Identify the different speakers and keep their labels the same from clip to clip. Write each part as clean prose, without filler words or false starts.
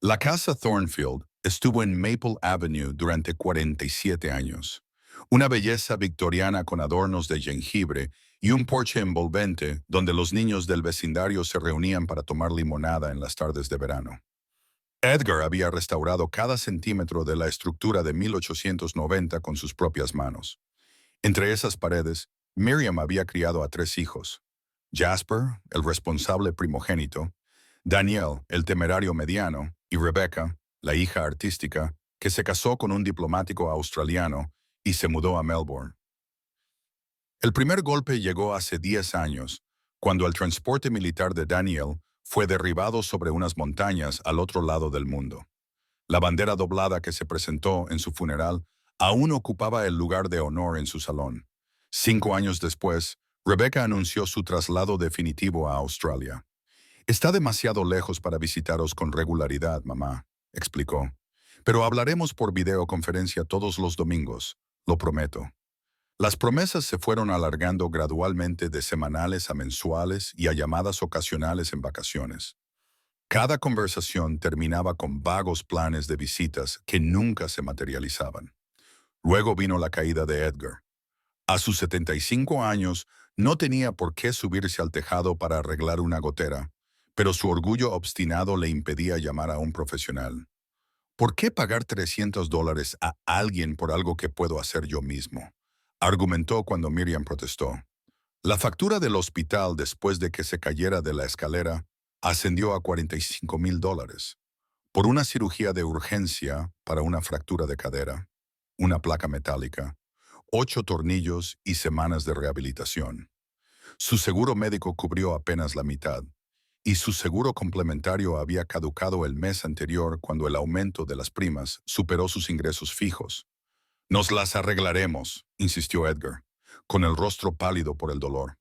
Speaker 1: La casa Thornfield estuvo en Maple Avenue durante 47 años. Una belleza victoriana con adornos de jengibre y un porche envolvente donde los niños del vecindario se reunían para tomar limonada en las tardes de verano. Edgar había restaurado cada centímetro de la estructura de 1890 con sus propias manos. Entre esas paredes, Miriam había criado a 3 hijos: Jasper, el responsable primogénito; Daniel, el temerario mediano; y Rebecca, la hija artística, que se casó con un diplomático australiano y se mudó a Melbourne. El primer golpe llegó hace 10 años, cuando el transporte militar de Daniel fue derribado sobre unas montañas al otro lado del mundo. La bandera doblada que se presentó en su funeral aún ocupaba el lugar de honor en su salón. 5 años después, Rebecca anunció su traslado definitivo a Australia. Está demasiado lejos para visitaros con regularidad, mamá, explicó. Pero hablaremos por videoconferencia todos los domingos, lo prometo. Las promesas se fueron alargando gradualmente de semanales a mensuales y a llamadas ocasionales en vacaciones. Cada conversación terminaba con vagos planes de visitas que nunca se materializaban. Luego vino la caída de Edgar. A sus 75 años, no tenía por qué subirse al tejado para arreglar una gotera, pero su orgullo obstinado le impedía llamar a un profesional. ¿Por qué pagar $300 a alguien por algo que puedo hacer yo mismo?, argumentó cuando Miriam protestó. La factura del hospital después de que se cayera de la escalera ascendió a $45,000 por una cirugía de urgencia para una fractura de cadera, una placa metálica, 8 tornillos y semanas de rehabilitación. Su seguro médico cubrió apenas la mitad, y su seguro complementario había caducado el mes anterior cuando el aumento de las primas superó sus ingresos fijos. Nos las arreglaremos, insistió Edgar, con el rostro pálido por el dolor.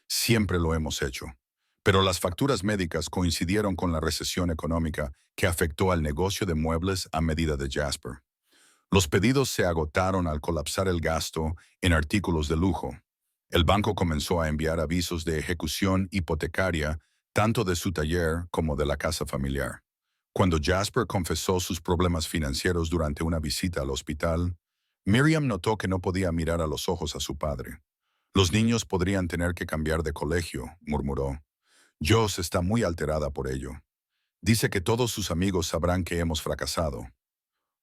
Speaker 1: Siempre lo hemos hecho. Pero las facturas médicas coincidieron con la recesión económica que afectó al negocio de muebles a medida de Jasper. Los pedidos se agotaron al colapsar el gasto en artículos de lujo. El banco comenzó a enviar avisos de ejecución hipotecaria tanto de su taller como de la casa familiar. Cuando Jasper confesó sus problemas financieros durante una visita al hospital, Miriam notó que no podía mirar a los ojos a su padre. Los niños podrían tener que cambiar de colegio, murmuró. Joss está muy alterada por ello. Dice que todos sus amigos sabrán que hemos fracasado.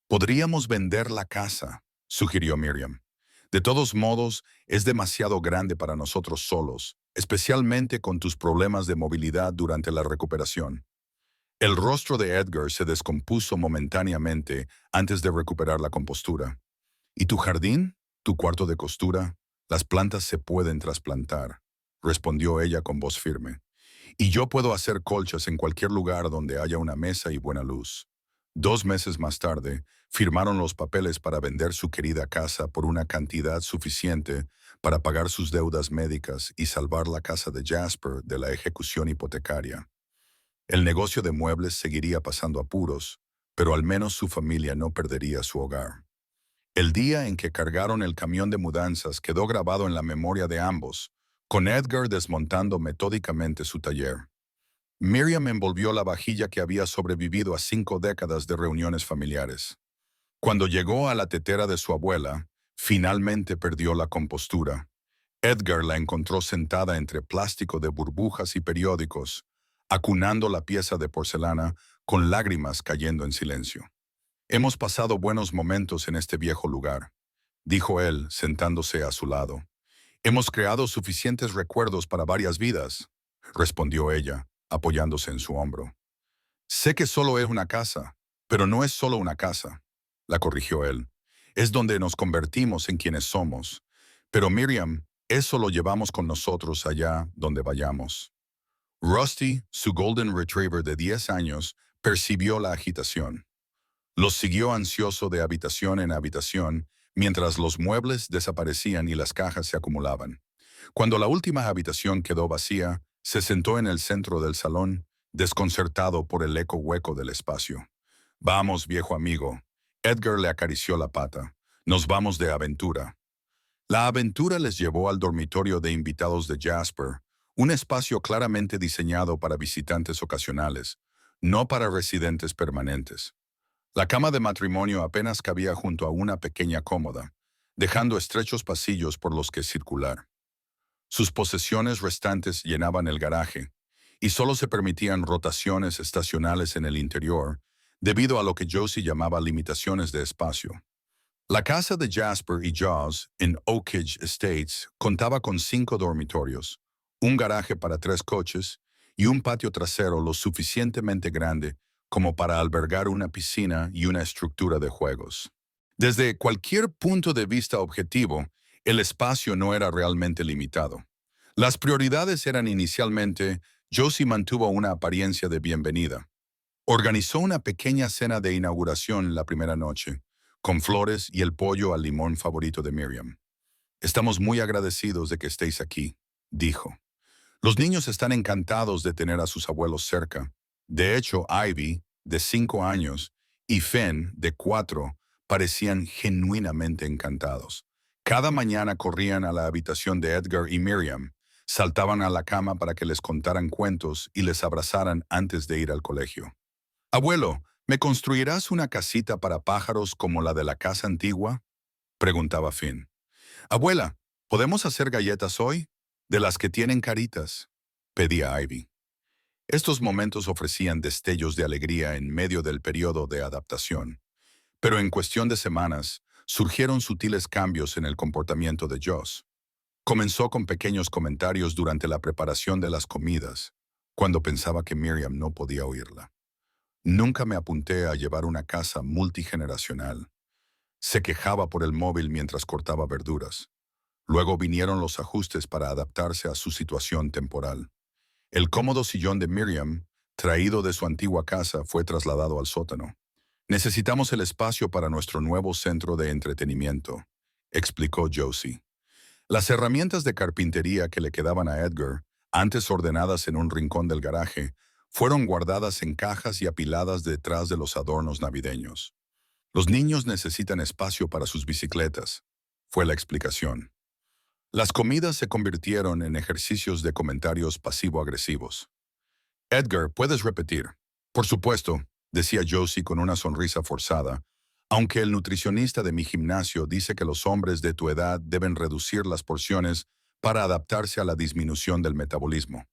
Speaker 1: Podríamos vender la casa, sugirió Miriam. De todos modos, es demasiado grande para nosotros solos, especialmente con tus problemas de movilidad durante la recuperación. El rostro de Edgar se descompuso momentáneamente antes de recuperar la compostura. ¿Y tu jardín? ¿Tu cuarto de costura? Las plantas se pueden trasplantar, respondió ella con voz firme. Y yo puedo hacer colchas en cualquier lugar donde haya una mesa y buena luz. 2 meses más tarde, firmaron los papeles para vender su querida casa por una cantidad suficiente para pagar sus deudas médicas y salvar la casa de Jasper de la ejecución hipotecaria. El negocio de muebles seguiría pasando apuros, pero al menos su familia no perdería su hogar. El día en que cargaron el camión de mudanzas quedó grabado en la memoria de ambos, con Edgar desmontando metódicamente su taller. Miriam envolvió la vajilla que había sobrevivido a 5 décadas de reuniones familiares. Cuando llegó a la tetera de su abuela, finalmente perdió la compostura. Edgar la encontró sentada entre plástico de burbujas y periódicos, acunando la pieza de porcelana con lágrimas cayendo en silencio. Hemos pasado buenos momentos en este viejo lugar, dijo él, sentándose a su lado. Hemos creado suficientes recuerdos para varias vidas, respondió ella, apoyándose en su hombro. Sé que solo es una casa, pero no es solo una casa, la corrigió él. Es donde nos convertimos en quienes somos. Pero Miriam, eso lo llevamos con nosotros allá donde vayamos. Rusty, su Golden Retriever de 10 años, percibió la agitación. Los siguió ansioso de habitación en habitación, mientras los muebles desaparecían y las cajas se acumulaban. Cuando la última habitación quedó vacía, se sentó en el centro del salón, desconcertado por el eco hueco del espacio. Vamos, viejo amigo. Edgar le acarició la pata. Nos vamos de aventura. La aventura les llevó al dormitorio de invitados de Jasper, un espacio claramente diseñado para visitantes ocasionales, no para residentes permanentes. La cama de matrimonio apenas cabía junto a una pequeña cómoda, dejando estrechos pasillos por los que circular. Sus posesiones restantes llenaban el garaje, y solo se permitían rotaciones estacionales en el interior, debido a lo que Josie llamaba limitaciones de espacio. La casa de Jasper y Jaws en Oakridge Estates contaba con 5 dormitorios, un garaje para 3 coches y un patio trasero lo suficientemente grande como para albergar una piscina y una estructura de juegos. Desde cualquier punto de vista objetivo, el espacio no era realmente limitado. Las prioridades eran inicialmente, Josie mantuvo una apariencia de bienvenida. Organizó una pequeña cena de inauguración la primera noche, con flores y el pollo al limón favorito de Miriam. Estamos muy agradecidos de que estéis aquí, dijo. Los niños están encantados de tener a sus abuelos cerca. De hecho, Ivy, de 5 años, y Finn, de 4, parecían genuinamente encantados. Cada mañana corrían a la habitación de Edgar y Miriam, saltaban a la cama para que les contaran cuentos y les abrazaran antes de ir al colegio. Abuelo, ¿me construirás una casita para pájaros como la de la casa antigua? Preguntaba Finn. Abuela, ¿podemos hacer galletas hoy? De las que tienen caritas, pedía Ivy. Estos momentos ofrecían destellos de alegría en medio del periodo de adaptación, pero en cuestión de semanas surgieron sutiles cambios en el comportamiento de Joss. Comenzó con pequeños comentarios durante la preparación de las comidas, cuando pensaba que Miriam no podía oírla. Nunca me apunté a llevar una casa multigeneracional. Se quejaba por el móvil mientras cortaba verduras. Luego vinieron los ajustes para adaptarse a su situación temporal. El cómodo sillón de Miriam, traído de su antigua casa, fue trasladado al sótano. Necesitamos el espacio para nuestro nuevo centro de entretenimiento, explicó Josie. Las herramientas de carpintería que le quedaban a Edgar, antes ordenadas en un rincón del garaje, fueron guardadas en cajas y apiladas detrás de los adornos navideños. Los niños necesitan espacio para sus bicicletas, fue la explicación. Las comidas se convirtieron en ejercicios de comentarios pasivo-agresivos. Edgar, ¿puedes repetir? Por supuesto, decía Josie con una sonrisa forzada, aunque el nutricionista de mi gimnasio dice que los hombres de tu edad deben reducir las porciones para adaptarse a la disminución del metabolismo.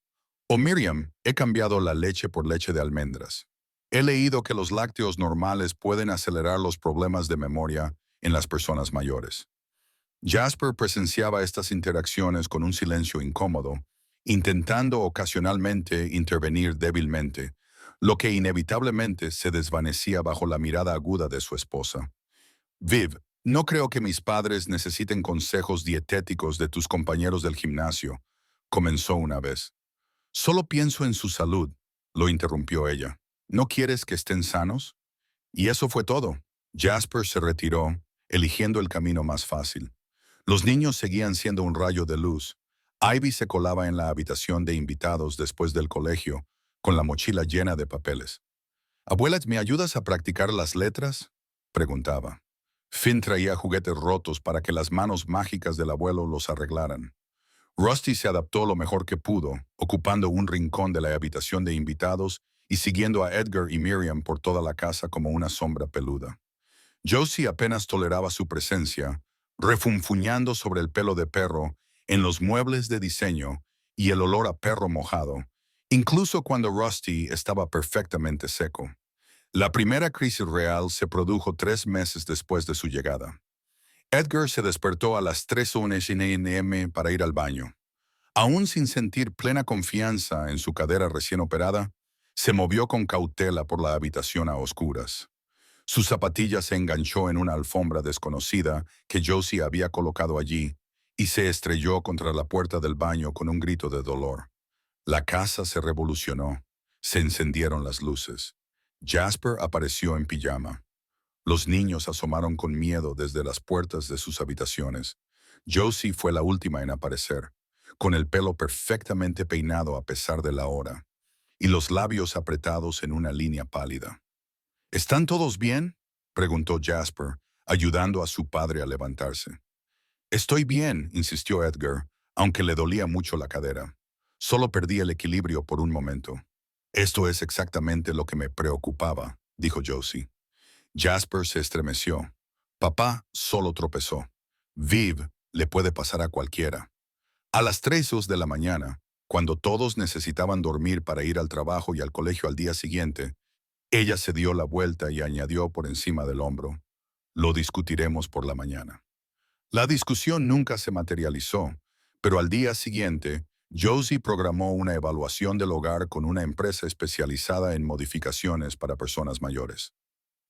Speaker 1: O Miriam, he cambiado la leche por leche de almendras. He leído que los lácteos normales pueden acelerar los problemas de memoria en las personas mayores. Jasper presenciaba estas interacciones con un silencio incómodo, intentando ocasionalmente intervenir débilmente, lo que inevitablemente se desvanecía bajo la mirada aguda de su esposa. Viv, no creo que mis padres necesiten consejos dietéticos de tus compañeros del gimnasio, comenzó una vez. Solo pienso en su salud, lo interrumpió ella. ¿No quieres que estén sanos? Y eso fue todo. Jasper se retiró, eligiendo el camino más fácil. Los niños seguían siendo un rayo de luz. Ivy se colaba en la habitación de invitados después del colegio, con la mochila llena de papeles. «Abuela, ¿me ayudas a practicar las letras?», preguntaba. Finn traía juguetes rotos para que las manos mágicas del abuelo los arreglaran. Rusty se adaptó lo mejor que pudo, ocupando un rincón de la habitación de invitados y siguiendo a Edgar y Miriam por toda la casa como una sombra peluda. Josie apenas toleraba su presencia, refunfuñando sobre el pelo de perro, en los muebles de diseño y el olor a perro mojado, incluso cuando Rusty estaba perfectamente seco. La primera crisis real se produjo 3 meses después de su llegada. Edgar se despertó a las 3:01 a.m. para ir al baño. Aún sin sentir plena confianza en su cadera recién operada, se movió con cautela por la habitación a oscuras. Su zapatilla se enganchó en una alfombra desconocida que Josie había colocado allí y se estrelló contra la puerta del baño con un grito de dolor. La casa se revolucionó. Se encendieron las luces. Jasper apareció en pijama. Los niños asomaron con miedo desde las puertas de sus habitaciones. Josie fue la última en aparecer, con el pelo perfectamente peinado a pesar de la hora, y los labios apretados en una línea pálida. «¿Están todos bien?», preguntó Jasper, ayudando a su padre a levantarse. «Estoy bien», insistió Edgar, aunque le dolía mucho la cadera. «Solo perdí el equilibrio por un momento». Esto es exactamente lo que me preocupaba, dijo Josie. Jasper se estremeció. Papá solo tropezó. Viv le puede pasar a cualquiera. A las 3 de la mañana, cuando todos necesitaban dormir para ir al trabajo y al colegio al día siguiente, ella se dio la vuelta y añadió por encima del hombro, lo discutiremos por la mañana. La discusión nunca se materializó, pero al día siguiente, Josie programó una evaluación del hogar con una empresa especializada en modificaciones para personas mayores.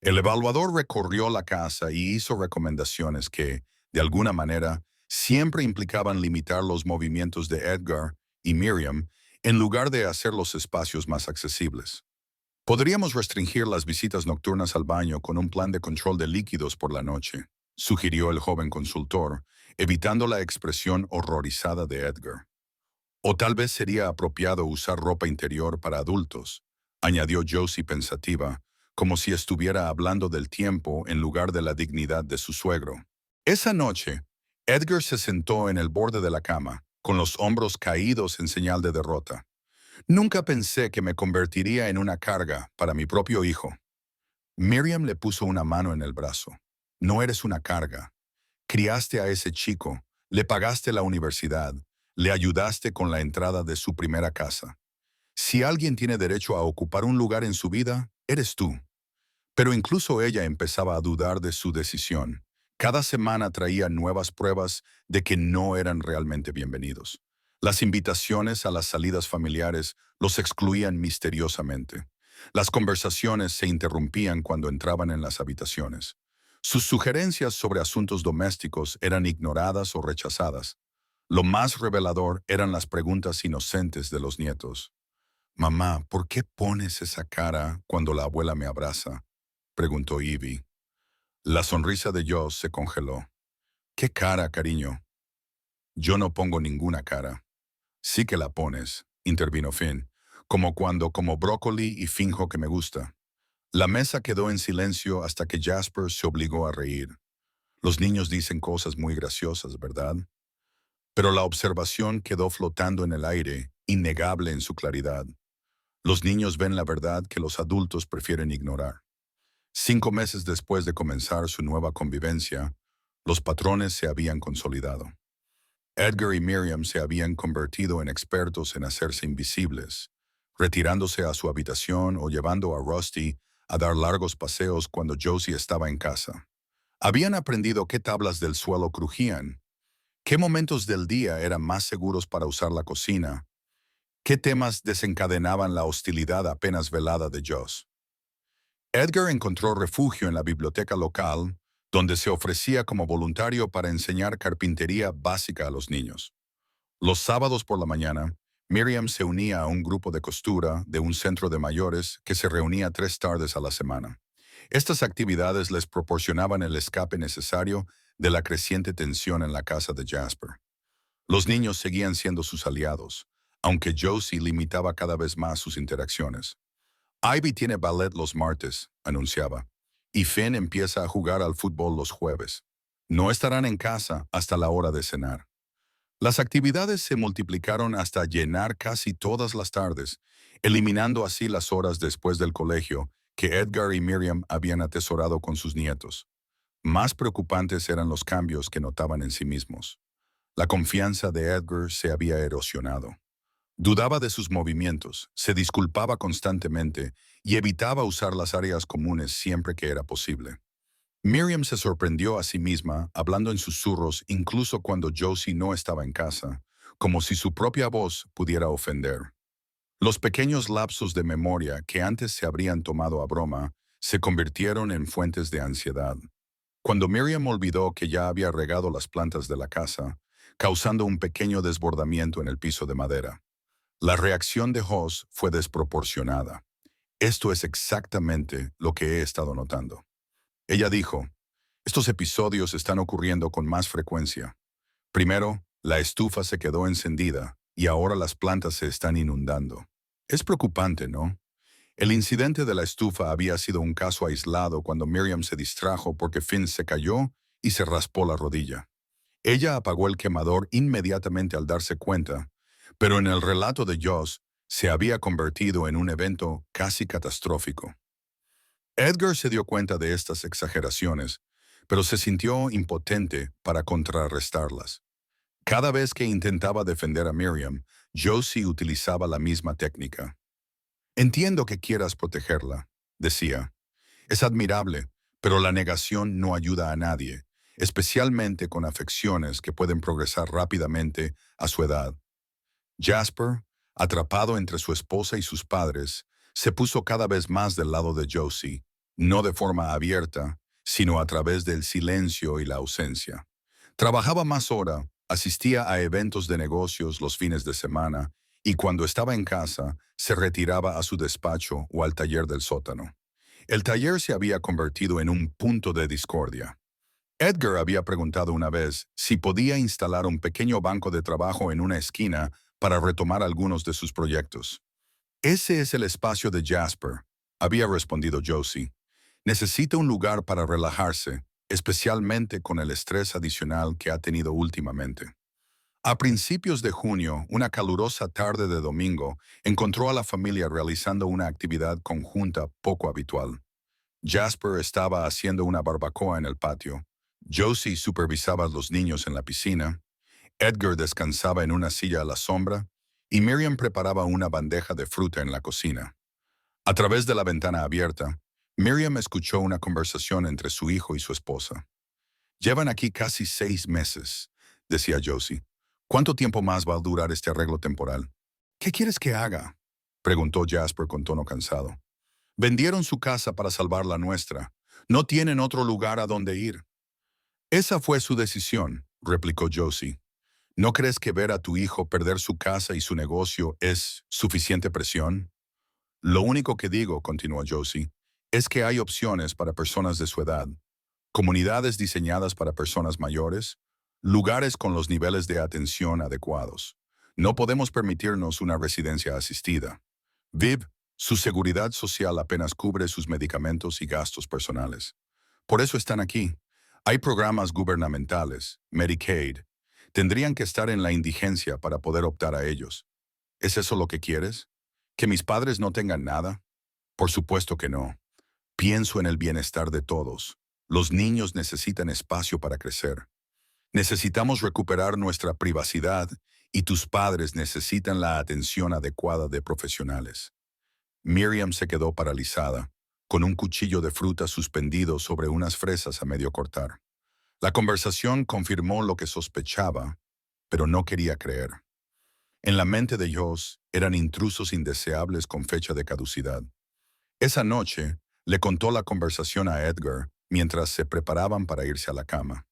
Speaker 1: El evaluador recorrió la casa y hizo recomendaciones que, de alguna manera, siempre implicaban limitar los movimientos de Edgar y Miriam en lugar de hacer los espacios más accesibles. Podríamos restringir las visitas nocturnas al baño con un plan de control de líquidos por la noche, sugirió el joven consultor, evitando la expresión horrorizada de Edgar. O tal vez sería apropiado usar ropa interior para adultos, añadió Josie pensativa, como si estuviera hablando del tiempo en lugar de la dignidad de su suegro. Esa noche, Edgar se sentó en el borde de la cama, con los hombros caídos en señal de derrota. Nunca pensé que me convertiría en una carga para mi propio hijo. Miriam le puso una mano en el brazo. No eres una carga. Criaste a ese chico, le pagaste la universidad, le ayudaste con la entrada de su primera casa. Si alguien tiene derecho a ocupar un lugar en su vida, eres tú. Pero incluso ella empezaba a dudar de su decisión. Cada semana traía nuevas pruebas de que no eran realmente bienvenidos. Las invitaciones a las salidas familiares los excluían misteriosamente. Las conversaciones se interrumpían cuando entraban en las habitaciones. Sus sugerencias sobre asuntos domésticos eran ignoradas o rechazadas. Lo más revelador eran las preguntas inocentes de los nietos. «Mamá, ¿por qué pones esa cara cuando la abuela me abraza?», preguntó Evie. La sonrisa de Joss se congeló. «¿Qué cara, cariño?» «Yo no pongo ninguna cara». «Sí que la pones», intervino Finn, «como cuando como brócoli y finjo que me gusta». La mesa quedó en silencio hasta que Jasper se obligó a reír. Los niños dicen cosas muy graciosas, ¿verdad? Pero la observación quedó flotando en el aire, innegable en su claridad. Los niños ven la verdad que los adultos prefieren ignorar. 5 meses después de comenzar su nueva convivencia, los patrones se habían consolidado. Edgar y Miriam se habían convertido en expertos en hacerse invisibles, retirándose a su habitación o llevando a Rusty a dar largos paseos cuando Josie estaba en casa. Habían aprendido qué tablas del suelo crujían, qué momentos del día eran más seguros para usar la cocina, qué temas desencadenaban la hostilidad apenas velada de Joss. Edgar encontró refugio en la biblioteca local, donde se ofrecía como voluntario para enseñar carpintería básica a los niños. Los sábados por la mañana, Miriam se unía a un grupo de costura de un centro de mayores que se reunía 3 tardes a la semana. Estas actividades les proporcionaban el escape necesario de la creciente tensión en la casa de Jasper. Los niños seguían siendo sus aliados, aunque Josie limitaba cada vez más sus interacciones. Ivy tiene ballet los martes, anunciaba, y Finn empieza a jugar al fútbol los jueves. No estarán en casa hasta la hora de cenar. Las actividades se multiplicaron hasta llenar casi todas las tardes, eliminando así las horas después del colegio que Edgar y Miriam habían atesorado con sus nietos. Más preocupantes eran los cambios que notaban en sí mismos. La confianza de Edgar se había erosionado. Dudaba de sus movimientos, se disculpaba constantemente y evitaba usar las áreas comunes siempre que era posible. Miriam se sorprendió a sí misma, hablando en susurros incluso cuando Josie no estaba en casa, como si su propia voz pudiera ofender. Los pequeños lapsos de memoria que antes se habrían tomado a broma se convirtieron en fuentes de ansiedad. Cuando Miriam olvidó que ya había regado las plantas de la casa, causando un pequeño desbordamiento en el piso de madera. La reacción de Hoss fue desproporcionada. «Esto es exactamente lo que he estado notando». Ella dijo, «Estos episodios están ocurriendo con más frecuencia. Primero, la estufa se quedó encendida y ahora las plantas se están inundando. Es preocupante, ¿no?» El incidente de la estufa había sido un caso aislado cuando Miriam se distrajo porque Finn se cayó y se raspó la rodilla. Ella apagó el quemador inmediatamente al darse cuenta, pero en el relato de Joss se había convertido en un evento casi catastrófico. Edgar se dio cuenta de estas exageraciones, pero se sintió impotente para contrarrestarlas. Cada vez que intentaba defender a Miriam, Josie utilizaba la misma técnica. Entiendo que quieras protegerla, decía. Es admirable, pero la negación no ayuda a nadie, especialmente con afecciones que pueden progresar rápidamente a su edad. Jasper, atrapado entre su esposa y sus padres, se puso cada vez más del lado de Josie, no de forma abierta, sino a través del silencio y la ausencia. Trabajaba más hora, asistía a eventos de negocios los fines de semana y cuando estaba en casa se retiraba a su despacho o al taller del sótano. El taller se había convertido en un punto de discordia. Edgar había preguntado una vez si podía instalar un pequeño banco de trabajo en una esquina para retomar algunos de sus proyectos. Ese es el espacio de Jasper, había respondido Josie. Necesita un lugar para relajarse, especialmente con el estrés adicional que ha tenido últimamente. A principios de junio, una calurosa tarde de domingo, encontró a la familia realizando una actividad conjunta poco habitual. Jasper estaba haciendo una barbacoa en el patio. Josie supervisaba a los niños en la piscina. Edgar descansaba en una silla a la sombra y Miriam preparaba una bandeja de fruta en la cocina. A través de la ventana abierta, Miriam escuchó una conversación entre su hijo y su esposa. Llevan aquí casi 6 meses, decía Josie. ¿Cuánto tiempo más va a durar este arreglo temporal? ¿Qué quieres que haga? Preguntó Jasper con tono cansado. Vendieron su casa para salvar la nuestra. No tienen otro lugar a donde ir. Esa fue su decisión, replicó Josie. ¿No crees que ver a tu hijo perder su casa y su negocio es suficiente presión? Lo único que digo, continuó Josie, es que hay opciones para personas de su edad, comunidades diseñadas para personas mayores, lugares con los niveles de atención adecuados. No podemos permitirnos una residencia asistida. Viv, su seguridad social apenas cubre sus medicamentos y gastos personales. Por eso están aquí. Hay programas gubernamentales, Medicaid. Tendrían que estar en la indigencia para poder optar a ellos. ¿Es eso lo que quieres? ¿Que mis padres no tengan nada? Por supuesto que no. Pienso en el bienestar de todos. Los niños necesitan espacio para crecer. Necesitamos recuperar nuestra privacidad y tus padres necesitan la atención adecuada de profesionales. Miriam se quedó paralizada, con un cuchillo de fruta suspendido sobre unas fresas a medio cortar. La conversación confirmó lo que sospechaba, pero no quería creer. En la mente de Joss eran intrusos indeseables con fecha de caducidad. Esa noche, le contó la conversación a Edgar mientras se preparaban para irse a la cama.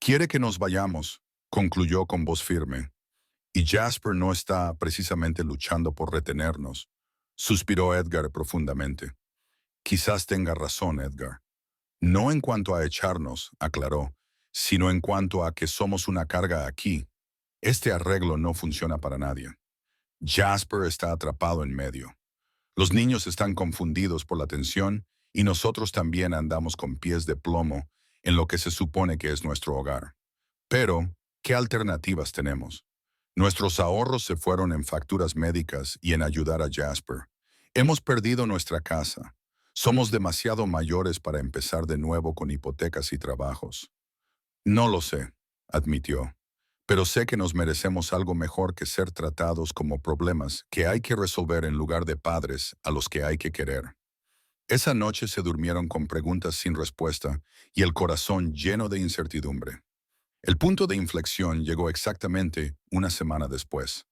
Speaker 1: «Quiere que nos vayamos», concluyó con voz firme. «Y Jasper no está precisamente luchando por retenernos», suspiró Edgar profundamente. «Quizás tenga razón, Edgar. No en cuanto a echarnos», aclaró, «sino en cuanto a que somos una carga aquí. Este arreglo no funciona para nadie. Jasper está atrapado en medio. Los niños están confundidos por la tensión y nosotros también andamos con pies de plomo en lo que se supone que es nuestro hogar. Pero, ¿qué alternativas tenemos? Nuestros ahorros se fueron en facturas médicas y en ayudar a Jasper. Hemos perdido nuestra casa. Somos demasiado mayores para empezar de nuevo con hipotecas y trabajos. No lo sé, admitió, pero sé que nos merecemos algo mejor que ser tratados como problemas que hay que resolver en lugar de padres a los que hay que querer. Esa noche se durmieron con preguntas sin respuesta y el corazón lleno de incertidumbre. El punto de inflexión llegó exactamente una semana después.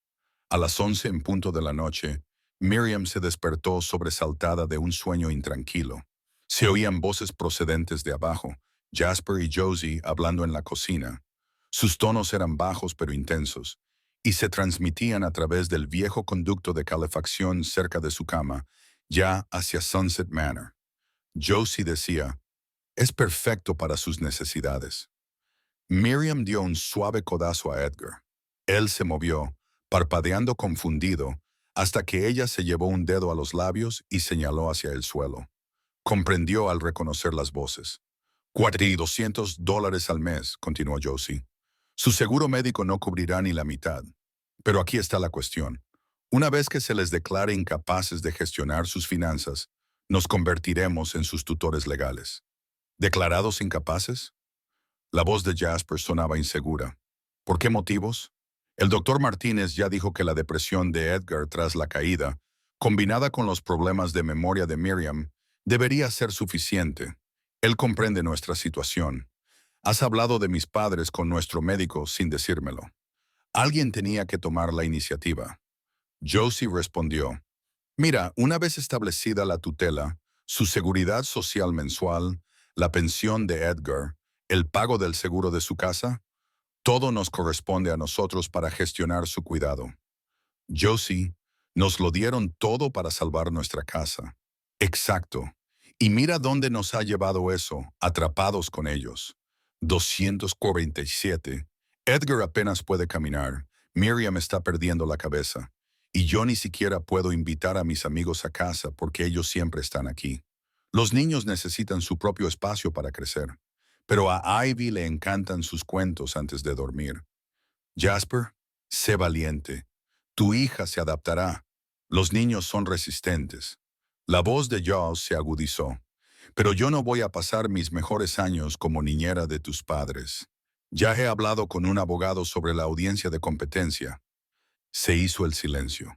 Speaker 1: A las 11 en punto de la noche, Miriam se despertó sobresaltada de un sueño intranquilo. Se oían voces procedentes de abajo, Jasper y Josie hablando en la cocina. Sus tonos eran bajos pero intensos, y se transmitían a través del viejo conducto de calefacción cerca de su cama, ya hacia Sunset Manor. Josie decía, «Es perfecto para sus necesidades». Miriam dio un suave codazo a Edgar. Él se movió, parpadeando confundido, hasta que ella se llevó un dedo a los labios y señaló hacia el suelo. Comprendió al reconocer las voces. $4,200 al mes, continuó Josie. Su seguro médico no cubrirá ni la mitad. Pero aquí está la cuestión. Una vez que se les declare incapaces de gestionar sus finanzas, nos convertiremos en sus tutores legales. ¿Declarados incapaces? La voz de Jasper sonaba insegura. ¿Por qué motivos? El doctor Martínez ya dijo que la depresión de Edgar tras la caída, combinada con los problemas de memoria de Miriam, debería ser suficiente. Él comprende nuestra situación. Has hablado de mis padres con nuestro médico sin decírmelo. Alguien tenía que tomar la iniciativa. Josie respondió, mira, una vez establecida la tutela, su seguridad social mensual, la pensión de Edgar, el pago del seguro de su casa, todo nos corresponde a nosotros para gestionar su cuidado. Josie, nos lo dieron todo para salvar nuestra casa. Exacto. Y mira dónde nos ha llevado eso, atrapados con ellos. 247. Edgar apenas puede caminar. Miriam está perdiendo la cabeza. Y yo ni siquiera puedo invitar a mis amigos a casa porque ellos siempre están aquí. Los niños necesitan su propio espacio para crecer. Pero a Ivy le encantan sus cuentos antes de dormir. Jasper, sé valiente. Tu hija se adaptará. Los niños son resistentes. La voz de Giles se agudizó. Pero yo no voy a pasar mis mejores años como niñera de tus padres. Ya he hablado con un abogado sobre la audiencia de competencia. Se hizo el silencio.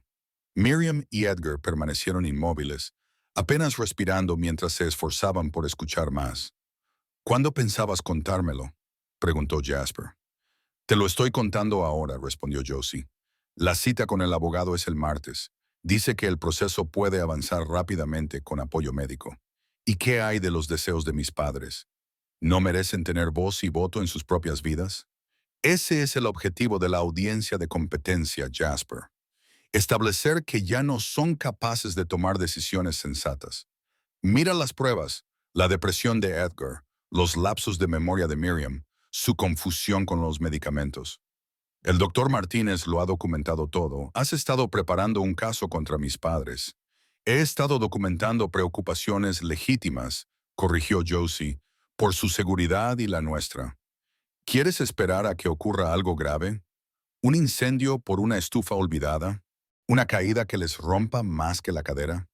Speaker 1: Miriam y Edgar permanecieron inmóviles, apenas respirando mientras se esforzaban por escuchar más. ¿Cuándo pensabas contármelo?, preguntó Jasper. Te lo estoy contando ahora, respondió Josie. La cita con el abogado es el martes. Dice que el proceso puede avanzar rápidamente con apoyo médico. ¿Y qué hay de los deseos de mis padres? ¿No merecen tener voz y voto en sus propias vidas? Ese es el objetivo de la audiencia de competencia, Jasper. Establecer que ya no son capaces de tomar decisiones sensatas. Mira las pruebas, la depresión de Edgar, los lapsos de memoria de Miriam, su confusión con los medicamentos. El doctor Martínez lo ha documentado todo. Has estado preparando un caso contra mis padres. He estado documentando preocupaciones legítimas, corrigió Josie, por su seguridad y la nuestra. ¿Quieres esperar a que ocurra algo grave? ¿Un incendio por una estufa olvidada? ¿Una caída que les rompa más que la cadera?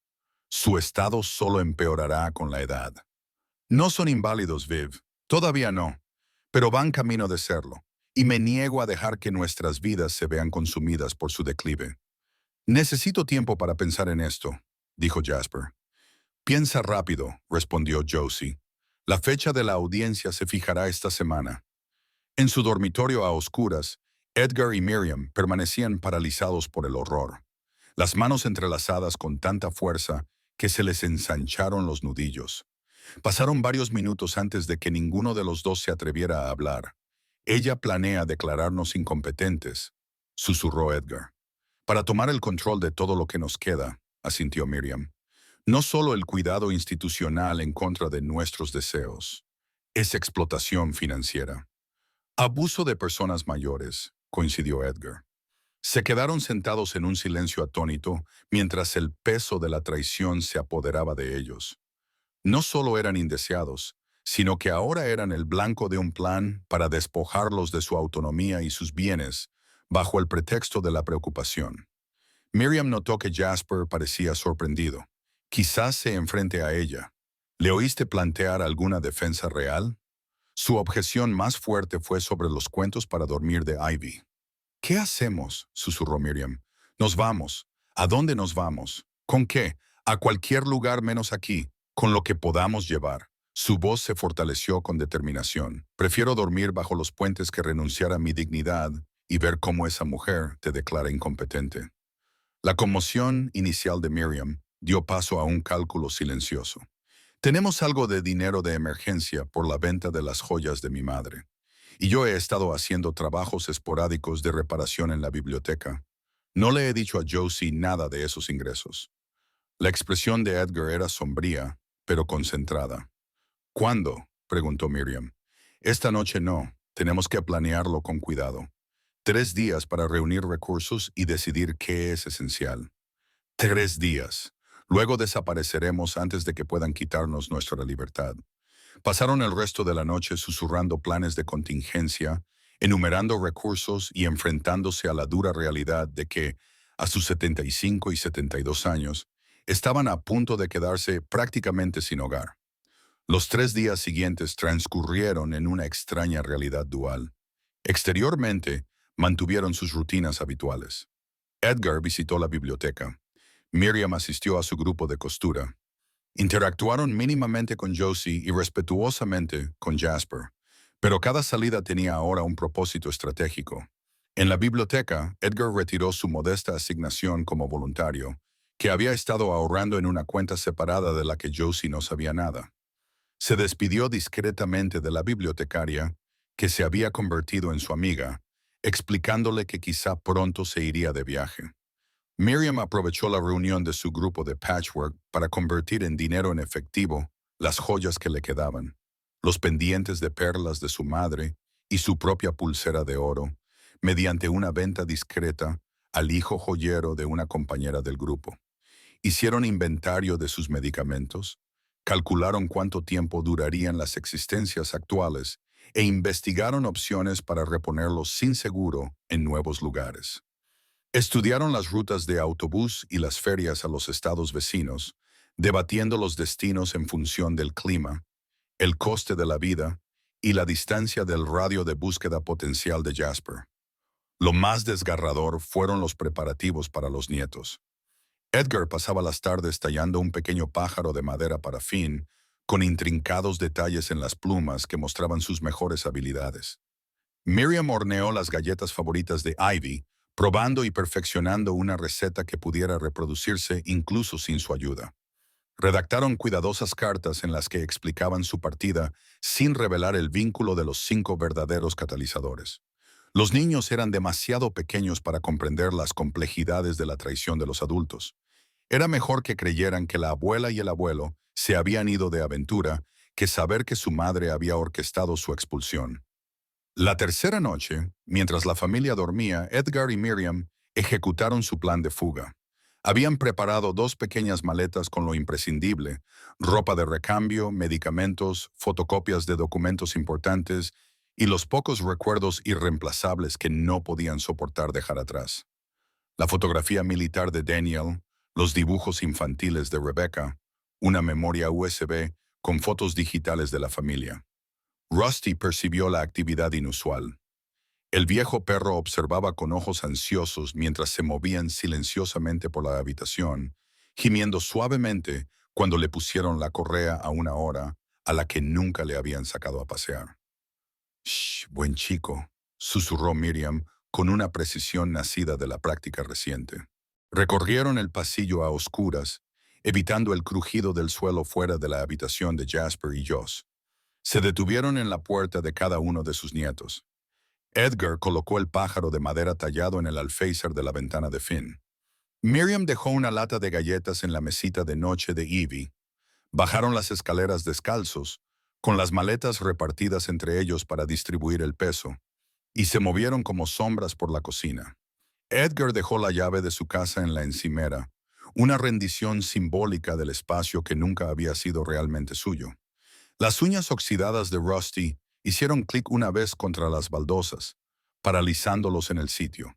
Speaker 1: Su estado solo empeorará con la edad. No son inválidos, Viv. Todavía no. Pero van camino de serlo. Y me niego a dejar que nuestras vidas se vean consumidas por su declive. Necesito tiempo para pensar en esto, dijo Jasper. Piensa rápido, respondió Josie. La fecha de la audiencia se fijará esta semana. En su dormitorio a oscuras, Edgar y Miriam permanecían paralizados por el horror, las manos entrelazadas con tanta fuerza que se les ensancharon los nudillos. Pasaron varios minutos antes de que ninguno de los dos se atreviera a hablar. Ella planea declararnos incompetentes, susurró Edgar. Para tomar el control de todo lo que nos queda, asintió Miriam. No solo el cuidado institucional en contra de nuestros deseos, es explotación financiera. Abuso de personas mayores, coincidió Edgar. Se quedaron sentados en un silencio atónito mientras el peso de la traición se apoderaba de ellos. No solo eran indeseados, sino que ahora eran el blanco de un plan para despojarlos de su autonomía y sus bienes, bajo el pretexto de la preocupación. Miriam notó que Jasper parecía sorprendido. Quizás se enfrente a ella. ¿Le oíste plantear alguna defensa real? Su objeción más fuerte fue sobre los cuentos para dormir de Ivy. ¿Qué hacemos?, susurró Miriam. Nos vamos. ¿A dónde nos vamos? ¿Con qué? A cualquier lugar menos aquí, con lo que podamos llevar. Su voz se fortaleció con determinación. Prefiero dormir bajo los puentes que renunciar a mi dignidad y ver cómo esa mujer te declara incompetente. La conmoción inicial de Miriam dio paso a un cálculo silencioso. Tenemos algo de dinero de emergencia por la venta de las joyas de mi madre. Y yo he estado haciendo trabajos esporádicos de reparación en la biblioteca. No le he dicho a Josie nada de esos ingresos. La expresión de Edgar era sombría, pero concentrada. ¿Cuándo?, preguntó Miriam. Esta noche no. Tenemos que planearlo con cuidado. 3 días para reunir recursos y decidir qué es esencial. 3 días. Luego desapareceremos antes de que puedan quitarnos nuestra libertad. Pasaron el resto de la noche susurrando planes de contingencia, enumerando recursos y enfrentándose a la dura realidad de que, a sus 75 y 72 años, estaban a punto de quedarse prácticamente sin hogar. Los 3 días siguientes transcurrieron en una extraña realidad dual. Exteriormente, mantuvieron sus rutinas habituales. Edgar visitó la biblioteca. Miriam asistió a su grupo de costura. Interactuaron mínimamente con Josie y respetuosamente con Jasper, pero cada salida tenía ahora un propósito estratégico. En la biblioteca, Edgar retiró su modesta asignación como voluntario, que había estado ahorrando en una cuenta separada de la que Josie no sabía nada. Se despidió discretamente de la bibliotecaria, que se había convertido en su amiga, explicándole que quizá pronto se iría de viaje. Miriam aprovechó la reunión de su grupo de patchwork para convertir en dinero en efectivo las joyas que le quedaban, los pendientes de perlas de su madre y su propia pulsera de oro, mediante una venta discreta al hijo joyero de una compañera del grupo. Hicieron inventario de sus medicamentos, calcularon cuánto tiempo durarían las existencias actuales e investigaron opciones para reponerlos sin seguro en nuevos lugares. Estudiaron las rutas de autobús y las ferias a los estados vecinos, debatiendo los destinos en función del clima, el coste de la vida y la distancia del radio de búsqueda potencial de Jasper. Lo más desgarrador fueron los preparativos para los nietos. Edgar pasaba las tardes tallando un pequeño pájaro de madera para Finn, con intrincados detalles en las plumas que mostraban sus mejores habilidades. Miriam horneó las galletas favoritas de Ivy, probando y perfeccionando una receta que pudiera reproducirse incluso sin su ayuda. Redactaron cuidadosas cartas en las que explicaban su partida sin revelar el vínculo de los 5 verdaderos catalizadores. Los niños eran demasiado pequeños para comprender las complejidades de la traición de los adultos. Era mejor que creyeran que la abuela y el abuelo se habían ido de aventura que saber que su madre había orquestado su expulsión. La tercera noche, mientras la familia dormía, Edgar y Miriam ejecutaron su plan de fuga. Habían preparado 2 pequeñas maletas con lo imprescindible: ropa de recambio, medicamentos, fotocopias de documentos importantes y los pocos recuerdos irreemplazables que no podían soportar dejar atrás. La fotografía militar de Daniel, los dibujos infantiles de Rebecca, una memoria USB con fotos digitales de la familia. Rusty percibió la actividad inusual. El viejo perro observaba con ojos ansiosos mientras se movían silenciosamente por la habitación, gimiendo suavemente cuando le pusieron la correa a una hora a la que nunca le habían sacado a pasear. «Shh, buen chico», susurró Miriam con una precisión nacida de la práctica reciente. Recorrieron el pasillo a oscuras, evitando el crujido del suelo fuera de la habitación de Jasper y Joss. Se detuvieron en la puerta de cada uno de sus nietos. Edgar colocó el pájaro de madera tallado en el alféizar de la ventana de Finn. Miriam dejó una lata de galletas en la mesita de noche de Evie. Bajaron las escaleras descalzos, con las maletas repartidas entre ellos para distribuir el peso, y se movieron como sombras por la cocina. Edgar dejó la llave de su casa en la encimera, una rendición simbólica del espacio que nunca había sido realmente suyo. Las uñas oxidadas de Rusty hicieron clic una vez contra las baldosas, paralizándolos en el sitio.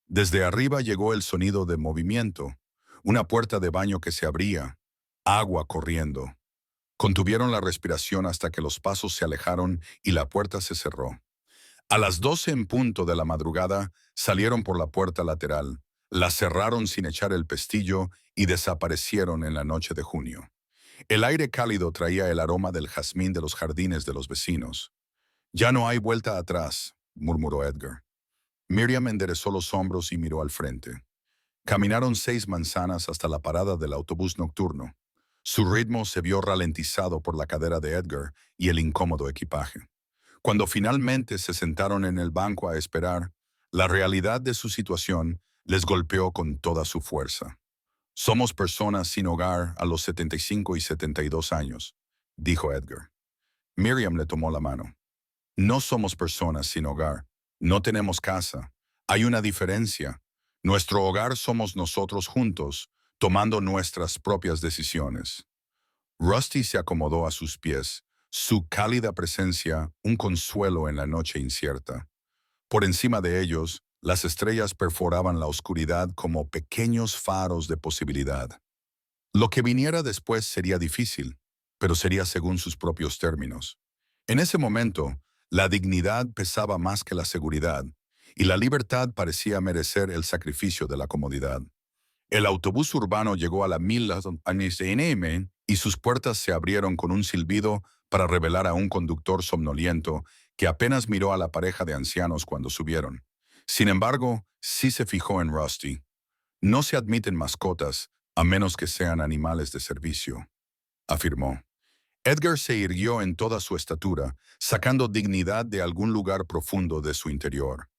Speaker 1: Desde arriba llegó el sonido de movimiento, una puerta de baño que se abría, agua corriendo. Contuvieron la respiración hasta que los pasos se alejaron y la puerta se cerró. A las 12 en punto de la madrugada salieron por la puerta lateral, la cerraron sin echar el pestillo y desaparecieron en la noche de junio. El aire cálido traía el aroma del jazmín de los jardines de los vecinos. «Ya no hay vuelta atrás», murmuró Edgar. Miriam enderezó los hombros y miró al frente. Caminaron 6 manzanas hasta la parada del autobús nocturno. Su ritmo se vio ralentizado por la cadera de Edgar y el incómodo equipaje. Cuando finalmente se sentaron en el banco a esperar, la realidad de su situación les golpeó con toda su fuerza. «Somos personas sin hogar a los 75 y 72 años», dijo Edgar. Miriam le tomó la mano. «No somos personas sin hogar. No tenemos casa. Hay una diferencia. Nuestro hogar somos nosotros juntos, tomando nuestras propias decisiones». Rusty se acomodó a sus pies, su cálida presencia un consuelo en la noche incierta. Por encima de ellos, Las estrellas perforaban la oscuridad como pequeños faros de posibilidad. Lo que viniera después sería difícil, pero sería según sus propios términos. En ese momento, la dignidad pesaba más que la seguridad, y la libertad parecía merecer el sacrificio de la comodidad. El autobús urbano llegó a la milla NM y sus puertas se abrieron con un silbido para revelar a un conductor somnoliento que apenas miró a la pareja de ancianos cuando subieron. Sin embargo, sí se fijó en Rusty. No se admiten mascotas, a menos que sean animales de servicio, afirmó. Edgar se irguió en toda su estatura, sacando dignidad de algún lugar profundo de su interior.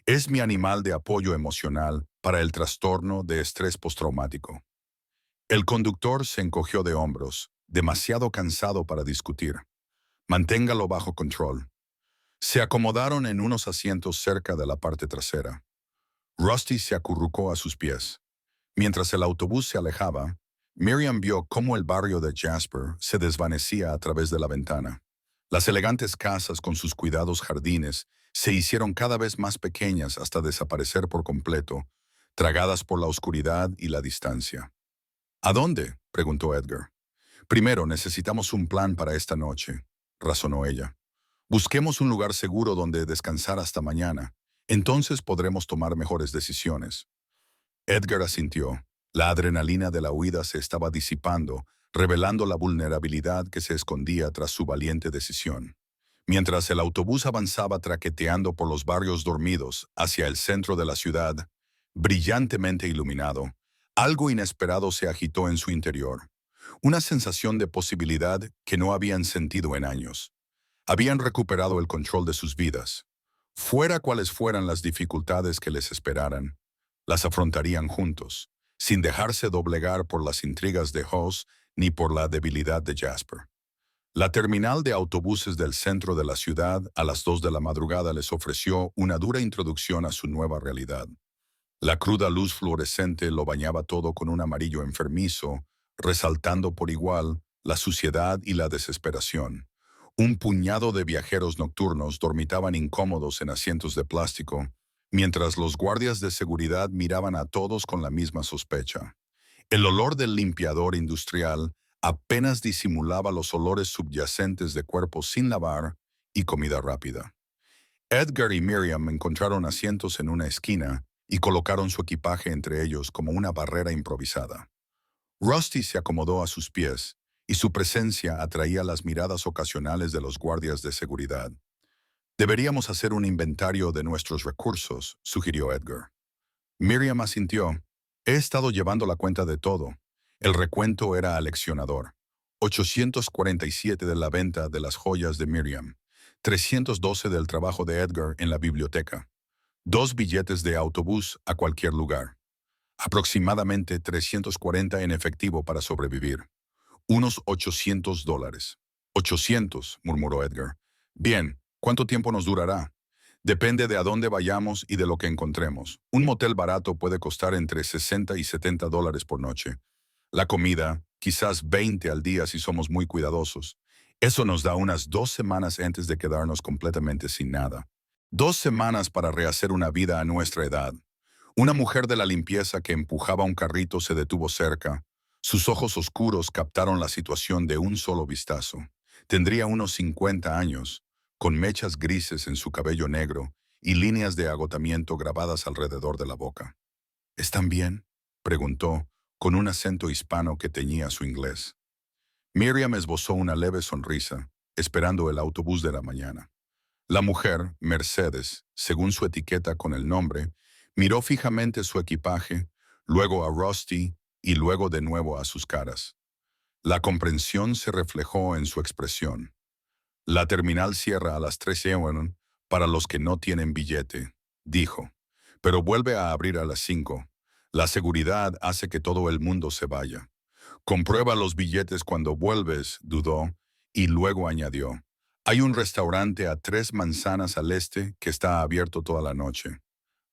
Speaker 1: Es mi animal de apoyo emocional para el trastorno de estrés postraumático. El conductor se encogió de hombros, demasiado cansado para discutir. Manténgalo bajo control. Se acomodaron en unos asientos cerca de la parte trasera. Rusty se acurrucó a sus pies. Mientras el autobús se alejaba, Miriam vio cómo el barrio de Jasper se desvanecía a través de la ventana. Las elegantes casas con sus cuidados jardines se hicieron cada vez más pequeñas hasta desaparecer por completo, tragadas por la oscuridad y la distancia. ¿A dónde?, preguntó Edgar. Primero necesitamos un plan para esta noche, razonó ella. Busquemos un lugar seguro donde descansar hasta mañana. Entonces podremos tomar mejores decisiones. Edgar asintió. La adrenalina de la huida se estaba disipando, revelando la vulnerabilidad que se escondía tras su valiente decisión. Mientras el autobús avanzaba traqueteando por los barrios dormidos hacia el centro de la ciudad, brillantemente iluminado, algo inesperado se agitó en su interior. Una sensación de posibilidad que no habían sentido en años. Habían recuperado el control de sus vidas. Fuera cuales fueran las dificultades que les esperaran, las afrontarían juntos, sin dejarse doblegar por las intrigas de Hoss ni por la debilidad de Jasper. La terminal de autobuses del centro de la ciudad a las 2 de la madrugada les ofreció una dura introducción a su nueva realidad. La cruda luz fluorescente lo bañaba todo con un amarillo enfermizo, resaltando por igual la suciedad y la desesperación. Un puñado de viajeros nocturnos dormitaban incómodos en asientos de plástico, mientras los guardias de seguridad miraban a todos con la misma sospecha. El olor del limpiador industrial apenas disimulaba los olores subyacentes de cuerpos sin lavar y comida rápida. Edgar y Miriam encontraron asientos en una esquina y colocaron su equipaje entre ellos como una barrera improvisada. Rusty se acomodó a sus pies, y su presencia atraía las miradas ocasionales de los guardias de seguridad. Deberíamos hacer un inventario de nuestros recursos, sugirió Edgar. Miriam asintió. He estado llevando la cuenta de todo. El recuento era aleccionador. 847 de la venta de las joyas de Miriam, 312 del trabajo de Edgar en la biblioteca, 2 billetes de autobús a cualquier lugar, aproximadamente 340 en efectivo para sobrevivir. Unos $800. 800, murmuró Edgar. Bien, ¿cuánto tiempo nos durará? Depende de a dónde vayamos y de lo que encontremos. Un motel barato puede costar entre $60 y $70 por noche. La comida, quizás 20 al día si somos muy cuidadosos. Eso nos da unas 2 semanas antes de quedarnos completamente sin nada. 2 semanas para rehacer una vida a nuestra edad. Una mujer de la limpieza que empujaba un carrito se detuvo cerca. Sus ojos oscuros captaron la situación de un solo vistazo. Tendría unos 50 años, con mechas grises en su cabello negro y líneas de agotamiento grabadas alrededor de la boca. ¿Están bien?, preguntó, con un acento hispano que teñía su inglés. Miriam esbozó una leve sonrisa, esperando el autobús de la mañana. La mujer, Mercedes, según su etiqueta con el nombre, miró fijamente su equipaje, luego a Rusty y luego de nuevo a sus caras. La comprensión se reflejó en su expresión. La terminal cierra a las 3 AM para los que no tienen billete, dijo, pero vuelve a abrir a las 5. La seguridad hace que todo el mundo se vaya. Comprueba los billetes cuando vuelves, dudó, y luego añadió, hay un restaurante a 3 manzanas al este que está abierto toda la noche.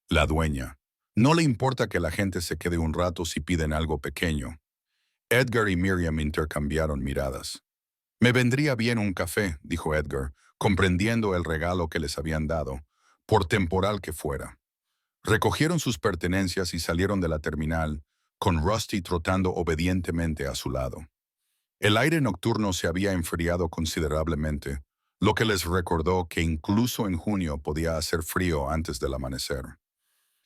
Speaker 1: La dueña. No le importa que la gente se quede un rato si piden algo pequeño. Edgar y Miriam intercambiaron miradas. Me vendría bien un café, dijo Edgar, comprendiendo el regalo que les habían dado, por temporal que fuera. Recogieron sus pertenencias y salieron de la terminal, con Rusty trotando obedientemente a su lado. El aire nocturno se había enfriado considerablemente, lo que les recordó que incluso en junio podía hacer frío antes del amanecer.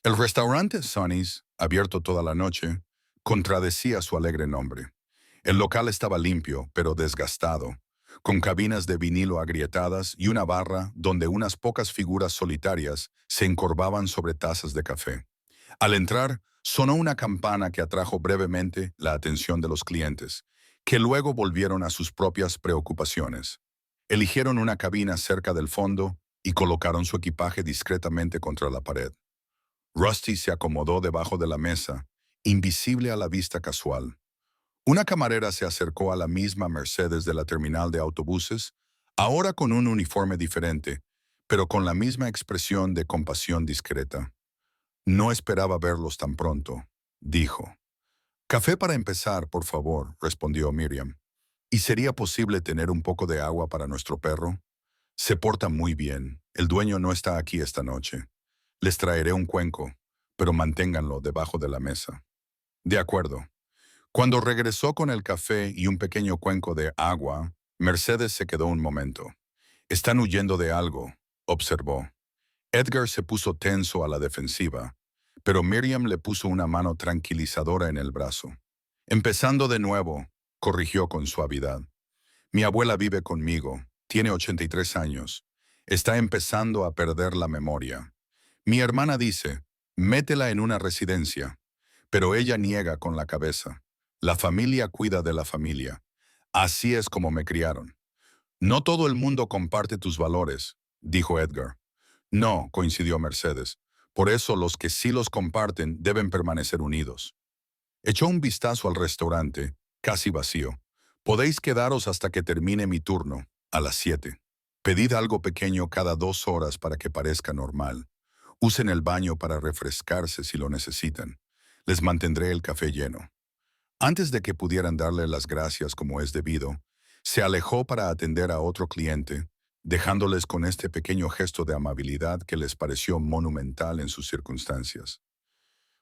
Speaker 1: El restaurante Sonny's, abierto toda la noche, contradecía su alegre nombre. El local estaba limpio, pero desgastado, con cabinas de vinilo agrietadas y una barra donde unas pocas figuras solitarias se encorvaban sobre tazas de café. Al entrar, sonó una campana que atrajo brevemente la atención de los clientes, que luego volvieron a sus propias preocupaciones. Eligieron una cabina cerca del fondo y colocaron su equipaje discretamente contra la pared. Rusty se acomodó debajo de la mesa, invisible a la vista casual. Una camarera se acercó a la misma Mercedes de la terminal de autobuses, ahora con un uniforme diferente, pero con la misma expresión de compasión discreta. No esperaba verlos tan pronto, dijo. Café para empezar, por favor, respondió Miriam. ¿Y sería posible tener un poco de agua para nuestro perro? Se porta muy bien. El dueño no está aquí esta noche. Les traeré un cuenco, pero manténganlo debajo de la mesa. De acuerdo. Cuando regresó con el café y un pequeño cuenco de agua, Mercedes se quedó un momento. Están huyendo de algo, observó. Edgar se puso tenso a la defensiva, pero Miriam le puso una mano tranquilizadora en el brazo. Empezando de nuevo, corrigió con suavidad. Mi abuela vive conmigo, tiene 83 años. Está empezando a perder la memoria. Mi hermana dice, métela en una residencia, pero ella niega con la cabeza. La familia cuida de la familia. Así es como me criaron. No todo el mundo comparte tus valores, dijo Edgar. No, coincidió Mercedes. Por eso los que sí los comparten deben permanecer unidos. Echó un vistazo al restaurante, casi vacío. Podéis quedaros hasta que termine mi turno, a las 7. Pedid algo pequeño cada 2 horas para que parezca normal. Usen el baño para refrescarse si lo necesitan. Les mantendré el café lleno. Antes de que pudieran darle las gracias como es debido, se alejó para atender a otro cliente, dejándoles con este pequeño gesto de amabilidad que les pareció monumental en sus circunstancias.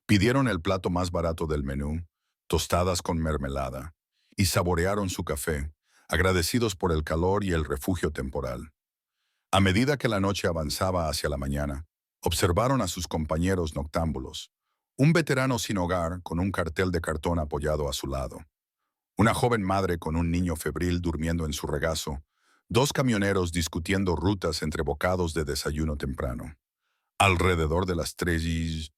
Speaker 1: Pidieron el plato más barato del menú, tostadas con mermelada, y saborearon su café, agradecidos por el calor y el refugio temporal. A medida que la noche avanzaba hacia la mañana, observaron a sus compañeros noctámbulos, un veterano sin hogar con un cartel de cartón apoyado a su lado, una joven madre con un niño febril durmiendo en su regazo, dos camioneros discutiendo rutas entre bocados de desayuno temprano. Alrededor de las 3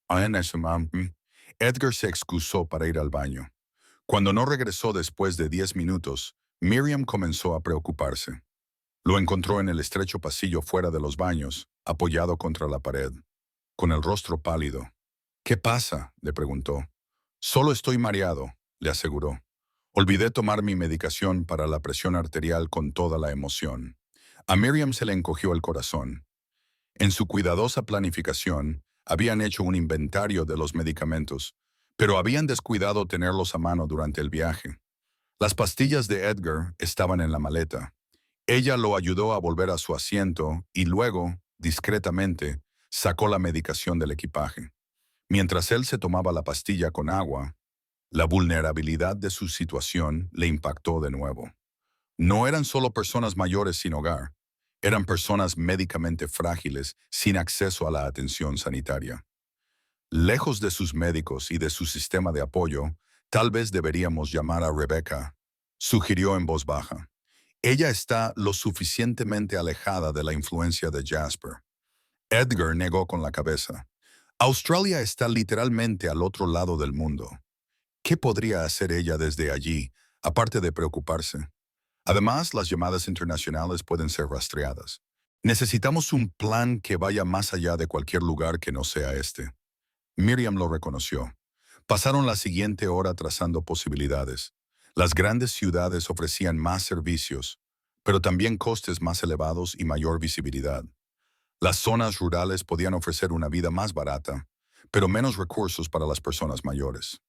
Speaker 1: Edgar se excusó para ir al baño. Cuando no regresó después de 10 minutos, Miriam comenzó a preocuparse. Lo encontró en el estrecho pasillo fuera de los baños, apoyado contra la pared, con el rostro pálido. ¿Qué pasa?, le preguntó. Solo estoy mareado, le aseguró. Olvidé tomar mi medicación para la presión arterial con toda la emoción. A Miriam se le encogió el corazón. En su cuidadosa planificación, habían hecho un inventario de los medicamentos, pero habían descuidado tenerlos a mano durante el viaje. Las pastillas de Edgar estaban en la maleta. Ella lo ayudó a volver a su asiento y luego, discretamente, sacó la medicación del equipaje. Mientras él se tomaba la pastilla con agua, la vulnerabilidad de su situación le impactó de nuevo. No eran solo personas mayores sin hogar, eran personas médicamente frágiles sin acceso a la atención sanitaria. Lejos de sus médicos y de su sistema de apoyo, tal vez deberíamos llamar a Rebecca, sugirió en voz baja. Ella está lo suficientemente alejada de la influencia de Jasper. Edgar negó con la cabeza. Australia está literalmente al otro lado del mundo. ¿Qué podría hacer ella desde allí, aparte de preocuparse? Además, las llamadas internacionales pueden ser rastreadas. Necesitamos un plan que vaya más allá de cualquier lugar que no sea este. Miriam lo reconoció. Pasaron la siguiente hora trazando posibilidades. Las grandes ciudades ofrecían más servicios, pero también costes más elevados y mayor visibilidad. Las zonas rurales podían ofrecer una vida más barata, pero menos recursos para las personas mayores.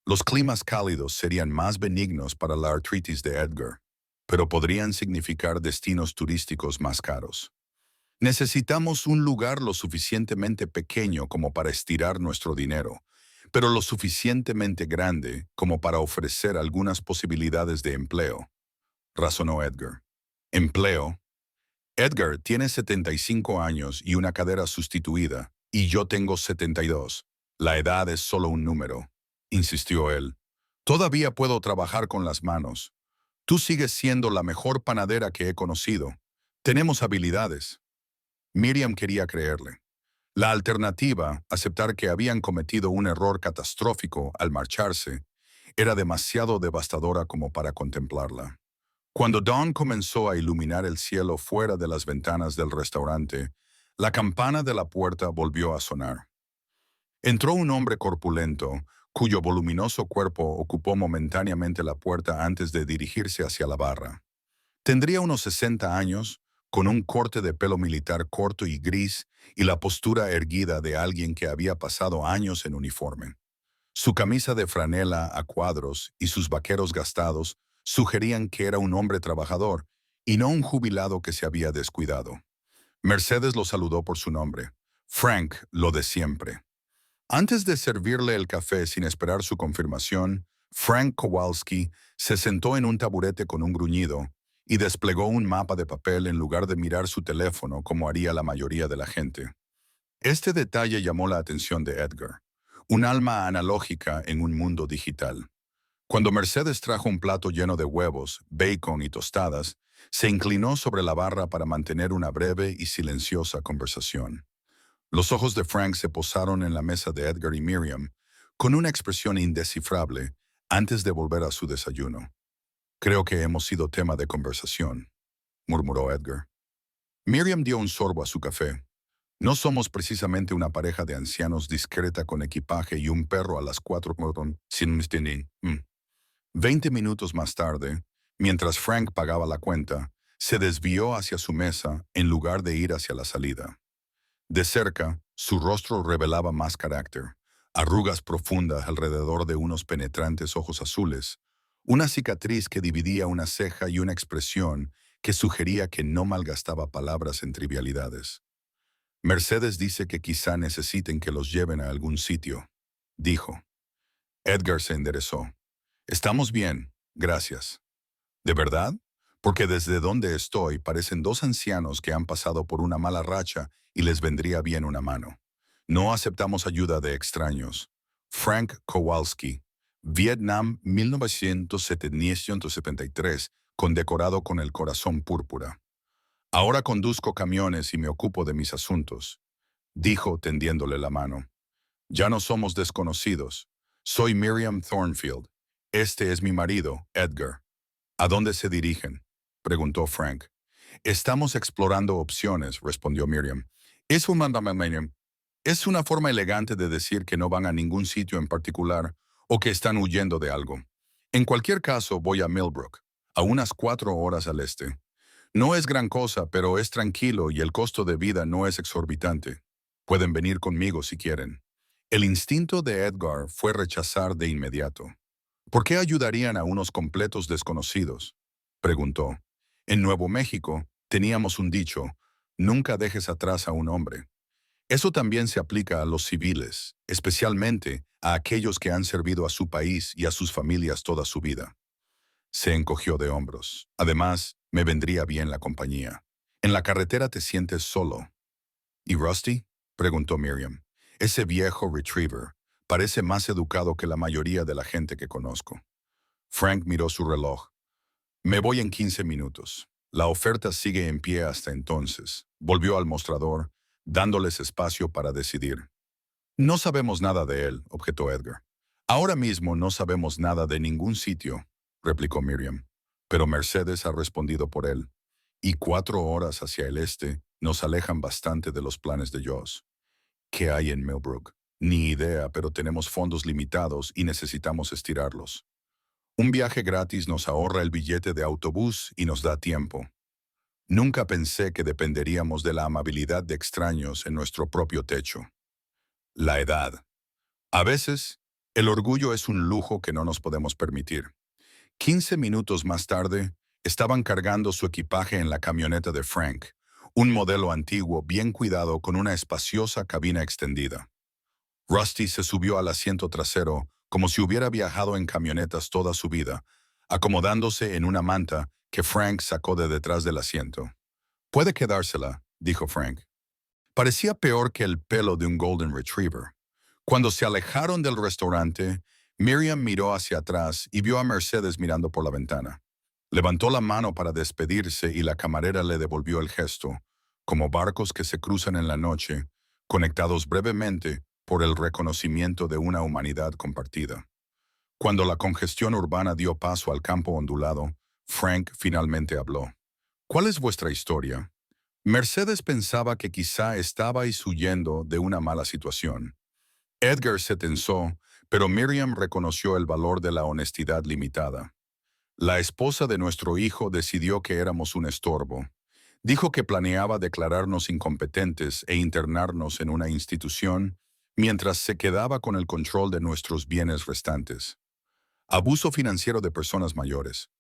Speaker 1: Los climas cálidos serían más benignos para la artritis de Edgar, pero podrían significar destinos turísticos más caros. Necesitamos un lugar lo suficientemente pequeño como para estirar nuestro dinero, pero lo suficientemente grande como para ofrecer algunas posibilidades de empleo, razonó Edgar. Empleo. Edgar tiene 75 años y una cadera sustituida, y yo tengo 72. La edad es solo un número, insistió él. Todavía puedo trabajar con las manos. Tú sigues siendo la mejor panadera que he conocido. Tenemos habilidades. Miriam quería creerle. La alternativa, aceptar que habían cometido un error catastrófico al marcharse, era demasiado devastadora como para contemplarla. Cuando Dawn comenzó a iluminar el cielo fuera de las ventanas del restaurante, la campana de la puerta volvió a sonar. Entró un hombre corpulento, cuyo voluminoso cuerpo ocupó momentáneamente la puerta antes de dirigirse hacia la barra. Tendría unos 60 años, con un corte de pelo militar corto y gris y la postura erguida de alguien que había pasado años en uniforme. Su camisa de franela a cuadros y sus vaqueros gastados sugerían que era un hombre trabajador y no un jubilado que se había descuidado. Mercedes lo saludó por su nombre. Frank, lo de siempre. Antes de servirle el café sin esperar su confirmación, Frank Kowalski se sentó en un taburete con un gruñido y desplegó un mapa de papel en lugar de mirar su teléfono como haría la mayoría de la gente. Este detalle llamó la atención de Edgar, un alma analógica en un mundo digital. Cuando Mercedes trajo un plato lleno de huevos, bacon y tostadas, se inclinó sobre la barra para mantener una breve y silenciosa conversación. Los ojos de Frank se posaron en la mesa de Edgar y Miriam, con una expresión indescifrable, antes de volver a su desayuno. Creo que hemos sido tema de conversación, murmuró Edgar. Miriam dio un sorbo a su café. No somos precisamente una pareja de ancianos discreta con equipaje y un perro a las 4 sin mistening. 20 minutos más tarde, mientras Frank pagaba la cuenta, se desvió hacia su mesa en lugar de ir hacia la salida. De cerca, su rostro revelaba más carácter, arrugas profundas alrededor de unos penetrantes ojos azules, una cicatriz que dividía una ceja y una expresión que sugería que no malgastaba palabras en trivialidades. Mercedes dice que quizá necesiten que los lleven a algún sitio, dijo. Edgar se enderezó. Estamos bien, gracias. ¿De verdad? Porque desde donde estoy parecen dos ancianos que han pasado por una mala racha y les vendría bien una mano. No aceptamos ayuda de extraños. Frank Kowalski, Vietnam 1973, condecorado con el corazón púrpura. Ahora conduzco camiones y me ocupo de mis asuntos, dijo tendiéndole la mano. Ya no somos desconocidos. Soy Miriam Thornfield. Este es mi marido, Edgar. ¿A dónde se dirigen?, preguntó Frank. Estamos explorando opciones, respondió Miriam. Es una forma elegante de decir que no van a ningún sitio en particular o que están huyendo de algo. En cualquier caso, voy a Millbrook, a unas 4 horas al este. No es gran cosa, pero es tranquilo y el costo de vida no es exorbitante. Pueden venir conmigo si quieren. El instinto de Edgar fue rechazar de inmediato. ¿Por qué ayudarían a unos completos desconocidos?, preguntó. En Nuevo México teníamos un dicho, nunca dejes atrás a un hombre. Eso también se aplica a los civiles, especialmente a aquellos que han servido a su país y a sus familias toda su vida. Se encogió de hombros. Además, me vendría bien la compañía. En la carretera te sientes solo. ¿Y Rusty?, preguntó Miriam. Ese viejo retriever parece más educado que la mayoría de la gente que conozco. Frank miró su reloj. Me voy en 15 minutos. La oferta sigue en pie hasta entonces. Volvió al mostrador, dándoles espacio para decidir. No sabemos nada de él, objetó Edgar. Ahora mismo no sabemos nada de ningún sitio, replicó Miriam. Pero Mercedes ha respondido por él. Y 4 horas hacia el este nos alejan bastante de los planes de Joss. ¿Qué hay en Millbrook? Ni idea, pero tenemos fondos limitados y necesitamos estirarlos. Un viaje gratis nos ahorra el billete de autobús y nos da tiempo. Nunca pensé que dependeríamos de la amabilidad de extraños en nuestro propio techo. La edad. A veces, el orgullo es un lujo que no nos podemos permitir. 15 minutos más tarde, estaban cargando su equipaje en la camioneta de Frank, un modelo antiguo bien cuidado con una espaciosa cabina extendida. Rusty se subió al asiento trasero como si hubiera viajado en camionetas toda su vida, acomodándose en una manta que Frank sacó de detrás del asiento. «Puede quedársela», dijo Frank. Parecía peor que el pelo de un Golden Retriever. Cuando se alejaron del restaurante, Miriam miró hacia atrás y vio a Mercedes mirando por la ventana. Levantó la mano para despedirse y la camarera le devolvió el gesto, como barcos que se cruzan en la noche, conectados brevemente por el reconocimiento de una humanidad compartida. Cuando la congestión urbana dio paso al campo ondulado, Frank finalmente habló. «¿Cuál es vuestra historia?» Mercedes pensaba que quizá estabais huyendo de una mala situación. Edgar se tensó, pero Miriam reconoció el valor de la honestidad limitada. La esposa de nuestro hijo decidió que éramos un estorbo. Dijo que planeaba declararnos incompetentes e internarnos en una institución mientras se quedaba con el control de nuestros bienes restantes. Abuso financiero de personas mayores.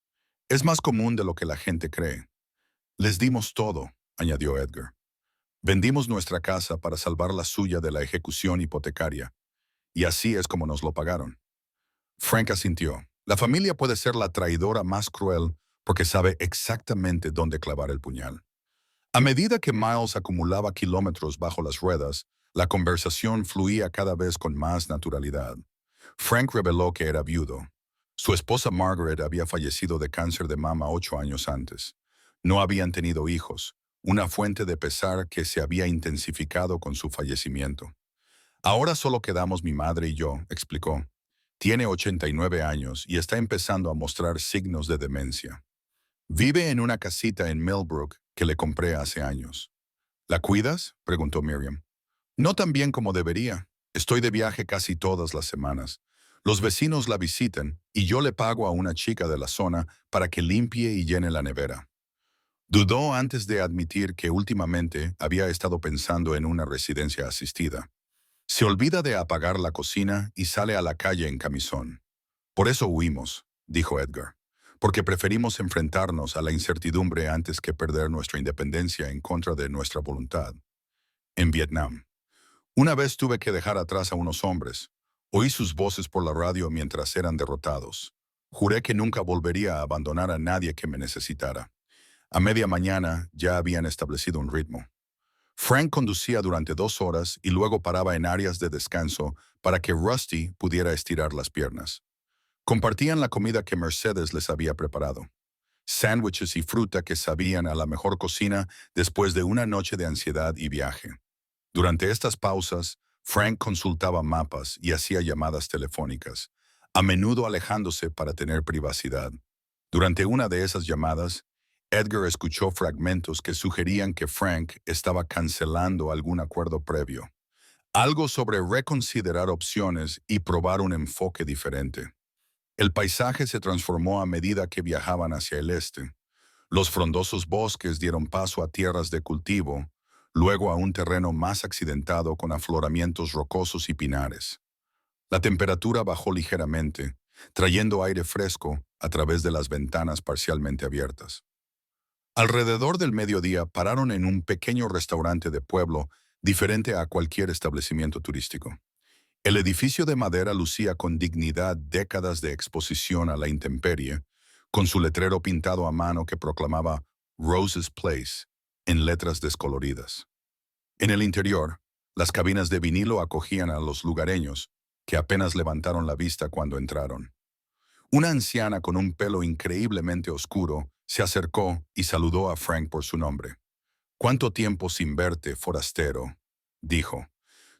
Speaker 1: Es más común de lo que la gente cree. Les dimos todo, añadió Edgar. Vendimos nuestra casa para salvar la suya de la ejecución hipotecaria, y así es como nos lo pagaron. Frank asintió. La familia puede ser la traidora más cruel porque sabe exactamente dónde clavar el puñal. A medida que Miles acumulaba kilómetros bajo las ruedas, la conversación fluía cada vez con más naturalidad. Frank reveló que era viudo. Su esposa Margaret había fallecido de cáncer de mama 8 años antes. No habían tenido hijos, una fuente de pesar que se había intensificado con su fallecimiento. «Ahora solo quedamos mi madre y yo», explicó. «Tiene 89 años y está empezando a mostrar signos de demencia. Vive en una casita en Millbrook que le compré hace años». «¿La cuidas?», preguntó Miriam. «No tan bien como debería. Estoy de viaje casi todas las semanas. Los vecinos la visitan y yo le pago a una chica de la zona para que limpie y llene la nevera». Dudó antes de admitir que últimamente había estado pensando en una residencia asistida. Se olvida de apagar la cocina y sale a la calle en camisón. «Por eso huimos», dijo Edgar, «porque preferimos enfrentarnos a la incertidumbre antes que perder nuestra independencia en contra de nuestra voluntad». En Vietnam. Una vez tuve que dejar atrás a unos hombres. Oí sus voces por la radio mientras eran derrotados. Juré que nunca volvería a abandonar a nadie que me necesitara. A media mañana ya habían establecido un ritmo. Frank conducía durante 2 horas y luego paraba en áreas de descanso para que Rusty pudiera estirar las piernas. Compartían la comida que Mercedes les había preparado. Sándwiches y fruta que sabían a la mejor cocina después de una noche de ansiedad y viaje. Durante estas pausas, Frank consultaba mapas y hacía llamadas telefónicas, a menudo alejándose para tener privacidad. Durante una de esas llamadas, Edgar escuchó fragmentos que sugerían que Frank estaba cancelando algún acuerdo previo. Algo sobre reconsiderar opciones y probar un enfoque diferente. El paisaje se transformó a medida que viajaban hacia el este. Los frondosos bosques dieron paso a tierras de cultivo, luego a un terreno más accidentado con afloramientos rocosos y pinares. La temperatura bajó ligeramente, trayendo aire fresco a través de las ventanas parcialmente abiertas. Alrededor del mediodía pararon en un pequeño restaurante de pueblo diferente a cualquier establecimiento turístico. El edificio de madera lucía con dignidad décadas de exposición a la intemperie, con su letrero pintado a mano que proclamaba Rose's Place en letras descoloridas. En el interior, las cabinas de vinilo acogían a los lugareños, que apenas levantaron la vista cuando entraron. Una anciana con un pelo increíblemente oscuro se acercó y saludó a Frank por su nombre. «¿Cuánto tiempo sin verte, forastero?», dijo.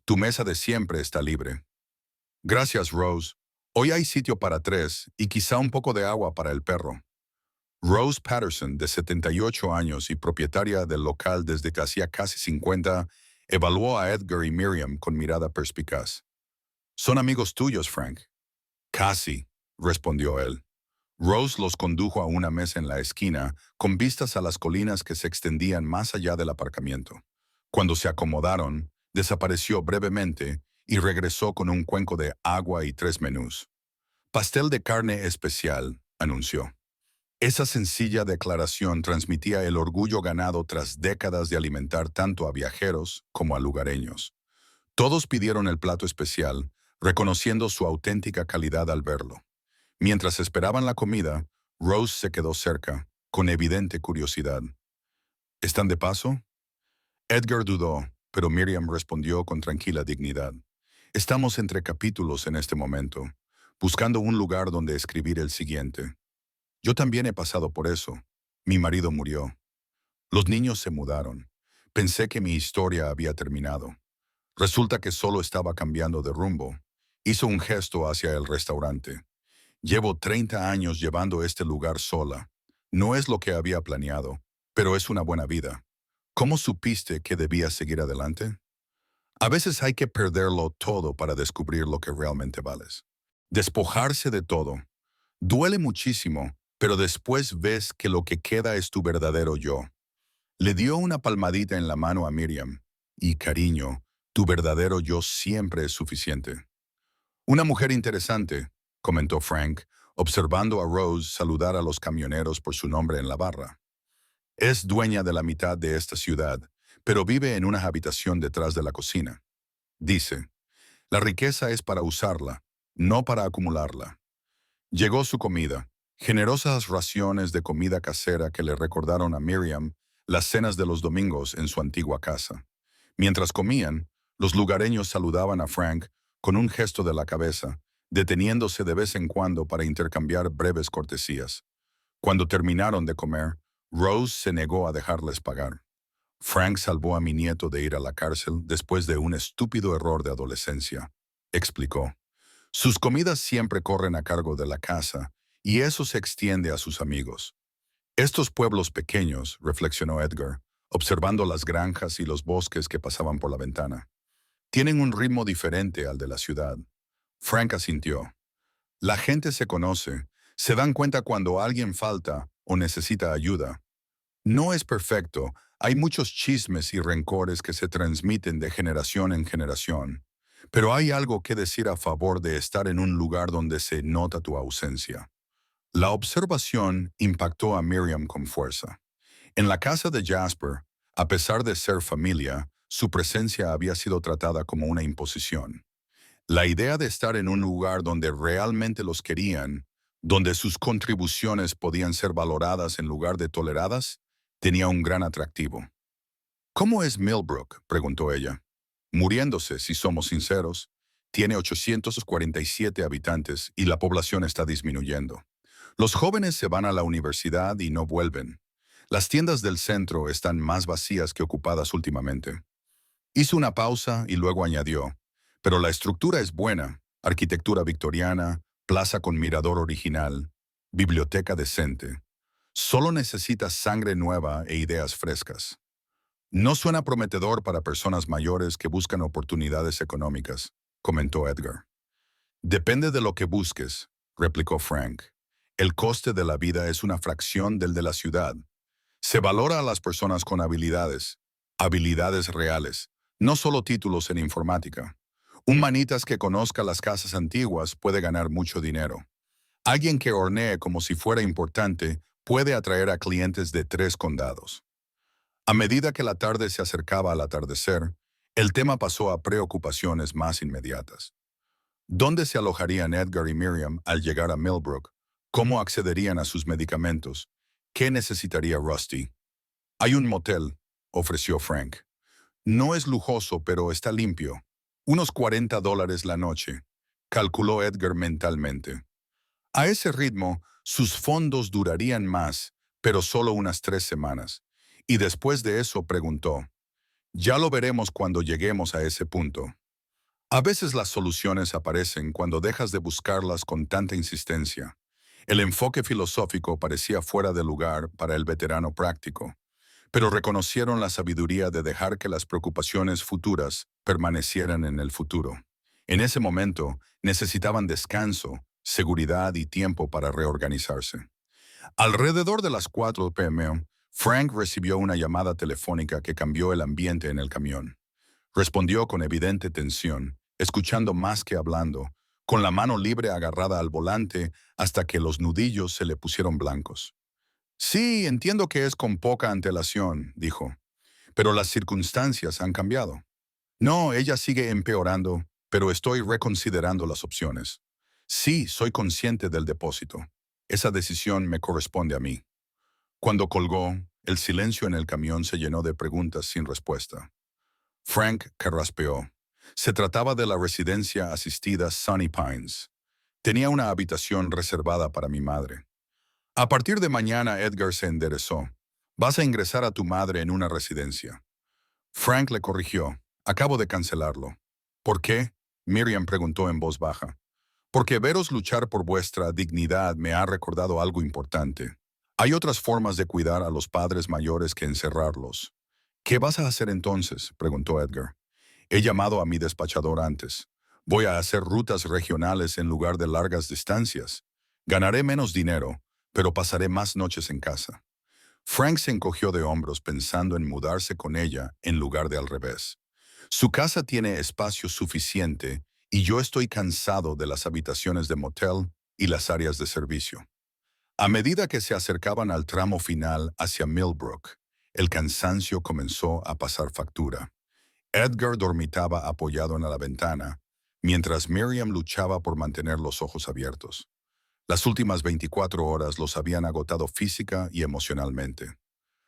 Speaker 1: «Tu mesa de siempre está libre». «Gracias, Rose. Hoy hay sitio para 3 y quizá un poco de agua para el perro». Rose Patterson, de 78 años y propietaria del local desde que hacía casi 50, evaluó a Edgar y Miriam con mirada perspicaz. «¿Son amigos tuyos, Frank?» «Casi», respondió él. Rose los condujo a una mesa en la esquina, con vistas a las colinas que se extendían más allá del aparcamiento. Cuando se acomodaron, desapareció brevemente y regresó con un cuenco de agua y 3 menús. «Pastel de carne especial», anunció. Esa sencilla declaración transmitía el orgullo ganado tras décadas de alimentar tanto a viajeros como a lugareños. Todos pidieron el plato especial, reconociendo su auténtica calidad al verlo. Mientras esperaban la comida, Rose se quedó cerca, con evidente curiosidad. ¿Están de paso? Edgar dudó, pero Miriam respondió con tranquila dignidad. Estamos entre capítulos en este momento, buscando un lugar donde escribir el siguiente. Yo también he pasado por eso. Mi marido murió. Los niños se mudaron. Pensé que mi historia había terminado. Resulta que solo estaba cambiando de rumbo. Hizo un gesto hacia el restaurante. Llevo 30 años llevando este lugar sola. No es lo que había planeado, pero es una buena vida. ¿Cómo supiste que debías seguir adelante? A veces hay que perderlo todo para descubrir lo que realmente vales. Despojarse de todo. Duele muchísimo, pero después ves que lo que queda es tu verdadero yo. Le dio una palmadita en la mano a Miriam. Y cariño, tu verdadero yo siempre es suficiente. Una mujer interesante, comentó Frank, observando a Rose saludar a los camioneros por su nombre en la barra. Es dueña de la mitad de esta ciudad, pero vive en una habitación detrás de la cocina. Dice, la riqueza es para usarla, no para acumularla. Llegó su comida, generosas raciones de comida casera que le recordaron a Miriam las cenas de los domingos en su antigua casa. Mientras comían, los lugareños saludaban a Frank con un gesto de la cabeza, deteniéndose de vez en cuando para intercambiar breves cortesías. Cuando terminaron de comer, Rose se negó a dejarles pagar. Frank salvó a mi nieto de ir a la cárcel después de un estúpido error de adolescencia, explicó. Sus comidas siempre corren a cargo de la casa, y eso se extiende a sus amigos. Estos pueblos pequeños, reflexionó Edgar, observando las granjas y los bosques que pasaban por la ventana, tienen un ritmo diferente al de la ciudad. Frank asintió. La gente se conoce, se dan cuenta cuando alguien falta o necesita ayuda. No es perfecto, hay muchos chismes y rencores que se transmiten de generación en generación. Pero hay algo que decir a favor de estar en un lugar donde se nota tu ausencia. La observación impactó a Miriam con fuerza. En la casa de Jasper, a pesar de ser familia, su presencia había sido tratada como una imposición. La idea de estar en un lugar donde realmente los querían, donde sus contribuciones podían ser valoradas en lugar de toleradas, tenía un gran atractivo. ¿Cómo es Millbrook?, preguntó ella. Muriéndose, si somos sinceros. Tiene 847 habitantes y la población está disminuyendo. Los jóvenes se van a la universidad y no vuelven. Las tiendas del centro están más vacías que ocupadas últimamente. Hizo una pausa y luego añadió, pero la estructura es buena, arquitectura victoriana, plaza con mirador original, biblioteca decente. Solo necesita sangre nueva e ideas frescas. No suena prometedor para personas mayores que buscan oportunidades económicas, comentó Edgar. Depende de lo que busques, replicó Frank. El coste de la vida es una fracción del de la ciudad. Se valora a las personas con habilidades reales, no solo títulos en informática. Un manitas que conozca las casas antiguas puede ganar mucho dinero. Alguien que hornee como si fuera importante puede atraer a clientes de 3 condados. A medida que la tarde se acercaba al atardecer, el tema pasó a preocupaciones más inmediatas. ¿Dónde se alojarían Edgar y Miriam al llegar a Millbrook? ¿Cómo accederían a sus medicamentos? ¿Qué necesitaría Rusty? Hay un motel, ofreció Frank. No es lujoso, pero está limpio. Unos $40 la noche, calculó Edgar mentalmente. A ese ritmo, sus fondos durarían más, pero solo unas 3 semanas. Y después de eso preguntó, ya lo veremos cuando lleguemos a ese punto. A veces las soluciones aparecen cuando dejas de buscarlas con tanta insistencia. El enfoque filosófico parecía fuera de lugar para el veterano práctico, pero reconocieron la sabiduría de dejar que las preocupaciones futuras permanecieran en el futuro. En ese momento, necesitaban descanso, seguridad y tiempo para reorganizarse. Alrededor de las 4 p.m., Frank recibió una llamada telefónica que cambió el ambiente en el camión. Respondió con evidente tensión, escuchando más que hablando, con la mano libre agarrada al volante hasta que los nudillos se le pusieron blancos. Sí, entiendo que es con poca antelación, dijo, pero las circunstancias han cambiado. No, ella sigue empeorando, pero estoy reconsiderando las opciones. Sí, soy consciente del depósito. Esa decisión me corresponde a mí. Cuando colgó, el silencio en el camión se llenó de preguntas sin respuesta. Frank carraspeó. Se trataba de la residencia asistida Sunny Pines. Tenía una habitación reservada para mi madre. A partir de mañana, Edgar se enderezó. Vas a ingresar a tu madre en una residencia. Frank le corrigió. Acabo de cancelarlo. ¿Por qué? Miriam preguntó en voz baja. Porque veros luchar por vuestra dignidad me ha recordado algo importante. Hay otras formas de cuidar a los padres mayores que encerrarlos. ¿Qué vas a hacer entonces? Preguntó Edgar. He llamado a mi despachador antes. Voy a hacer rutas regionales en lugar de largas distancias. Ganaré menos dinero, pero pasaré más noches en casa. Frank se encogió de hombros pensando en mudarse con ella en lugar de al revés. Su casa tiene espacio suficiente y yo estoy cansado de las habitaciones de motel y las áreas de servicio. A medida que se acercaban al tramo final hacia Millbrook, el cansancio comenzó a pasar factura. Edgar dormitaba apoyado en la ventana, mientras Miriam luchaba por mantener los ojos abiertos. Las últimas 24 horas los habían agotado física y emocionalmente.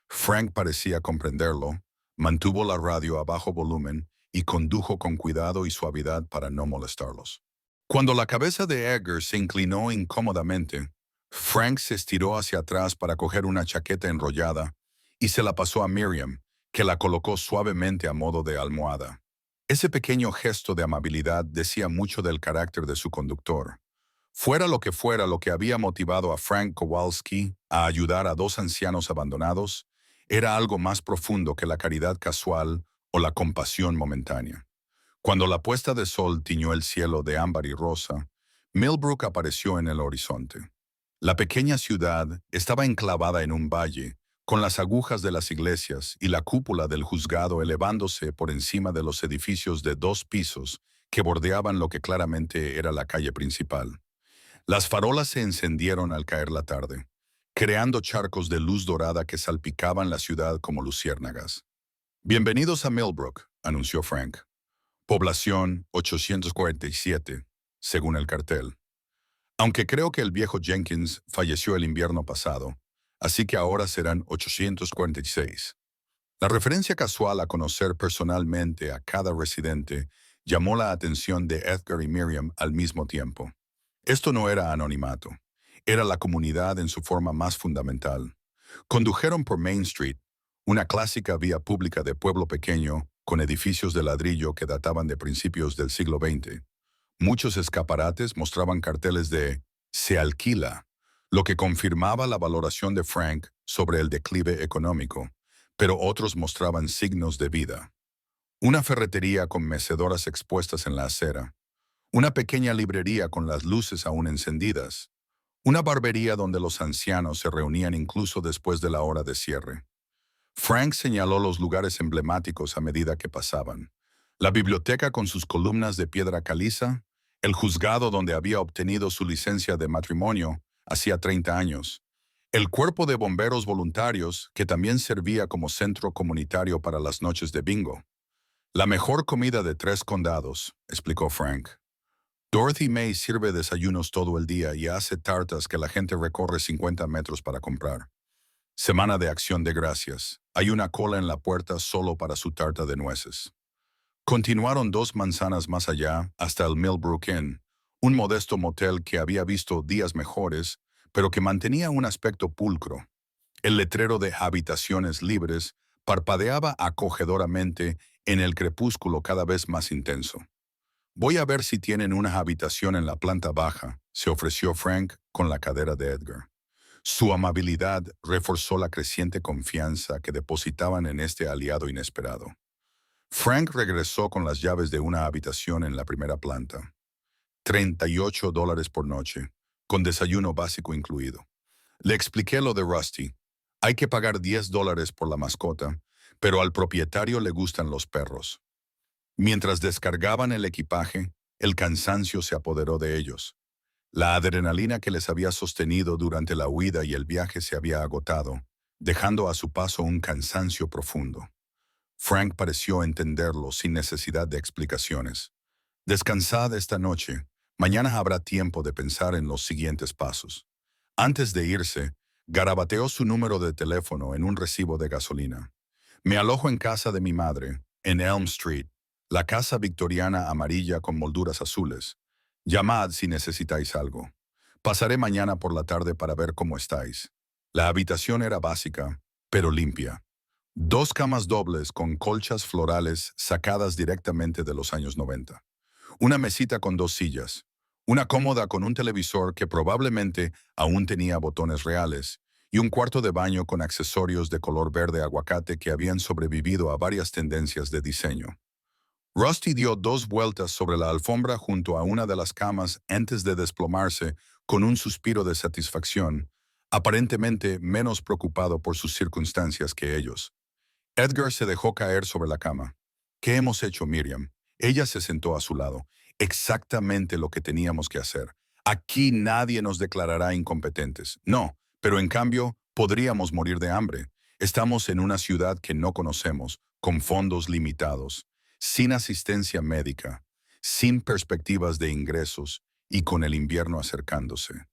Speaker 1: Frank parecía comprenderlo, mantuvo la radio a bajo volumen y condujo con cuidado y suavidad para no molestarlos. Cuando la cabeza de Edgar se inclinó incómodamente, Frank se estiró hacia atrás para coger una chaqueta enrollada y se la pasó a Miriam, que la colocó suavemente a modo de almohada. Ese pequeño gesto de amabilidad decía mucho del carácter de su conductor. Fuera lo que había motivado a Frank Kowalski a ayudar a dos ancianos abandonados, era algo más profundo que la caridad casual o la compasión momentánea. Cuando la puesta de sol tiñó el cielo de ámbar y rosa, Millbrook apareció en el horizonte. La pequeña ciudad estaba enclavada en un valle, con las agujas de las iglesias y la cúpula del juzgado elevándose por encima de los edificios de 2 pisos que bordeaban lo que claramente era la calle principal. Las farolas se encendieron al caer la tarde, creando charcos de luz dorada que salpicaban la ciudad como luciérnagas. Bienvenidos a Millbrook, anunció Frank. Población 847, según el cartel. Aunque creo que el viejo Jenkins falleció el invierno pasado, así que ahora serán 846. La referencia casual a conocer personalmente a cada residente llamó la atención de Edgar y Miriam al mismo tiempo. Esto no era anonimato, era la comunidad en su forma más fundamental. Condujeron por Main Street, una clásica vía pública de pueblo pequeño con edificios de ladrillo que databan de principios del siglo XX. Muchos escaparates mostraban carteles de «Se alquila», lo que confirmaba la valoración de Frank sobre el declive económico, pero otros mostraban signos de vida. Una ferretería con mecedoras expuestas en la acera, una pequeña librería con las luces aún encendidas, una barbería donde los ancianos se reunían incluso después de la hora de cierre. Frank señaló los lugares emblemáticos a medida que pasaban. La biblioteca con sus columnas de piedra caliza, el juzgado donde había obtenido su licencia de matrimonio hacía 30 años, el cuerpo de bomberos voluntarios que también servía como centro comunitario para las noches de bingo. La mejor comida de 3 condados, explicó Frank. Dorothy May sirve desayunos todo el día y hace tartas que la gente recorre 50 metros para comprar. Semana de Acción de Gracias. Hay una cola en la puerta solo para su tarta de nueces. Continuaron 2 manzanas más allá hasta el Millbrook Inn, un modesto motel que había visto días mejores, pero que mantenía un aspecto pulcro. El letrero de habitaciones libres parpadeaba acogedoramente en el crepúsculo cada vez más intenso. Voy a ver si tienen una habitación en la planta baja, se ofreció Frank con la cadera de Edgar. Su amabilidad reforzó la creciente confianza que depositaban en este aliado inesperado. Frank regresó con las llaves de una habitación en la primera planta. $38 por noche, con desayuno básico incluido. Le expliqué lo de Rusty. Hay que pagar $10 por la mascota, pero al propietario le gustan los perros. Mientras descargaban el equipaje, el cansancio se apoderó de ellos. La adrenalina que les había sostenido durante la huida y el viaje se había agotado, dejando a su paso un cansancio profundo. Frank pareció entenderlo sin necesidad de explicaciones. Descansad esta noche. Mañana habrá tiempo de pensar en los siguientes pasos. Antes de irse, garabateó su número de teléfono en un recibo de gasolina. Me alojo en casa de mi madre, en Elm Street, la casa victoriana amarilla con molduras azules. Llamad si necesitáis algo. Pasaré mañana por la tarde para ver cómo estáis. La habitación era básica, pero limpia. Dos camas dobles con colchas florales sacadas directamente de los años 90. Una mesita con dos sillas. Una cómoda con un televisor que probablemente aún tenía botones reales. Y un cuarto de baño con accesorios de color verde aguacate que habían sobrevivido a varias tendencias de diseño. Rusty dio dos vueltas sobre la alfombra junto a una de las camas antes de desplomarse con un suspiro de satisfacción, aparentemente menos preocupado por sus circunstancias que ellos. Edgar se dejó caer sobre la cama. ¿Qué hemos hecho, Miriam? Ella se sentó a su lado. Exactamente lo que teníamos que hacer. Aquí nadie nos declarará incompetentes. No, pero en cambio podríamos morir de hambre. Estamos en una ciudad que no conocemos, con fondos limitados, sin asistencia médica, sin perspectivas de ingresos y con el invierno acercándose.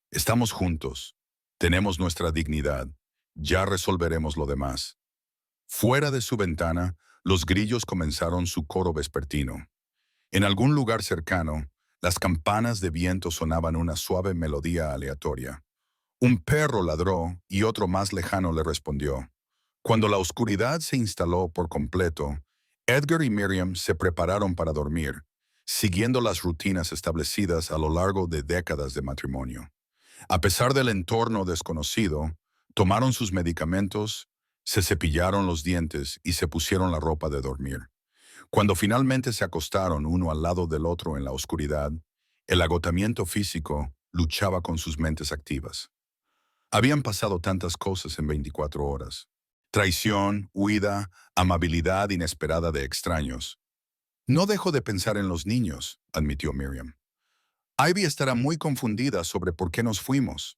Speaker 1: Estamos juntos. Tenemos nuestra dignidad. Ya resolveremos lo demás. Fuera de su ventana, los grillos comenzaron su coro vespertino. En algún lugar cercano, las campanas de viento sonaban una suave melodía aleatoria. Un perro ladró y otro más lejano le respondió. Cuando la oscuridad se instaló por completo, Edgar y Miriam se prepararon para dormir, siguiendo las rutinas establecidas a lo largo de décadas de matrimonio. A pesar del entorno desconocido, tomaron sus medicamentos, se cepillaron los dientes y se pusieron la ropa de dormir. Cuando finalmente se acostaron uno al lado del otro en la oscuridad, el agotamiento físico luchaba con sus mentes activas. Habían pasado tantas cosas en 24 horas. Traición, huida, amabilidad inesperada de extraños. No dejo de pensar en los niños, admitió Miriam. Ivy estará muy confundida sobre por qué nos fuimos.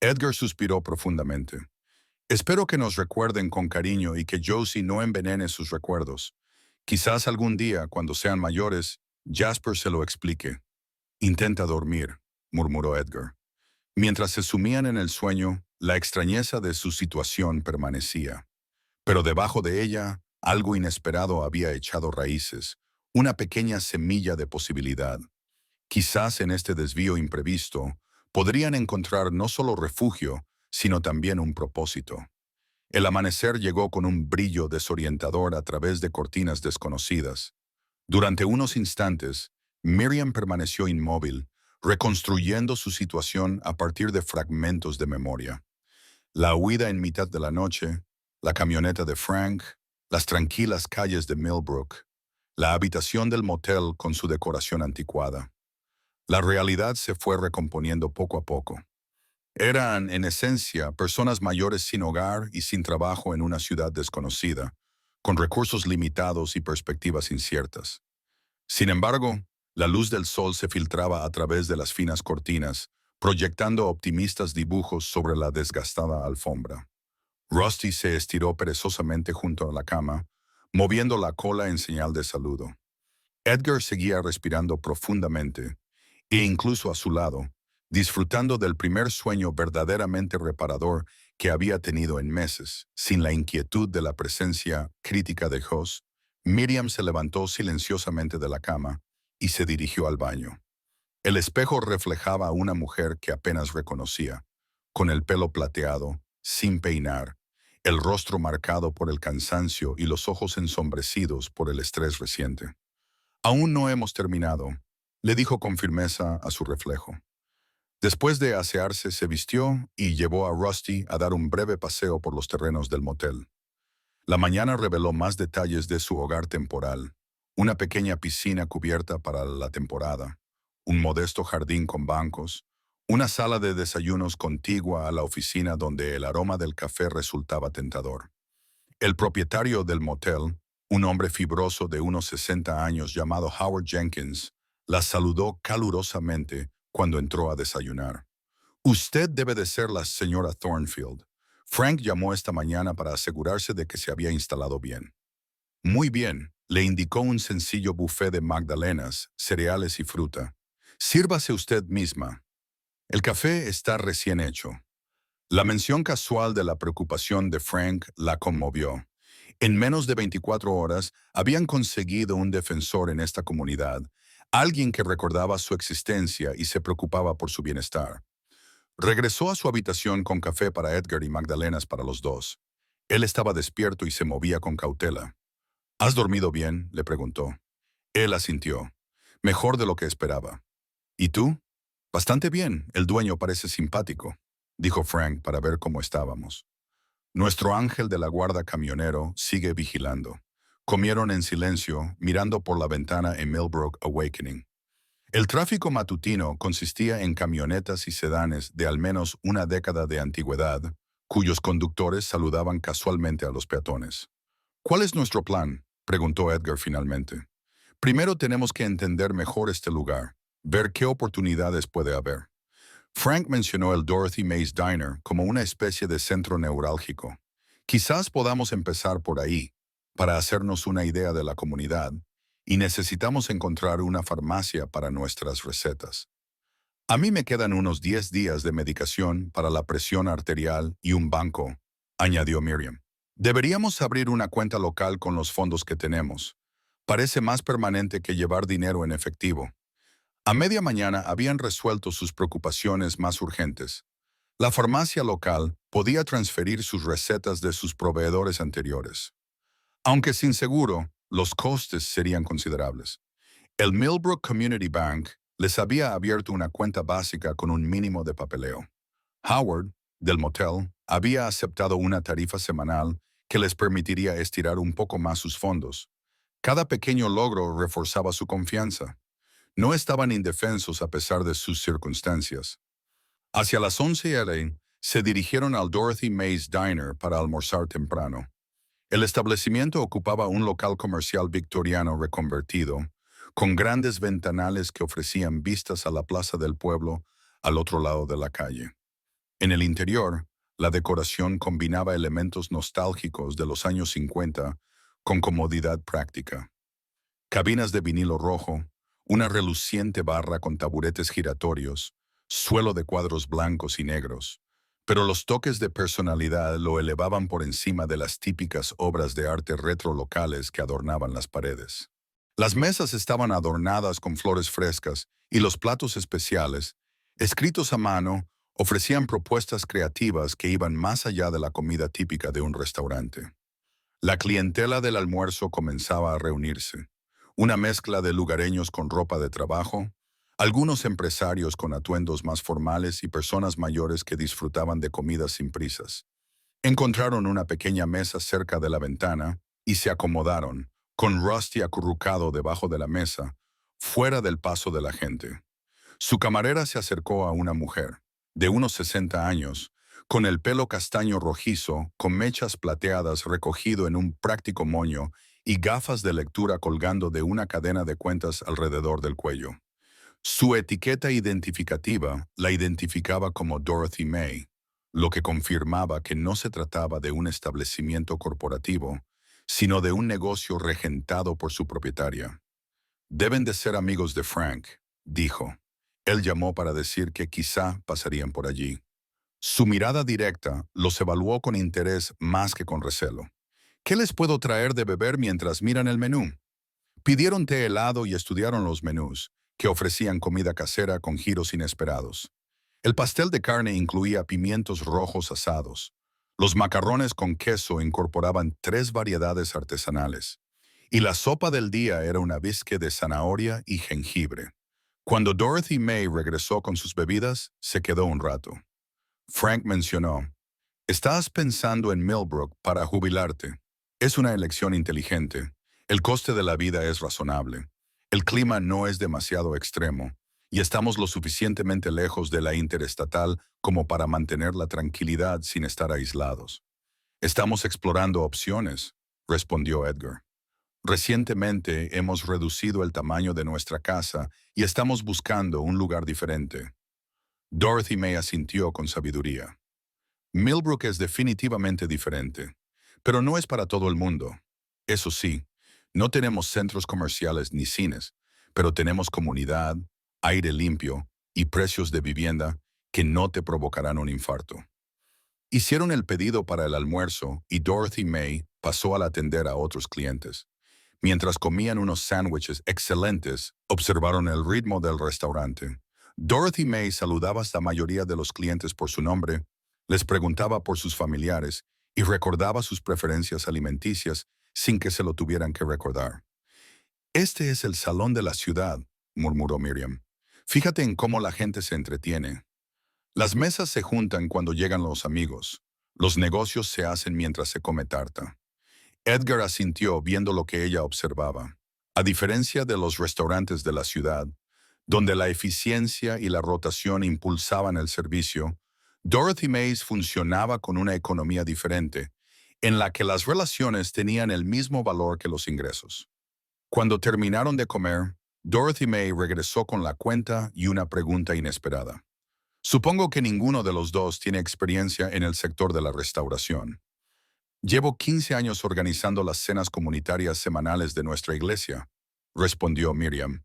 Speaker 1: Edgar suspiró profundamente. Espero que nos recuerden con cariño y que Josie no envenene sus recuerdos. Quizás algún día, cuando sean mayores, Jasper se lo explique. Intenta dormir, murmuró Edgar. Mientras se sumían en el sueño, la extrañeza de su situación permanecía. Pero debajo de ella, algo inesperado había echado raíces, una pequeña semilla de posibilidad. Quizás en este desvío imprevisto, podrían encontrar no solo refugio, sino también un propósito. El amanecer llegó con un brillo desorientador a través de cortinas desconocidas. Durante unos instantes, Miriam permaneció inmóvil, reconstruyendo su situación a partir de fragmentos de memoria. La huida en mitad de la noche, la camioneta de Frank, las tranquilas calles de Millbrook, la habitación del motel con su decoración anticuada. La realidad se fue recomponiendo poco a poco. Eran, en esencia, personas mayores sin hogar y sin trabajo en una ciudad desconocida, con recursos limitados y perspectivas inciertas. Sin embargo, la luz del sol se filtraba a través de las finas cortinas, proyectando optimistas dibujos sobre la desgastada alfombra. Rusty se estiró perezosamente junto a la cama, moviendo la cola en señal de saludo. Edgar seguía respirando profundamente, e incluso a su lado, disfrutando del primer sueño verdaderamente reparador que había tenido en meses, sin la inquietud de la presencia crítica de Hoss. Miriam se levantó silenciosamente de la cama y se dirigió al baño. El espejo reflejaba a una mujer que apenas reconocía, con el pelo plateado, sin peinar, el rostro marcado por el cansancio y los ojos ensombrecidos por el estrés reciente. «Aún no hemos terminado», le dijo con firmeza a su reflejo. Después de asearse, se vistió y llevó a Rusty a dar un breve paseo por los terrenos del motel. La mañana reveló más detalles de su hogar temporal, una pequeña piscina cubierta para la temporada, un modesto jardín con bancos, una sala de desayunos contigua a la oficina donde el aroma del café resultaba tentador. El propietario del motel, un hombre fibroso de unos 60 años llamado Howard Jenkins, la saludó calurosamente cuando entró a desayunar. Usted debe de ser la señora Thornfield. Frank llamó esta mañana para asegurarse de que se había instalado bien. Muy bien, le indicó un sencillo buffet de magdalenas, cereales y fruta. Sírvase usted misma. El café está recién hecho. La mención casual de la preocupación de Frank la conmovió. En menos de 24 horas habían conseguido un defensor en esta comunidad, alguien que recordaba su existencia y se preocupaba por su bienestar. Regresó a su habitación con café para Edgar y magdalenas para los dos. Él estaba despierto y se movía con cautela. ¿Has dormido bien?, le preguntó. Él asintió. Mejor de lo que esperaba. ¿Y tú? Bastante bien, el dueño parece simpático, dijo Frank para ver cómo estábamos. Nuestro ángel de la guarda camionero sigue vigilando. Comieron en silencio, mirando por la ventana en Millbrook Awakening. El tráfico matutino consistía en camionetas y sedanes de al menos una década de antigüedad, cuyos conductores saludaban casualmente a los peatones. ¿Cuál es nuestro plan?, preguntó Edgar finalmente. Primero tenemos que entender mejor este lugar, ver qué oportunidades puede haber. Frank mencionó el Dorothy Mays Diner como una especie de centro neurálgico. Quizás podamos empezar por ahí, para hacernos una idea de la comunidad, y necesitamos encontrar una farmacia para nuestras recetas. A mí me quedan unos 10 días de medicación para la presión arterial y un banco, añadió Miriam. Deberíamos abrir una cuenta local con los fondos que tenemos. Parece más permanente que llevar dinero en efectivo. A media mañana habían resuelto sus preocupaciones más urgentes. La farmacia local podía transferir sus recetas de sus proveedores anteriores. Aunque sin seguro, los costes serían considerables. El Millbrook Community Bank les había abierto una cuenta básica con un mínimo de papeleo. Howard, del motel, había aceptado una tarifa semanal que les permitiría estirar un poco más sus fondos. Cada pequeño logro reforzaba su confianza. No estaban indefensos a pesar de sus circunstancias. Hacia las 11 a.m. se dirigieron al Dorothy Mays Diner para almorzar temprano. El establecimiento ocupaba un local comercial victoriano reconvertido, con grandes ventanales que ofrecían vistas a la plaza del pueblo al otro lado de la calle. En el interior, la decoración combinaba elementos nostálgicos de los años 50 con comodidad práctica. Cabinas de vinilo rojo, una reluciente barra con taburetes giratorios, suelo de cuadros blancos y negros, pero los toques de personalidad lo elevaban por encima de las típicas obras de arte retro locales que adornaban las paredes. Las mesas estaban adornadas con flores frescas y los platos especiales, escritos a mano, ofrecían propuestas creativas que iban más allá de la comida típica de un restaurante. La clientela del almuerzo comenzaba a reunirse. Una mezcla de lugareños con ropa de trabajo, algunos empresarios con atuendos más formales y personas mayores que disfrutaban de comidas sin prisas. Encontraron una pequeña mesa cerca de la ventana y se acomodaron, con Rusty acurrucado debajo de la mesa, fuera del paso de la gente. Su camarera se acercó a una mujer, de unos 60 años, con el pelo castaño rojizo, con mechas plateadas recogido en un práctico moño y gafas de lectura colgando de una cadena de cuentas alrededor del cuello. Su etiqueta identificativa la identificaba como Dorothy May, lo que confirmaba que no se trataba de un establecimiento corporativo, sino de un negocio regentado por su propietaria. «Deben de ser amigos de Frank», dijo. Él llamó para decir que quizá pasarían por allí. Su mirada directa los evaluó con interés más que con recelo. «¿Qué les puedo traer de beber mientras miran el menú?». Pidieron té helado y estudiaron los menús, que ofrecían comida casera con giros inesperados. El pastel de carne incluía pimientos rojos asados. Los macarrones con queso incorporaban 3 variedades artesanales. Y la sopa del día era una bisque de zanahoria y jengibre. Cuando Dorothy May regresó con sus bebidas, se quedó un rato. Frank mencionó: «Estás pensando en Millbrook para jubilarte. Es una elección inteligente. El coste de la vida es razonable. El clima no es demasiado extremo, y estamos lo suficientemente lejos de la interestatal como para mantener la tranquilidad sin estar aislados». «Estamos explorando opciones», respondió Edgar. Recientemente hemos reducido el tamaño de nuestra casa y estamos buscando un lugar diferente. Dorothy May asintió con sabiduría. Millbrook es definitivamente diferente, pero no es para todo el mundo. Eso sí, no tenemos centros comerciales ni cines, pero tenemos comunidad, aire limpio y precios de vivienda que no te provocarán un infarto. Hicieron el pedido para el almuerzo y Dorothy May pasó a atender a otros clientes. Mientras comían unos sándwiches excelentes, observaron el ritmo del restaurante. Dorothy May saludaba a la mayoría de los clientes por su nombre, les preguntaba por sus familiares y recordaba sus preferencias alimenticias sin que se lo tuvieran que recordar. Este es el salón de la ciudad, murmuró Miriam. Fíjate en cómo la gente se entretiene. Las mesas se juntan cuando llegan los amigos. Los negocios se hacen mientras se come tarta. Edgar asintió viendo lo que ella observaba. A diferencia de los restaurantes de la ciudad, donde la eficiencia y la rotación impulsaban el servicio, Dorothy Mays funcionaba con una economía diferente, en la que las relaciones tenían el mismo valor que los ingresos. Cuando terminaron de comer, Dorothy May regresó con la cuenta y una pregunta inesperada. Supongo que ninguno de los dos tiene experiencia en el sector de la restauración. Llevo 15 años organizando las cenas comunitarias semanales de nuestra iglesia, respondió Miriam.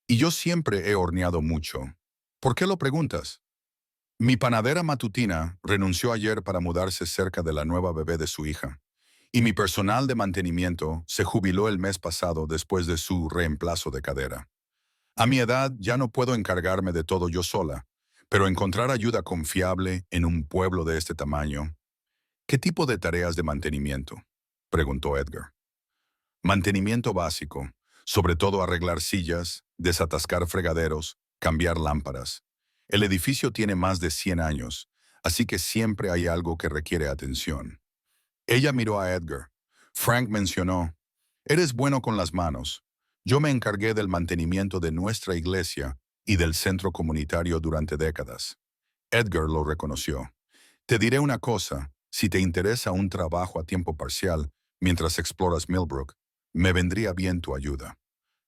Speaker 1: Y yo siempre he horneado mucho. ¿Por qué lo preguntas? Mi panadera matutina renunció ayer para mudarse cerca de la nueva bebé de su hija. Y mi personal de mantenimiento se jubiló el mes pasado después de su reemplazo de cadera. A mi edad ya no puedo encargarme de todo yo sola, pero encontrar ayuda confiable en un pueblo de este tamaño. ¿Qué tipo de tareas de mantenimiento?, preguntó Edgar. Mantenimiento básico, sobre todo arreglar sillas, desatascar fregaderos, cambiar lámparas. El edificio tiene más de 100 años, así que siempre hay algo que requiere atención. Ella miró a Edgar. Frank mencionó, «Eres bueno con las manos. Yo me encargué del mantenimiento de nuestra iglesia y del centro comunitario durante décadas». Edgar lo reconoció. «Te diré una cosa, si te interesa un trabajo a tiempo parcial mientras exploras Millbrook, me vendría bien tu ayuda.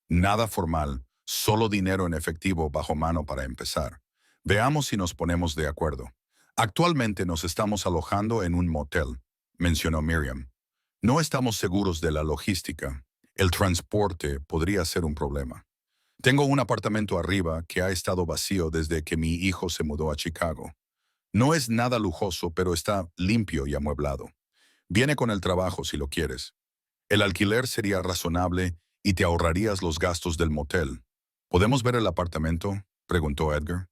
Speaker 1: Nada formal, solo dinero en efectivo bajo mano para empezar. Veamos si nos ponemos de acuerdo. Actualmente nos estamos alojando en un motel», mencionó Miriam. «No estamos seguros de la logística. El transporte podría ser un problema. Tengo un apartamento arriba que ha estado vacío desde que mi hijo se mudó a Chicago. No es nada lujoso, pero está limpio y amueblado. Viene con el trabajo si lo quieres. El alquiler sería razonable y te ahorrarías los gastos del motel. ¿Podemos ver el apartamento?», preguntó Edgar.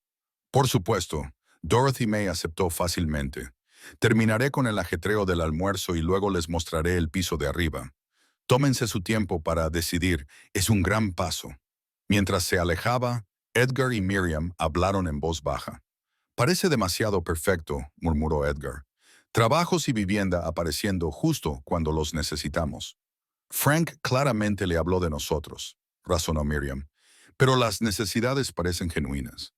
Speaker 1: Por supuesto, Dorothy May aceptó fácilmente. «Terminaré con el ajetreo del almuerzo y luego les mostraré el piso de arriba. Tómense su tiempo para decidir, es un gran paso». Mientras se alejaba, Edgar y Miriam hablaron en voz baja. «Parece demasiado perfecto», murmuró Edgar. «Trabajos y vivienda apareciendo justo cuando los necesitamos». «Frank claramente le habló de nosotros», razonó Miriam. «Pero las necesidades parecen genuinas.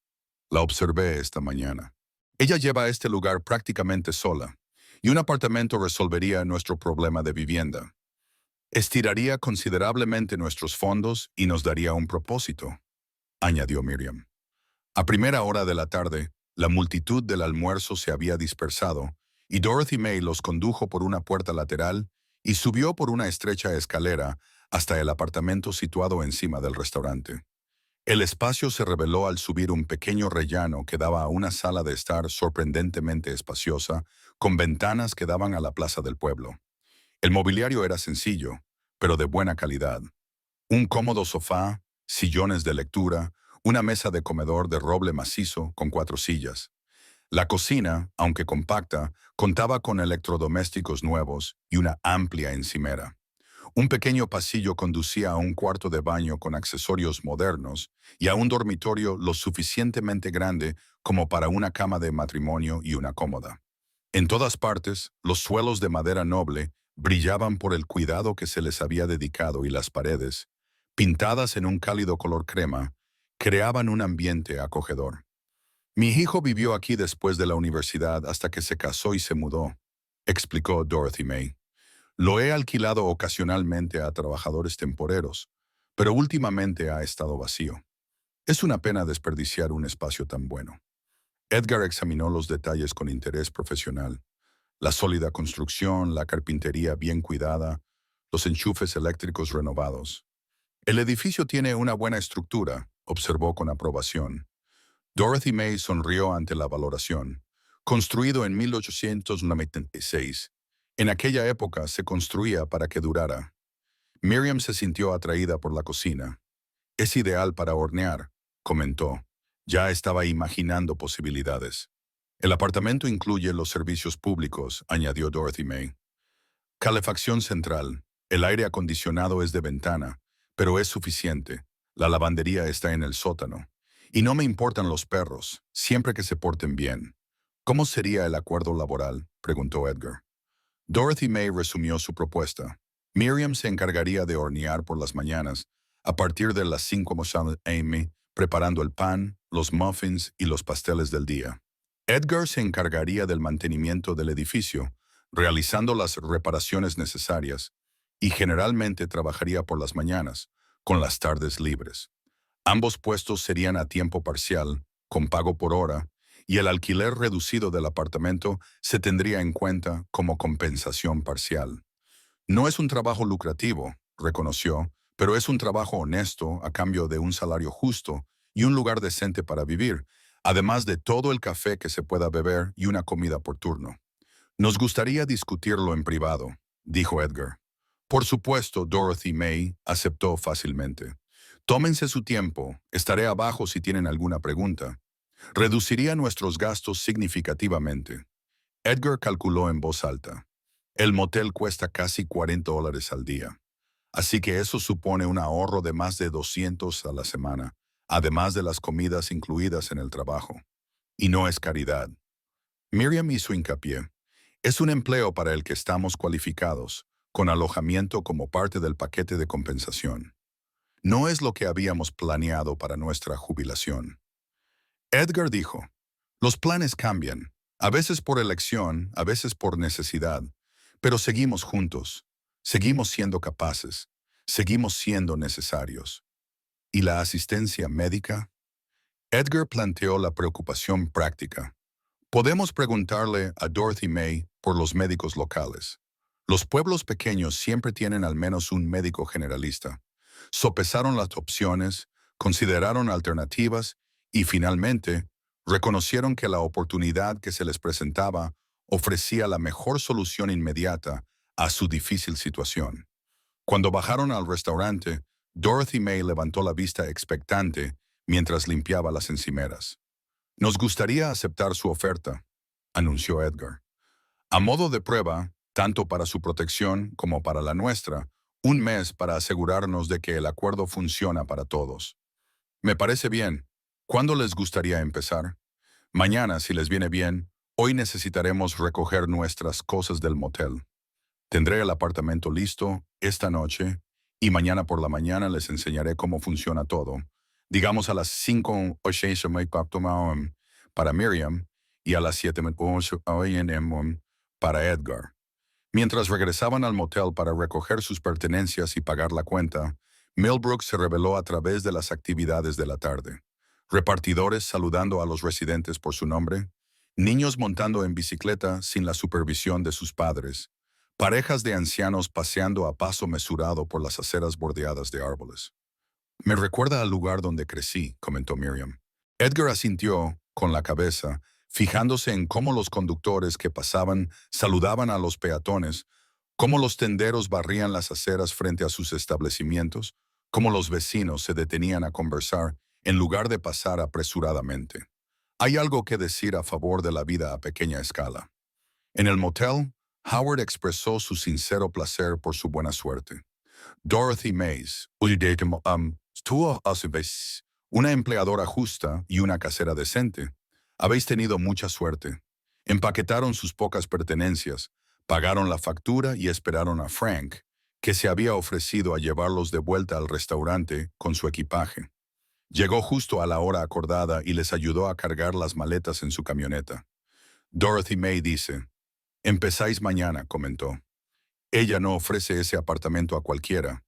Speaker 1: La observé esta mañana. Ella lleva a este lugar prácticamente sola, y un apartamento resolvería nuestro problema de vivienda. Estiraría considerablemente nuestros fondos y nos daría un propósito», añadió Miriam. A primera hora de la tarde, la multitud del almuerzo se había dispersado, y Dorothy May los condujo por una puerta lateral y subió por una estrecha escalera hasta el apartamento situado encima del restaurante. El espacio se reveló al subir un pequeño rellano que daba a una sala de estar sorprendentemente espaciosa, con ventanas que daban a la plaza del pueblo. El mobiliario era sencillo, pero de buena calidad. Un cómodo sofá, sillones de lectura, una mesa de comedor de roble macizo con 4 sillas. La cocina, aunque compacta, contaba con electrodomésticos nuevos y una amplia encimera. Un pequeño pasillo conducía a un cuarto de baño con accesorios modernos y a un dormitorio lo suficientemente grande como para una cama de matrimonio y una cómoda. En todas partes, los suelos de madera noble brillaban por el cuidado que se les había dedicado y las paredes, pintadas en un cálido color crema, creaban un ambiente acogedor. «Mi hijo vivió aquí después de la universidad hasta que se casó y se mudó», explicó Dorothy May. Lo he alquilado ocasionalmente a trabajadores temporeros, pero últimamente ha estado vacío. Es una pena desperdiciar un espacio tan bueno. Edgar examinó los detalles con interés profesional. La sólida construcción, la carpintería bien cuidada, los enchufes eléctricos renovados. El edificio tiene una buena estructura, observó con aprobación. Dorothy May sonrió ante la valoración. Construido en 1896, en aquella época se construía para que durara. Miriam se sintió atraída por la cocina. Es ideal para hornear, comentó. Ya estaba imaginando posibilidades. El apartamento incluye los servicios públicos, añadió Dorothy May. Calefacción central. El aire acondicionado es de ventana, pero es suficiente. La lavandería está en el sótano. Y no me importan los perros, siempre que se porten bien. ¿Cómo sería el acuerdo laboral?, preguntó Edgar. Dorothy May resumió su propuesta. Miriam se encargaría de hornear por las mañanas, a partir de las 5 am, preparando el pan, los muffins y los pasteles del día. Edgar se encargaría del mantenimiento del edificio, realizando las reparaciones necesarias, y generalmente trabajaría por las mañanas, con las tardes libres. Ambos puestos serían a tiempo parcial, con pago por hora, y el alquiler reducido del apartamento se tendría en cuenta como compensación parcial. No es un trabajo lucrativo, reconoció, pero es un trabajo honesto a cambio de un salario justo y un lugar decente para vivir, además de todo el café que se pueda beber y una comida por turno. Nos gustaría discutirlo en privado, dijo Edgar. Por supuesto, Dorothy May aceptó fácilmente. Tómense su tiempo, estaré abajo si tienen alguna pregunta. Reduciría nuestros gastos significativamente. Edgar calculó en voz alta. El motel cuesta casi $40 al día, así que eso supone un ahorro de más de 200 a la semana, además de las comidas incluidas en el trabajo. Y no es caridad. Miriam hizo hincapié. Es un empleo para el que estamos cualificados, con alojamiento como parte del paquete de compensación. No es lo que habíamos planeado para nuestra jubilación. Edgar dijo, los planes cambian, a veces por elección, a veces por necesidad, pero seguimos juntos, seguimos siendo capaces, seguimos siendo necesarios. ¿Y la asistencia médica? Edgar planteó la preocupación práctica. Podemos preguntarle a Dorothy May por los médicos locales. Los pueblos pequeños siempre tienen al menos un médico generalista. Sopesaron las opciones, consideraron alternativas y finalmente reconocieron que la oportunidad que se les presentaba ofrecía la mejor solución inmediata a su difícil situación. Cuando bajaron al restaurante, Dorothy May levantó la vista expectante mientras limpiaba las encimeras. Nos gustaría aceptar su oferta, anunció Edgar. A modo de prueba, tanto para su protección como para la nuestra, un mes para asegurarnos de que el acuerdo funciona para todos. Me parece bien. ¿Cuándo les gustaría empezar? Mañana, si les viene bien. Hoy necesitaremos recoger nuestras cosas del motel. Tendré el apartamento listo esta noche y mañana por la mañana les enseñaré cómo funciona todo. Digamos a las 5 o 6 para Miriam y a las 7 para Edgar. Mientras regresaban al motel para recoger sus pertenencias y pagar la cuenta, Millbrook se reveló a través de las actividades de la tarde. Repartidores saludando a los residentes por su nombre, niños montando en bicicleta sin la supervisión de sus padres, parejas de ancianos paseando a paso mesurado por las aceras bordeadas de árboles. Me recuerda al lugar donde crecí, comentó Miriam. Edgar asintió con la cabeza, fijándose en cómo los conductores que pasaban saludaban a los peatones, cómo los tenderos barrían las aceras frente a sus establecimientos, cómo los vecinos se detenían a conversar en lugar de pasar apresuradamente. Hay algo que decir a favor de la vida a pequeña escala. En el motel, Howard expresó su sincero placer por su buena suerte. Dorothy Mays, una empleadora justa y una casera decente. Habéis tenido mucha suerte. Empaquetaron sus pocas pertenencias, pagaron la factura y esperaron a Frank, que se había ofrecido a llevarlos de vuelta al restaurante con su equipaje. Llegó justo a la hora acordada y les ayudó a cargar las maletas en su camioneta. Dorothy May dice, empezáis mañana, comentó. Ella no ofrece ese apartamento a cualquiera.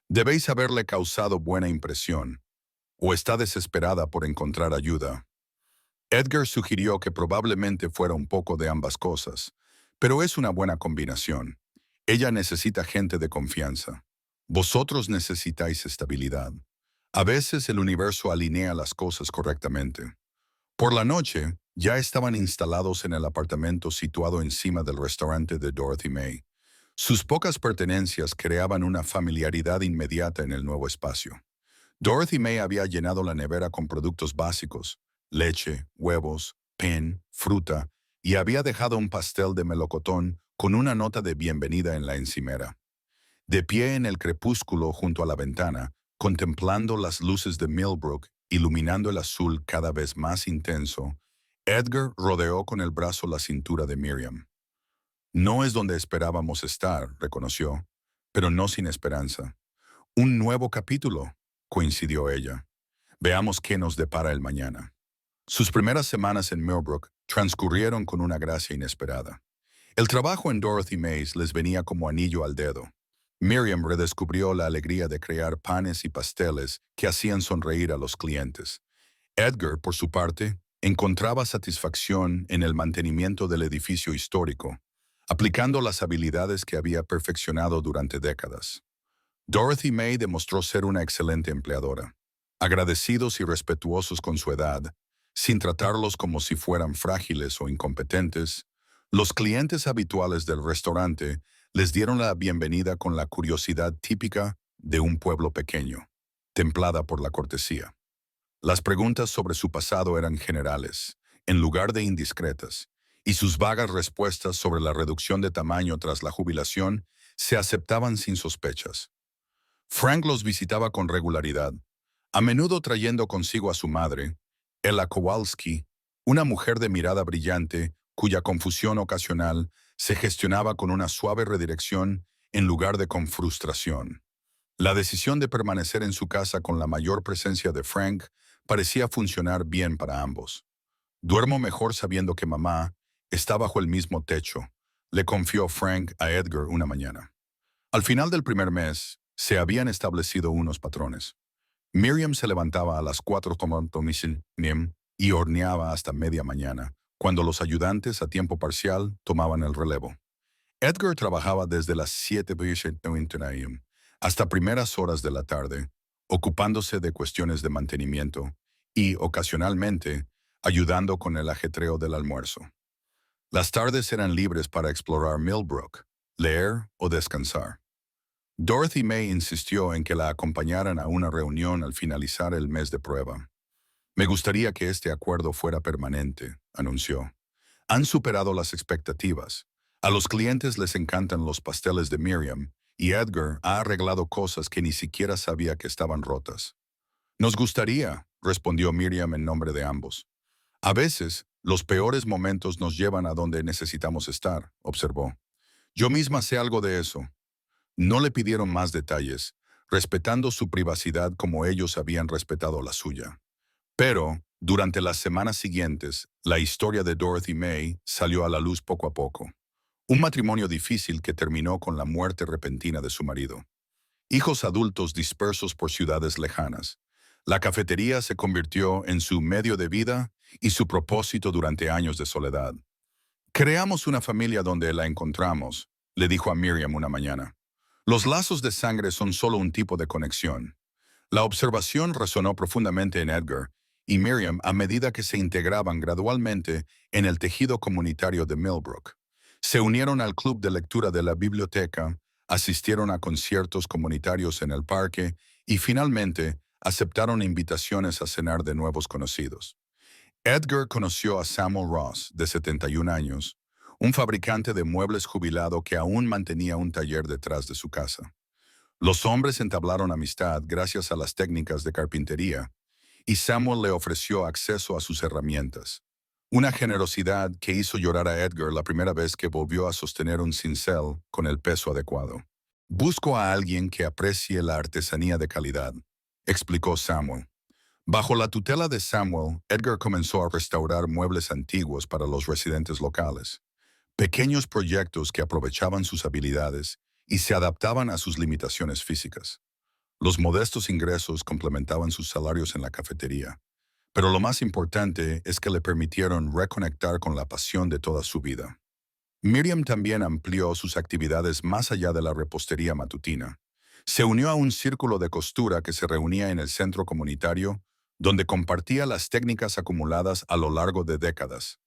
Speaker 1: Debéis haberle causado buena impresión, o está desesperada por encontrar ayuda. Edgar sugirió que probablemente fuera un poco de ambas cosas, pero es una buena combinación. Ella necesita gente de confianza. Vosotros necesitáis estabilidad. A veces el universo alinea las cosas correctamente. Por la noche, ya estaban instalados en el apartamento situado encima del restaurante de Dorothy May. Sus pocas pertenencias creaban una familiaridad inmediata en el nuevo espacio. Dorothy May había llenado la nevera con productos básicos, leche, huevos, pan, fruta, y había dejado un pastel de melocotón con una nota de bienvenida en la encimera. De pie en el crepúsculo junto a la ventana, contemplando las luces de Millbrook iluminando el azul cada vez más intenso, Edgar rodeó con el brazo la cintura de Miriam. No es donde esperábamos estar, reconoció, pero no sin esperanza. Un nuevo capítulo, coincidió ella. Veamos qué nos depara el mañana. Sus primeras semanas en Millbrook transcurrieron con una gracia inesperada. El trabajo en Dorothy Mays les venía como anillo al dedo. Miriam redescubrió la alegría de crear panes y pasteles que hacían sonreír a los clientes. Edgar, por su parte, encontraba satisfacción en el mantenimiento del edificio histórico, aplicando las habilidades que había perfeccionado durante décadas. Dorothy May demostró ser una excelente empleadora. Agradecidos y respetuosos con su edad, sin tratarlos como si fueran frágiles o incompetentes, los clientes habituales del restaurante les dieron la bienvenida con la curiosidad típica de un pueblo pequeño, templada por la cortesía. Las preguntas sobre su pasado eran generales, en lugar de indiscretas, y sus vagas respuestas sobre la reducción de tamaño tras la jubilación se aceptaban sin sospechas. Frank los visitaba con regularidad, a menudo trayendo consigo a su madre, Ella Kowalski, una mujer de mirada brillante cuya confusión ocasional se gestionaba con una suave redirección en lugar de con frustración. La decisión de permanecer en su casa con la mayor presencia de Frank parecía funcionar bien para ambos. Duermo mejor sabiendo que mamá está bajo el mismo techo, le confió Frank a Edgar una mañana. Al final del primer mes, se habían establecido unos patrones. Miriam se levantaba a las 4 tomando Nim y horneaba hasta media mañana, cuando los ayudantes a tiempo parcial tomaban el relevo. Edgar trabajaba desde las 7 p.m. hasta primeras horas de la tarde, ocupándose de cuestiones de mantenimiento y, ocasionalmente, ayudando con el ajetreo del almuerzo. Las tardes eran libres para explorar Millbrook, leer o descansar. Dorothy May insistió en que la acompañaran a una reunión al finalizar el mes de prueba. Me gustaría que este acuerdo fuera permanente, anunció. Han superado las expectativas. A los clientes les encantan los pasteles de Miriam, y Edgar ha arreglado cosas que ni siquiera sabía que estaban rotas. Nos gustaría, respondió Miriam en nombre de ambos. A veces, los peores momentos nos llevan a donde necesitamos estar, observó. Yo misma sé algo de eso. No le pidieron más detalles, respetando su privacidad como ellos habían respetado la suya. Pero, durante las semanas siguientes, la historia de Dorothy May salió a la luz poco a poco. Un matrimonio difícil que terminó con la muerte repentina de su marido. Hijos adultos dispersos por ciudades lejanas. La cafetería se convirtió en su medio de vida y su propósito durante años de soledad. Creamos una familia donde la encontramos, le dijo a Miriam una mañana. Los lazos de sangre son solo un tipo de conexión. La observación resonó profundamente en Edgar y Miriam a medida que se integraban gradualmente en el tejido comunitario de Millbrook. Se unieron al club de lectura de la biblioteca, asistieron a conciertos comunitarios en el parque y finalmente aceptaron invitaciones a cenar de nuevos conocidos. Edgar conoció a Samuel Ross, de 71 años, un fabricante de muebles jubilado que aún mantenía un taller detrás de su casa. Los hombres entablaron amistad gracias a las técnicas de carpintería, y Samuel le ofreció acceso a sus herramientas. Una generosidad que hizo llorar a Edgar la primera vez que volvió a sostener un cincel con el peso adecuado. Busco a alguien que aprecie la artesanía de calidad, explicó Samuel. Bajo la tutela de Samuel, Edgar comenzó a restaurar muebles antiguos para los residentes locales. Pequeños proyectos que aprovechaban sus habilidades y se adaptaban a sus limitaciones físicas. Los modestos ingresos complementaban sus salarios en la cafetería, pero lo más importante es que le permitieron reconectar con la pasión de toda su vida. Miriam también amplió sus actividades más allá de la repostería matutina. Se unió a un círculo de costura que se reunía en el centro comunitario, donde compartía las técnicas acumuladas a lo largo de décadas.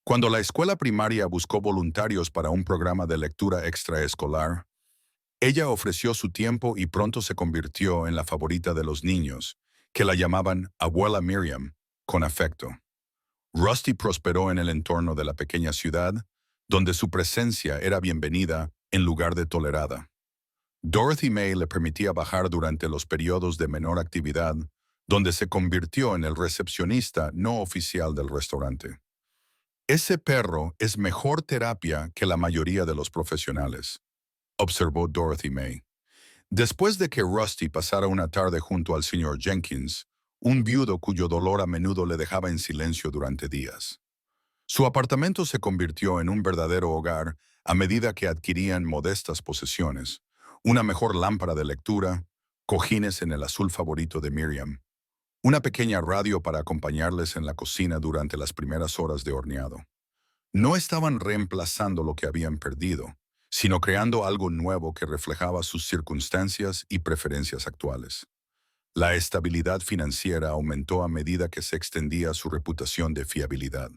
Speaker 1: Cuando la escuela primaria buscó voluntarios para un programa de lectura extraescolar, ella ofreció su tiempo y pronto se convirtió en la favorita de los niños, que la llamaban Abuela Miriam, con afecto. Rusty prosperó en el entorno de la pequeña ciudad, donde su presencia era bienvenida en lugar de tolerada. Dorothy May le permitía bajar durante los periodos de menor actividad, donde se convirtió en el recepcionista no oficial del restaurante. Ese perro es mejor terapia que la mayoría de los profesionales, observó Dorothy May. Después de que Rusty pasara una tarde junto al señor Jenkins, un viudo cuyo dolor a menudo le dejaba en silencio durante días. Su apartamento se convirtió en un verdadero hogar a medida que adquirían modestas posesiones, una mejor lámpara de lectura, cojines en el azul favorito de Miriam, una pequeña radio para acompañarles en la cocina durante las primeras horas de horneado. No estaban reemplazando lo que habían perdido, sino creando algo nuevo que reflejaba sus circunstancias y preferencias actuales. La estabilidad financiera aumentó a medida que se extendía su reputación de fiabilidad.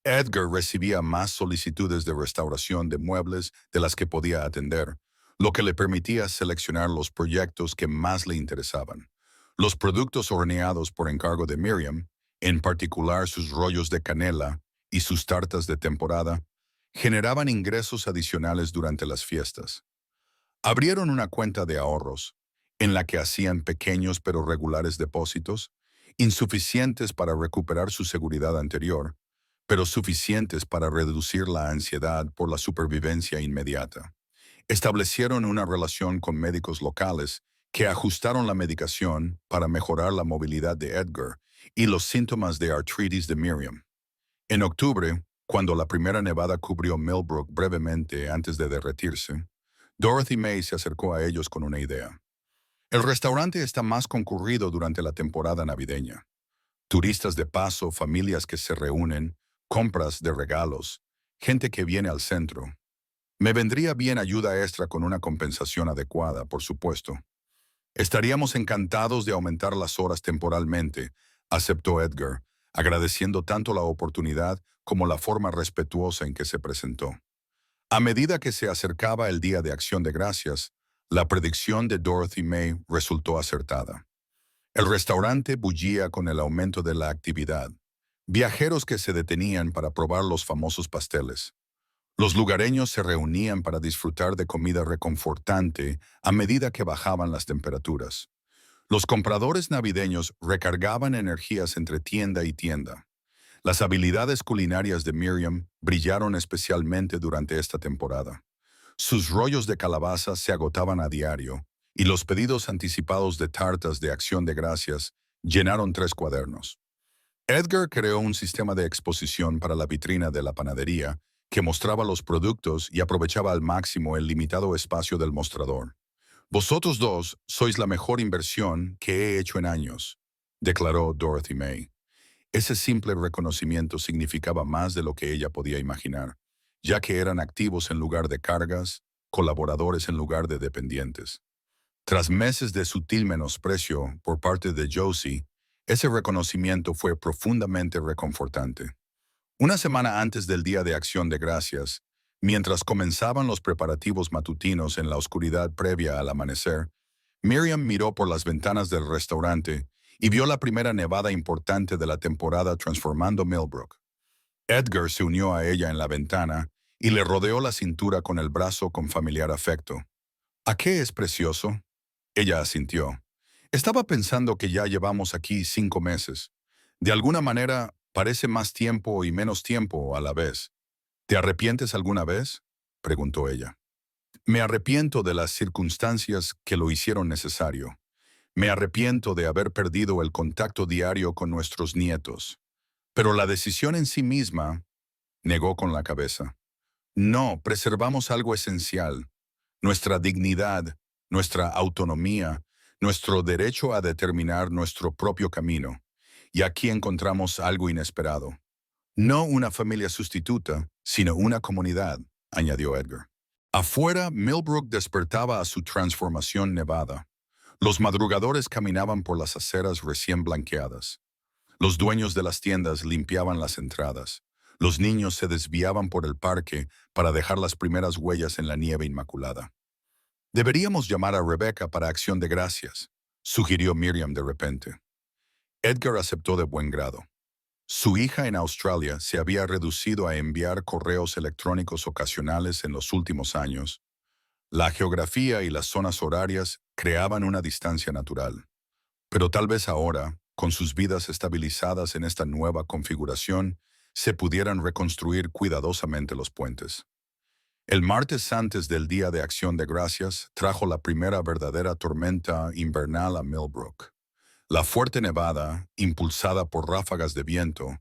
Speaker 1: Edgar recibía más solicitudes de restauración de muebles de las que podía atender, lo que le permitía seleccionar los proyectos que más le interesaban. Los productos horneados por encargo de Miriam, en particular sus rollos de canela y sus tartas de temporada, generaban ingresos adicionales durante las fiestas. Abrieron una cuenta de ahorros, en la que hacían pequeños pero regulares depósitos, insuficientes para recuperar su seguridad anterior, pero suficientes para reducir la ansiedad por la supervivencia inmediata. Establecieron una relación con médicos locales que ajustaron la medicación para mejorar la movilidad de Edgar y los síntomas de artritis de Miriam. En octubre, cuando la primera nevada cubrió Millbrook brevemente antes de derretirse, Dorothy May se acercó a ellos con una idea. El restaurante está más concurrido durante la temporada navideña. Turistas de paso, familias que se reúnen, compras de regalos, gente que viene al centro. Me vendría bien ayuda extra con una compensación adecuada, por supuesto. Estaríamos encantados de aumentar las horas temporalmente, aceptó Edgar, agradeciendo tanto la oportunidad como la forma respetuosa en que se presentó. A medida que se acercaba el Día de Acción de Gracias, la predicción de Dorothy May resultó acertada. El restaurante bullía con el aumento de la actividad. Viajeros que se detenían para probar los famosos pasteles. Los lugareños se reunían para disfrutar de comida reconfortante a medida que bajaban las temperaturas. Los compradores navideños recargaban energías entre tienda y tienda. Las habilidades culinarias de Miriam brillaron especialmente durante esta temporada. Sus rollos de calabaza se agotaban a diario, y los pedidos anticipados de tartas de Acción de Gracias llenaron 3 cuadernos. Edgar creó un sistema de exposición para la vitrina de la panadería que mostraba los productos y aprovechaba al máximo el limitado espacio del mostrador. Vosotros dos sois la mejor inversión que he hecho en años, declaró Dorothy May. Ese simple reconocimiento significaba más de lo que ella podía imaginar, ya que eran activos en lugar de cargas, colaboradores en lugar de dependientes. Tras meses de sutil menosprecio por parte de Josie, ese reconocimiento fue profundamente reconfortante. Una semana antes del Día de Acción de Gracias, mientras comenzaban los preparativos matutinos en la oscuridad previa al amanecer, Miriam miró por las ventanas del restaurante y vio la primera nevada importante de la temporada transformando Millbrook. Edgar se unió a ella en la ventana y le rodeó la cintura con el brazo con familiar afecto. ¿A qué es precioso? Ella asintió. Estaba pensando que ya llevamos aquí 5 meses. De alguna manera, parece más tiempo y menos tiempo a la vez. ¿Te arrepientes alguna vez? Preguntó ella. Me arrepiento de las circunstancias que lo hicieron necesario. Me arrepiento de haber perdido el contacto diario con nuestros nietos. Pero la decisión en sí misma, negó con la cabeza. No, preservamos algo esencial. nuestra dignidad, nuestra autonomía, nuestro derecho a determinar nuestro propio camino. Y aquí encontramos algo inesperado. No una familia sustituta, sino una comunidad, añadió Edgar. Afuera, Millbrook despertaba a su transformación nevada. Los madrugadores caminaban por las aceras recién blanqueadas. Los dueños de las tiendas limpiaban las entradas. Los niños se desviaban por el parque para dejar las primeras huellas en la nieve inmaculada. Deberíamos llamar a Rebecca para acción de gracias, sugirió Miriam de repente. Edgar aceptó de buen grado. Su hija en Australia se había reducido a enviar correos electrónicos ocasionales en los últimos años. La geografía y las zonas horarias creaban una distancia natural. Pero tal vez ahora, con sus vidas estabilizadas en esta nueva configuración, se pudieran reconstruir cuidadosamente los puentes. El martes antes del Día de Acción de Gracias trajo la primera verdadera tormenta invernal a Millbrook. La fuerte nevada, impulsada por ráfagas de viento,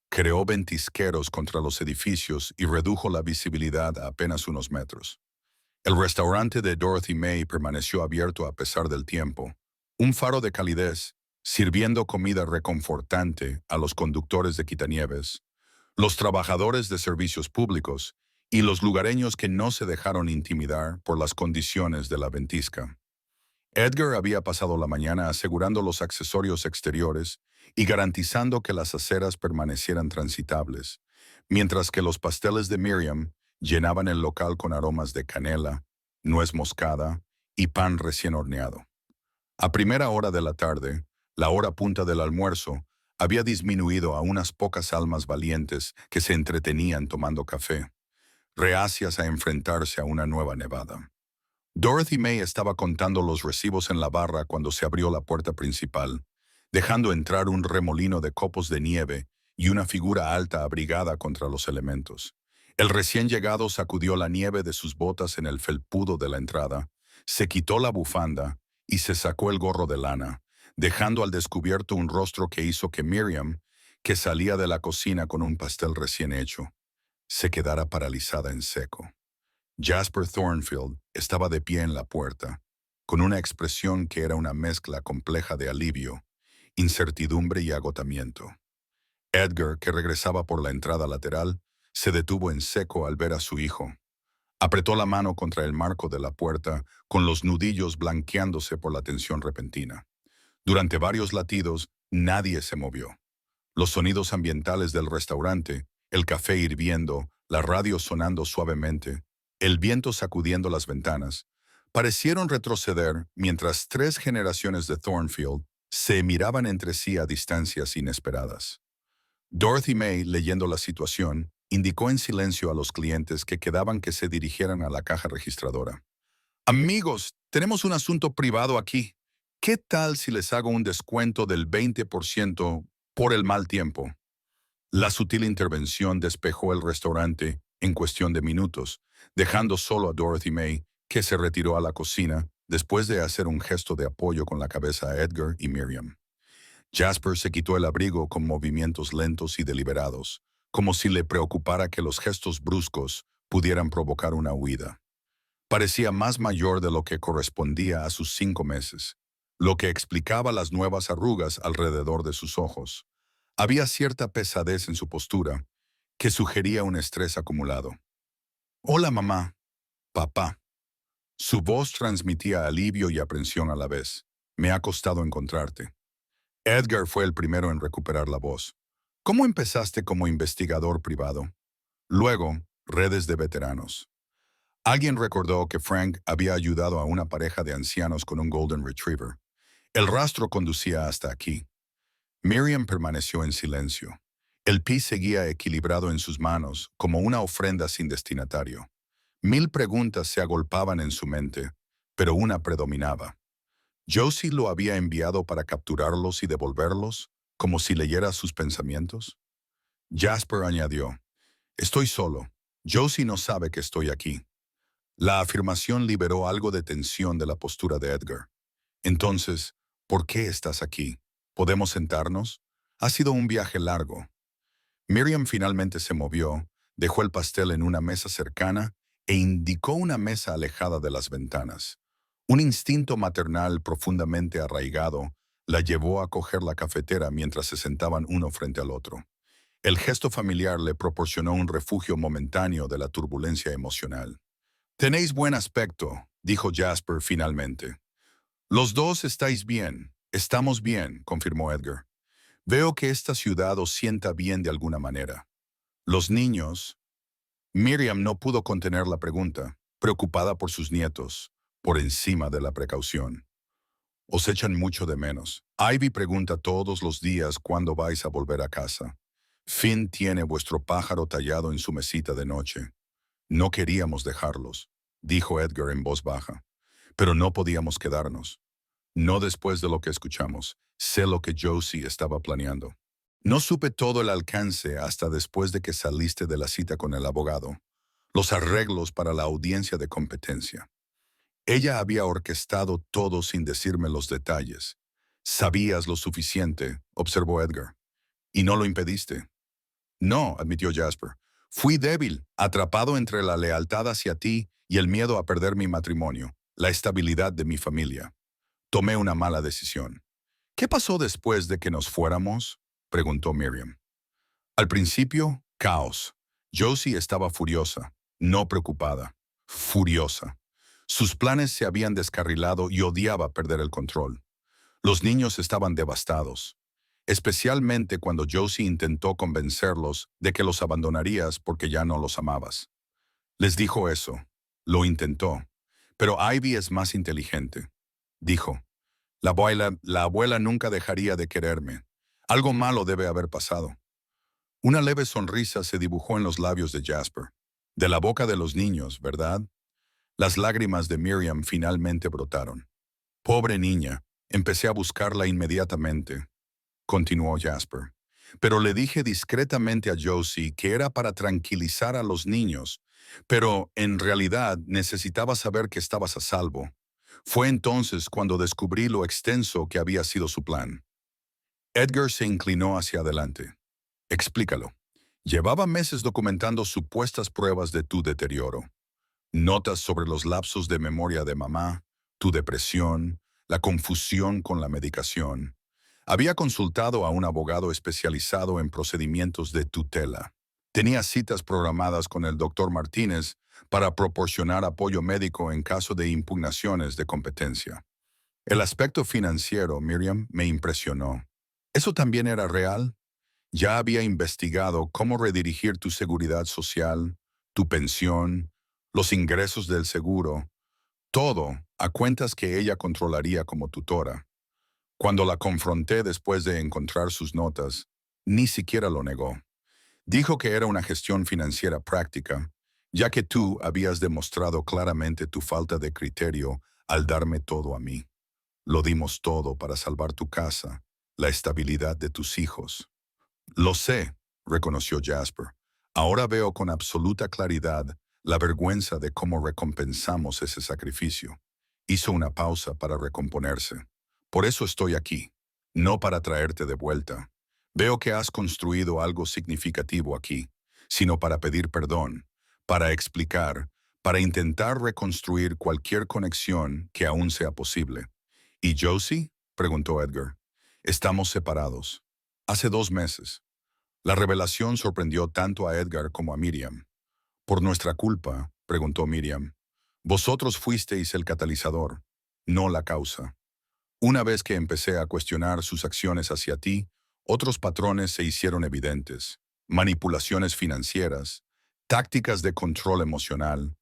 Speaker 1: creó ventisqueros contra los edificios y redujo la visibilidad a apenas unos metros. El restaurante de Dorothy May permaneció abierto a pesar del tiempo, un faro de calidez, sirviendo comida reconfortante a los conductores de quitanieves, los trabajadores de servicios públicos y los lugareños que no se dejaron intimidar por las condiciones de la ventisca. Edgar había pasado la mañana asegurando los accesorios exteriores y garantizando que las aceras permanecieran transitables, mientras que los pasteles de Miriam llenaban el local con aromas de canela, nuez moscada y pan recién horneado. A primera hora de la tarde, la hora punta del almuerzo, había disminuido a unas pocas almas valientes que se entretenían tomando café, reacias a enfrentarse a una nueva nevada. Dorothy May estaba contando los recibos en la barra cuando se abrió la puerta principal, dejando entrar un remolino de copos de nieve y una figura alta abrigada contra los elementos. El recién llegado sacudió la nieve de sus botas en el felpudo de la entrada, se quitó la bufanda y se sacó el gorro de lana, dejando al descubierto un rostro que hizo que Miriam, que salía de la cocina con un pastel recién hecho, se quedara paralizada en seco. Jasper Thornfield estaba de pie en la puerta, con una expresión que era una mezcla compleja de alivio, incertidumbre y agotamiento. Edgar, que regresaba por la entrada lateral, se detuvo en seco al ver a su hijo. Apretó la mano contra el marco de la puerta, con los nudillos blanqueándose por la tensión repentina. Durante varios latidos, nadie se movió. Los sonidos ambientales del restaurante, el café hirviendo, la radio sonando suavemente, el viento sacudiendo las ventanas, parecieron retroceder mientras 3 generaciones de Thornfield se miraban entre sí a distancias inesperadas. Dorothy May, leyendo la situación, indicó en silencio a los clientes que quedaban que se dirigieran a la caja registradora. Amigos, tenemos un asunto privado aquí. ¿Qué tal si les hago un descuento del 20% por el mal tiempo? La sutil intervención despejó el restaurante en cuestión de minutos, dejando solo a Dorothy May, que se retiró a la cocina después de hacer un gesto de apoyo con la cabeza a Edgar y Miriam. Jasper se quitó el abrigo con movimientos lentos y deliberados, como si le preocupara que los gestos bruscos pudieran provocar una huida. Parecía más mayor de lo que correspondía a sus 5 meses, lo que explicaba las nuevas arrugas alrededor de sus ojos. Había cierta pesadez en su postura, que sugería un estrés acumulado. «Hola, mamá. Papá». Su voz transmitía alivio y aprensión a la vez. «Me ha costado encontrarte». Edgar fue el primero en recuperar la voz. «¿Cómo empezaste como investigador privado?» Luego, redes de veteranos. Alguien recordó que Frank había ayudado a una pareja de ancianos con un Golden Retriever. El rastro conducía hasta aquí. Miriam permaneció en silencio. El pi seguía equilibrado en sus manos, como una ofrenda sin destinatario. 1000 preguntas se agolpaban en su mente, pero una predominaba. ¿Josie lo había enviado para capturarlos y devolverlos, como si leyera sus pensamientos? Jasper añadió, «Estoy solo. Josie no sabe que estoy aquí». La afirmación liberó algo de tensión de la postura de Edgar. «Entonces, ¿por qué estás aquí? ¿Podemos sentarnos? Ha sido un viaje largo». Miriam finalmente se movió, dejó el pastel en una mesa cercana e indicó una mesa alejada de las ventanas. Un instinto maternal profundamente arraigado la llevó a coger la cafetera mientras se sentaban uno frente al otro. El gesto familiar le proporcionó un refugio momentáneo de la turbulencia emocional. «Tenéis buen aspecto», dijo Jasper finalmente. «Los dos estáis bien. Estamos bien», confirmó Edgar. «Veo que esta ciudad os sienta bien de alguna manera. Los niños...» Miriam no pudo contener la pregunta, preocupada por sus nietos, por encima de la precaución. «Os echan mucho de menos. Ivy pregunta todos los días cuándo vais a volver a casa. Finn tiene vuestro pájaro tallado en su mesita de noche. No queríamos dejarlos», dijo Edgar en voz baja. «Pero no podíamos quedarnos. No después de lo que escuchamos. Sé lo que Josie estaba planeando. No supe todo el alcance hasta después de que saliste de la cita con el abogado. Los arreglos para la audiencia de competencia. Ella había orquestado todo sin decirme los detalles. Sabías lo suficiente», observó Edgar. «Y no lo impediste». «No», admitió Jasper. «Fui débil, atrapado entre la lealtad hacia ti y el miedo a perder mi matrimonio, la estabilidad de mi familia. Tomé una mala decisión». «¿Qué pasó después de que nos fuéramos?», preguntó Miriam. Al principio, caos. Josie estaba furiosa, no preocupada, furiosa. Sus planes se habían descarrilado y odiaba perder el control. Los niños estaban devastados, especialmente cuando Josie intentó convencerlos de que los abandonarías porque ya no los amabas. Les dijo eso. Lo intentó. Pero Ivy es más inteligente. Dijo, la abuela nunca dejaría de quererme. Algo malo debe haber pasado». Una leve sonrisa se dibujó en los labios de Jasper. «De la boca de los niños, ¿verdad?». Las lágrimas de Miriam finalmente brotaron. «Pobre niña, empecé a buscarla inmediatamente», continuó Jasper. «Pero le dije discretamente a Josie que era para tranquilizar a los niños, pero en realidad necesitaba saber que estabas a salvo. Fue entonces cuando descubrí lo extenso que había sido su plan». Edgar se inclinó hacia adelante. «Explícalo». «Llevaba meses documentando supuestas pruebas de tu deterioro. Notas sobre los lapsos de memoria de mamá, tu depresión, la confusión con la medicación. Había consultado a un abogado especializado en procedimientos de tutela. Tenía citas programadas con el doctor Martínez para proporcionar apoyo médico en caso de impugnaciones de competencia. El aspecto financiero, Miriam, me impresionó. ¿Eso también era real? Ya había investigado cómo redirigir tu seguridad social, tu pensión, los ingresos del seguro, todo a cuentas que ella controlaría como tutora. Cuando la confronté después de encontrar sus notas, ni siquiera lo negó. Dijo que era una gestión financiera práctica, ya que tú habías demostrado claramente tu falta de criterio al darme todo a mí. Lo dimos todo para salvar tu casa, la estabilidad de tus hijos. «Lo sé», reconoció Jasper. «Ahora veo con absoluta claridad la vergüenza de cómo recompensamos ese sacrificio». Hizo una pausa para recomponerse. «Por eso estoy aquí, no para traerte de vuelta. Veo que has construido algo significativo aquí, sino para pedir perdón, para explicar, para intentar reconstruir cualquier conexión que aún sea posible». «¿Y Josie?», preguntó Edgar. «Estamos separados. Hace 2 meses». La revelación sorprendió tanto a Edgar como a Miriam. «¿Por nuestra culpa?», preguntó Miriam. «Vosotros fuisteis el catalizador, no la causa. Una vez que empecé a cuestionar sus acciones hacia ti, otros patrones se hicieron evidentes. Manipulaciones financieras, tácticas de control emocional.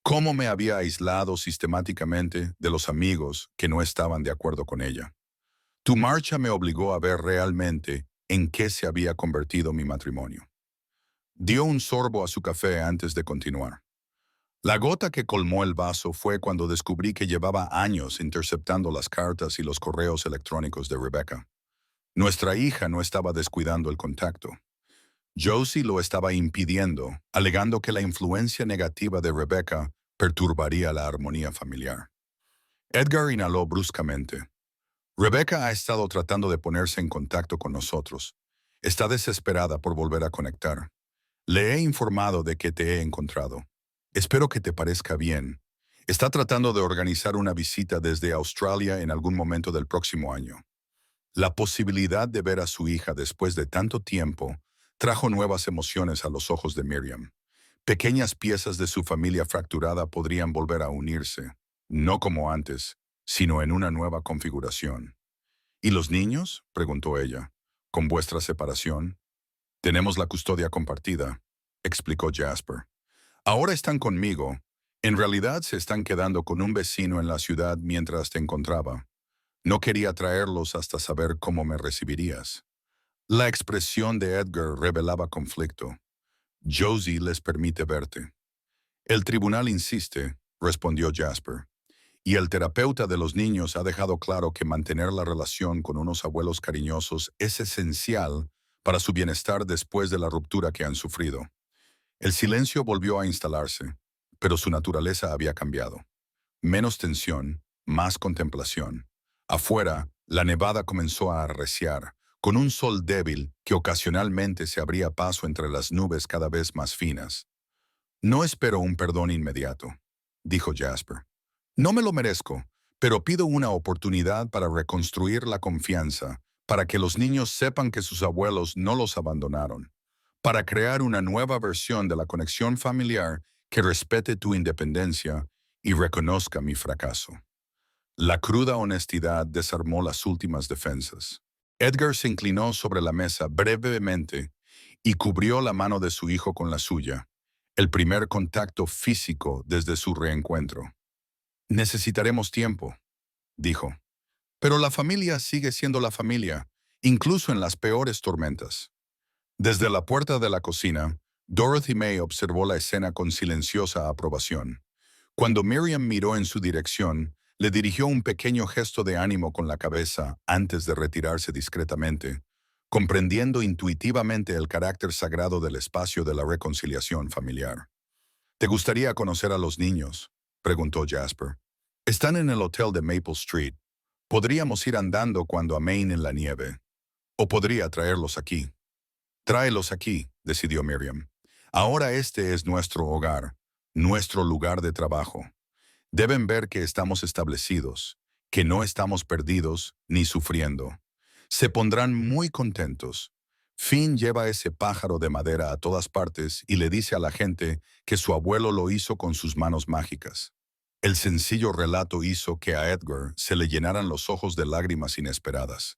Speaker 1: Cómo me había aislado sistemáticamente de los amigos que no estaban de acuerdo con ella. Tu marcha me obligó a ver realmente en qué se había convertido mi matrimonio». Dio un sorbo a su café antes de continuar. «La gota que colmó el vaso fue cuando descubrí que llevaba años interceptando las cartas y los correos electrónicos de Rebecca. Nuestra hija no estaba descuidando el contacto. Josie lo estaba impidiendo, alegando que la influencia negativa de Rebecca perturbaría la armonía familiar». Edgar inhaló bruscamente. «Rebecca ha estado tratando de ponerse en contacto con nosotros. Está desesperada por volver a conectar. Le he informado de que te he encontrado. Espero que te parezca bien. Está tratando de organizar una visita desde Australia en algún momento del próximo año. La posibilidad de ver a su hija después de tanto tiempo trajo nuevas emociones a los ojos de Miriam. Pequeñas piezas de su familia fracturada podrían volver a unirse, no como antes, sino en una nueva configuración. ¿Y los niños?, preguntó ella. ¿Con vuestra separación? Tenemos la custodia compartida, explicó Jasper. Ahora están conmigo. En realidad se están quedando con un vecino en la ciudad mientras te encontraba. No quería traerlos hasta saber cómo me recibirías. La expresión de Edgar revelaba conflicto. Josie les permite verte. El tribunal insiste, respondió Jasper. Y el terapeuta de los niños ha dejado claro que mantener la relación con unos abuelos cariñosos es esencial para su bienestar después de la ruptura que han sufrido. El silencio volvió a instalarse, pero su naturaleza había cambiado. Menos tensión, más contemplación. Afuera, la nevada comenzó a arreciar, con un sol débil que ocasionalmente se abría paso entre las nubes cada vez más finas. No espero un perdón inmediato, dijo Jasper. No me lo merezco, pero pido una oportunidad para reconstruir la confianza, para que los niños sepan que sus abuelos no los abandonaron, para crear una nueva versión de la conexión familiar que respete tu independencia y reconozca mi fracaso. La cruda honestidad desarmó las últimas defensas. Edgar se inclinó sobre la mesa brevemente y cubrió la mano de su hijo con la suya, el primer contacto físico desde su reencuentro. Necesitaremos tiempo, dijo. Pero la familia sigue siendo la familia, incluso en las peores tormentas. Desde la puerta de la cocina, Dorothy May observó la escena con silenciosa aprobación. Cuando Miriam miró en su dirección, le dirigió un pequeño gesto de ánimo con la cabeza antes de retirarse discretamente, comprendiendo intuitivamente el carácter sagrado del espacio de la reconciliación familiar. ¿Te gustaría conocer a los niños?, preguntó Jasper. Están en el hotel de Maple Street. Podríamos ir andando cuando amainen en la nieve. O podría traerlos aquí. Tráelos aquí, decidió Miriam. Ahora este es nuestro hogar, nuestro lugar de trabajo. Deben ver que estamos establecidos, que no estamos perdidos ni sufriendo. Se pondrán muy contentos. Finn lleva ese pájaro de madera a todas partes y le dice a la gente que su abuelo lo hizo con sus manos mágicas. El sencillo relato hizo que a Edgar se le llenaran los ojos de lágrimas inesperadas.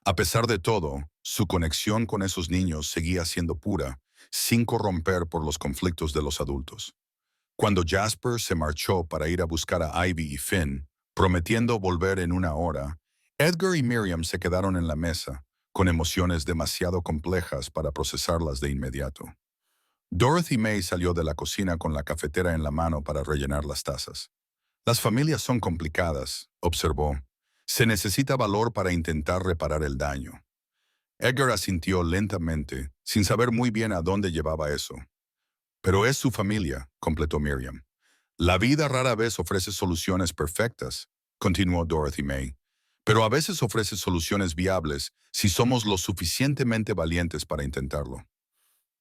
Speaker 1: A pesar de todo, su conexión con esos niños seguía siendo pura, sin corromper por los conflictos de los adultos. Cuando Jasper se marchó para ir a buscar a Ivy y Finn, prometiendo volver en una hora, Edgar y Miriam se quedaron en la mesa, con emociones demasiado complejas para procesarlas de inmediato. Dorothy May salió de la cocina con la cafetera en la mano para rellenar las tazas. Las familias son complicadas, observó. Se necesita valor para intentar reparar el daño. Edgar asintió lentamente, sin saber muy bien a dónde llevaba eso. Pero es su familia, completó Miriam. La vida rara vez ofrece soluciones perfectas, continuó Dorothy May, pero a veces ofrece soluciones viables si somos lo suficientemente valientes para intentarlo.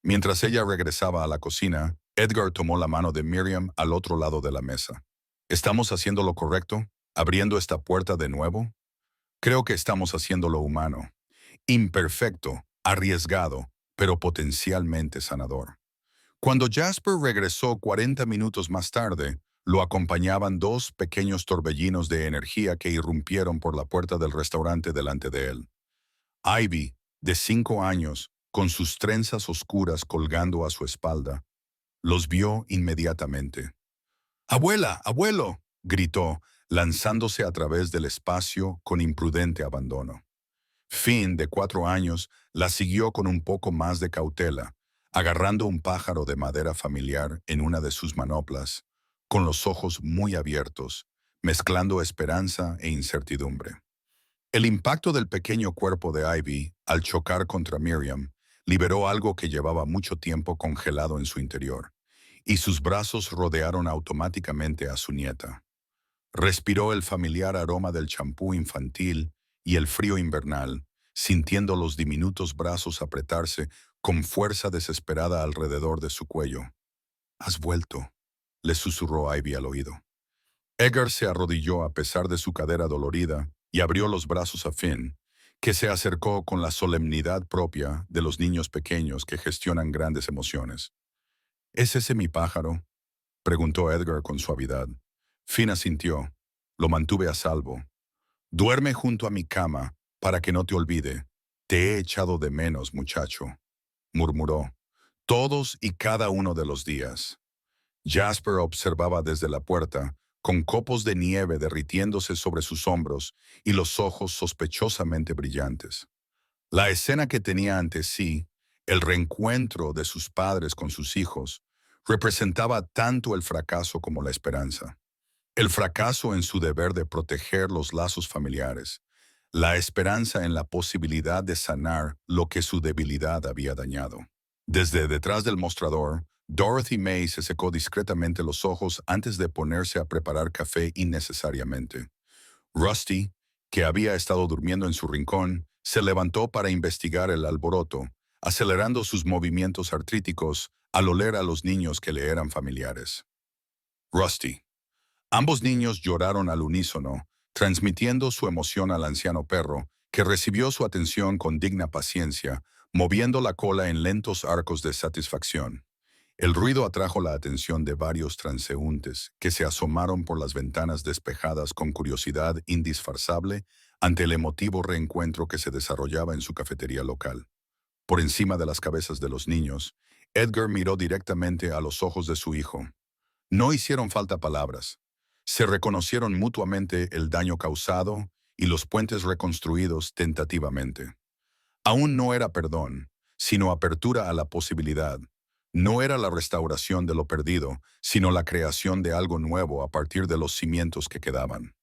Speaker 1: Mientras ella regresaba a la cocina, Edgar tomó la mano de Miriam al otro lado de la mesa. ¿Estamos haciendo lo correcto? ¿Abriendo esta puerta de nuevo? Creo que estamos haciendo lo humano. Imperfecto, arriesgado, pero potencialmente sanador. Cuando Jasper regresó 40 minutos más tarde, lo acompañaban dos pequeños torbellinos de energía que irrumpieron por la puerta del restaurante delante de él. Ivy, de 5 años, con sus trenzas oscuras colgando a su espalda, los vio inmediatamente. «¡Abuela! ¡Abuelo!», gritó, lanzándose a través del espacio con imprudente abandono. Finn, de 4 años, la siguió con un poco más de cautela, agarrando un pájaro de madera familiar en una de sus manoplas, con los ojos muy abiertos, mezclando esperanza e incertidumbre. El impacto del pequeño cuerpo de Ivy, al chocar contra Miriam, liberó algo que llevaba mucho tiempo congelado en su interior, y sus brazos rodearon automáticamente a su nieta. Respiró el familiar aroma del champú infantil y el frío invernal, sintiendo los diminutos brazos apretarse con fuerza desesperada alrededor de su cuello. «Has vuelto», le susurró Ivy al oído. Edgar se arrodilló a pesar de su cadera dolorida y abrió los brazos a Finn, que se acercó con la solemnidad propia de los niños pequeños que gestionan grandes emociones. ¿Es ese mi pájaro?, preguntó Edgar con suavidad. Finn asintió. Lo mantuve a salvo. Duerme junto a mi cama para que no te olvide. Te he echado de menos, muchacho, murmuró. Todos y cada uno de los días. Jasper observaba desde la puerta, con copos de nieve derritiéndose sobre sus hombros y los ojos sospechosamente brillantes. La escena que tenía ante sí, el reencuentro de sus padres con sus hijos, representaba tanto el fracaso como la esperanza. El fracaso en su deber de proteger los lazos familiares, la esperanza en la posibilidad de sanar lo que su debilidad había dañado. Desde detrás del mostrador, Dorothy May se secó discretamente los ojos antes de ponerse a preparar café innecesariamente. Rusty, que había estado durmiendo en su rincón, se levantó para investigar el alboroto, acelerando sus movimientos artríticos al oler a los niños que le eran familiares. Rusty. Ambos niños lloraron al unísono, transmitiendo su emoción al anciano perro, que recibió su atención con digna paciencia, moviendo la cola en lentos arcos de satisfacción. El ruido atrajo la atención de varios transeúntes que se asomaron por las ventanas despejadas con curiosidad indisfrazable ante el emotivo reencuentro que se desarrollaba en su cafetería local. Por encima de las cabezas de los niños, Edgar miró directamente a los ojos de su hijo. No hicieron falta palabras. Se reconocieron mutuamente el daño causado y los puentes reconstruidos tentativamente. Aún no era perdón, sino apertura a la posibilidad. No era la restauración de lo perdido, sino la creación de algo nuevo a partir de los cimientos que quedaban.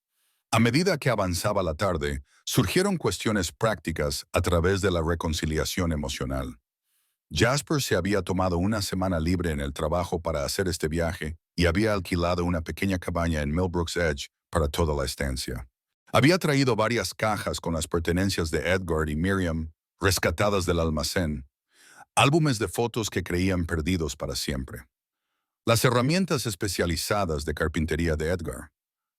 Speaker 1: A medida que avanzaba la tarde, surgieron cuestiones prácticas a través de la reconciliación emocional. Jasper se había tomado una semana libre en el trabajo para hacer este viaje y había alquilado una pequeña cabaña en Millbrook's Edge para toda la estancia. Había traído varias cajas con las pertenencias de Edgar y Miriam, rescatadas del almacén, álbumes de fotos que creían perdidos para siempre, las herramientas especializadas de carpintería de Edgar,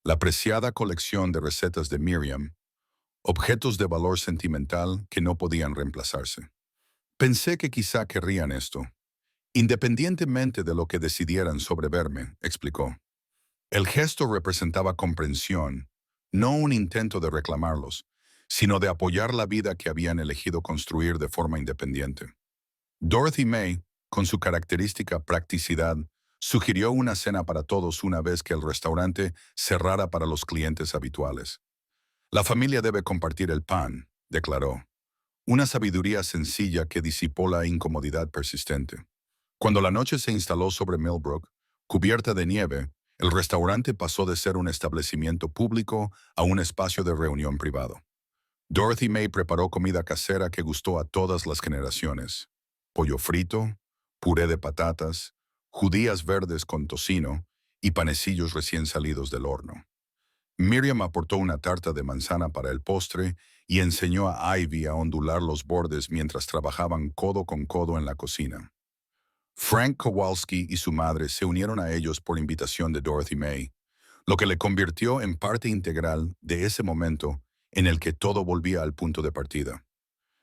Speaker 1: la preciada colección de recetas de Miriam, objetos de valor sentimental que no podían reemplazarse. Pensé que quizá querrían esto, independientemente de lo que decidieran sobre verme, explicó. El gesto representaba comprensión, no un intento de reclamarlos, sino de apoyar la vida que habían elegido construir de forma independiente. Dorothy May, con su característica practicidad, sugirió una cena para todos una vez que el restaurante cerrara para los clientes habituales. La familia debe compartir el pan, declaró. Una sabiduría sencilla que disipó la incomodidad persistente. Cuando la noche se instaló sobre Millbrook, cubierta de nieve, el restaurante pasó de ser un establecimiento público a un espacio de reunión privado. Dorothy May preparó comida casera que gustó a todas las generaciones. Pollo frito, puré de patatas, judías verdes con tocino y panecillos recién salidos del horno. Miriam aportó una tarta de manzana para el postre y enseñó a Ivy a ondular los bordes mientras trabajaban codo con codo en la cocina. Frank Kowalski y su madre se unieron a ellos por invitación de Dorothy May, lo que le convirtió en parte integral de ese momento en el que todo volvía al punto de partida.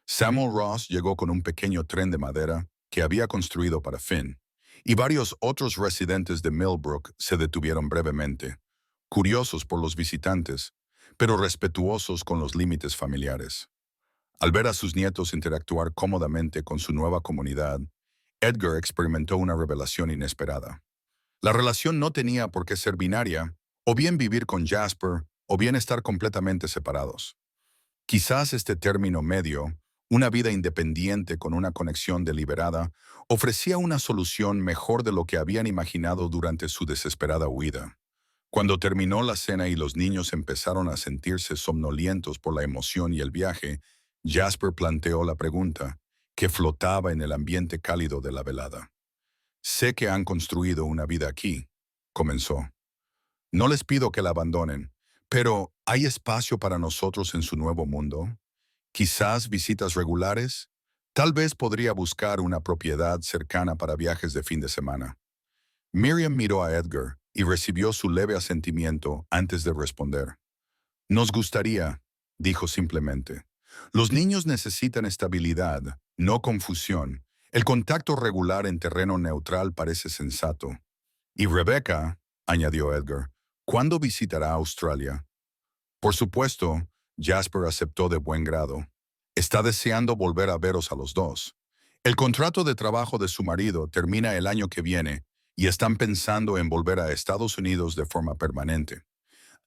Speaker 1: Samuel Ross llegó con un pequeño tren de madera que había construido para Finn, y varios otros residentes de Millbrook se detuvieron brevemente, curiosos por los visitantes, pero respetuosos con los límites familiares. Al ver a sus nietos interactuar cómodamente con su nueva comunidad, Edgar experimentó una revelación inesperada. La relación no tenía por qué ser binaria, o bien vivir con Jasper, o bien estar completamente separados. Quizás este término medio, una vida independiente con una conexión deliberada, ofrecía una solución mejor de lo que habían imaginado durante su desesperada huida. Cuando terminó la cena y los niños empezaron a sentirse somnolientos por la emoción y el viaje, Jasper planteó la pregunta, que flotaba en el ambiente cálido de la velada. «Sé que han construido una vida aquí», comenzó. «No les pido que la abandonen, pero ¿hay espacio para nosotros en su nuevo mundo? Quizás visitas regulares. Tal vez podría buscar una propiedad cercana para viajes de fin de semana». Miriam miró a Edgar y recibió su leve asentimiento antes de responder. Nos gustaría, dijo simplemente. Los niños necesitan estabilidad, no confusión. El contacto regular en terreno neutral parece sensato. Y Rebecca, añadió Edgar, ¿cuándo visitará Australia? Por supuesto, Jasper aceptó de buen grado. Está deseando volver a veros a los dos. El contrato de trabajo de su marido termina el año que viene y están pensando en volver a Estados Unidos de forma permanente.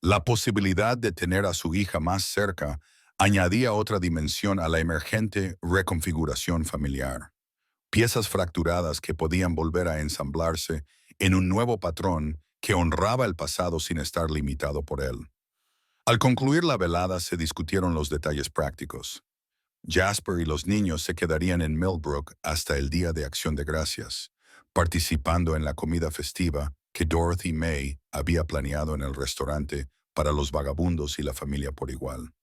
Speaker 1: La posibilidad de tener a su hija más cerca añadía otra dimensión a la emergente reconfiguración familiar. Piezas fracturadas que podían volver a ensamblarse en un nuevo patrón que honraba el pasado sin estar limitado por él. Al concluir la velada se discutieron los detalles prácticos. Jasper y los niños se quedarían en Millbrook hasta el Día de Acción de Gracias, participando en la comida festiva que Dorothy May había planeado en el restaurante para los vagabundos y la familia por igual.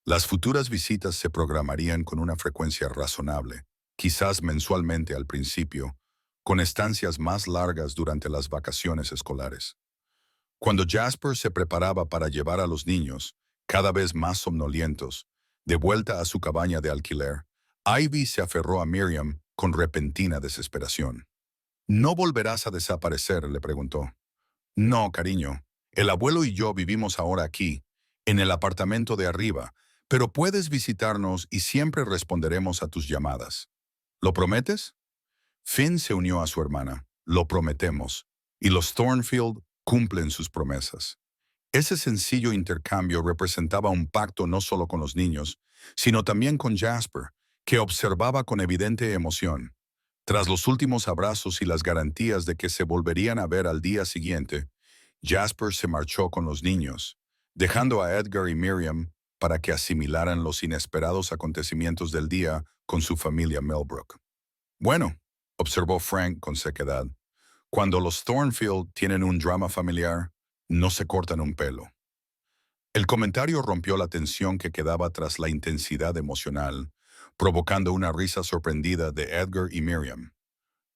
Speaker 1: Las futuras visitas se programarían con una frecuencia razonable, quizás mensualmente al principio, con estancias más largas durante las vacaciones escolares. Cuando Jasper se preparaba para llevar a los niños, cada vez más somnolientos, de vuelta a su cabaña de alquiler, Ivy se aferró a Miriam con repentina desesperación. ¿No volverás a desaparecer?, le preguntó. No, cariño. El abuelo y yo vivimos ahora aquí, en el apartamento de arriba, pero puedes visitarnos y siempre responderemos a tus llamadas. ¿Lo prometes? Finn se unió a su hermana. Lo prometemos. Y los Thornfield cumplen sus promesas. Ese sencillo intercambio representaba un pacto no solo con los niños, sino también con Jasper, que observaba con evidente emoción. Tras los últimos abrazos y las garantías de que se volverían a ver al día siguiente, Jasper se marchó con los niños, dejando a Edgar y Miriam para que asimilaran los inesperados acontecimientos del día con su familia Millbrook. Bueno, observó Frank con sequedad, cuando los Thornfield tienen un drama familiar, no se cortan un pelo. El comentario rompió la tensión que quedaba tras la intensidad emocional, provocando una risa sorprendida de Edgar y Miriam.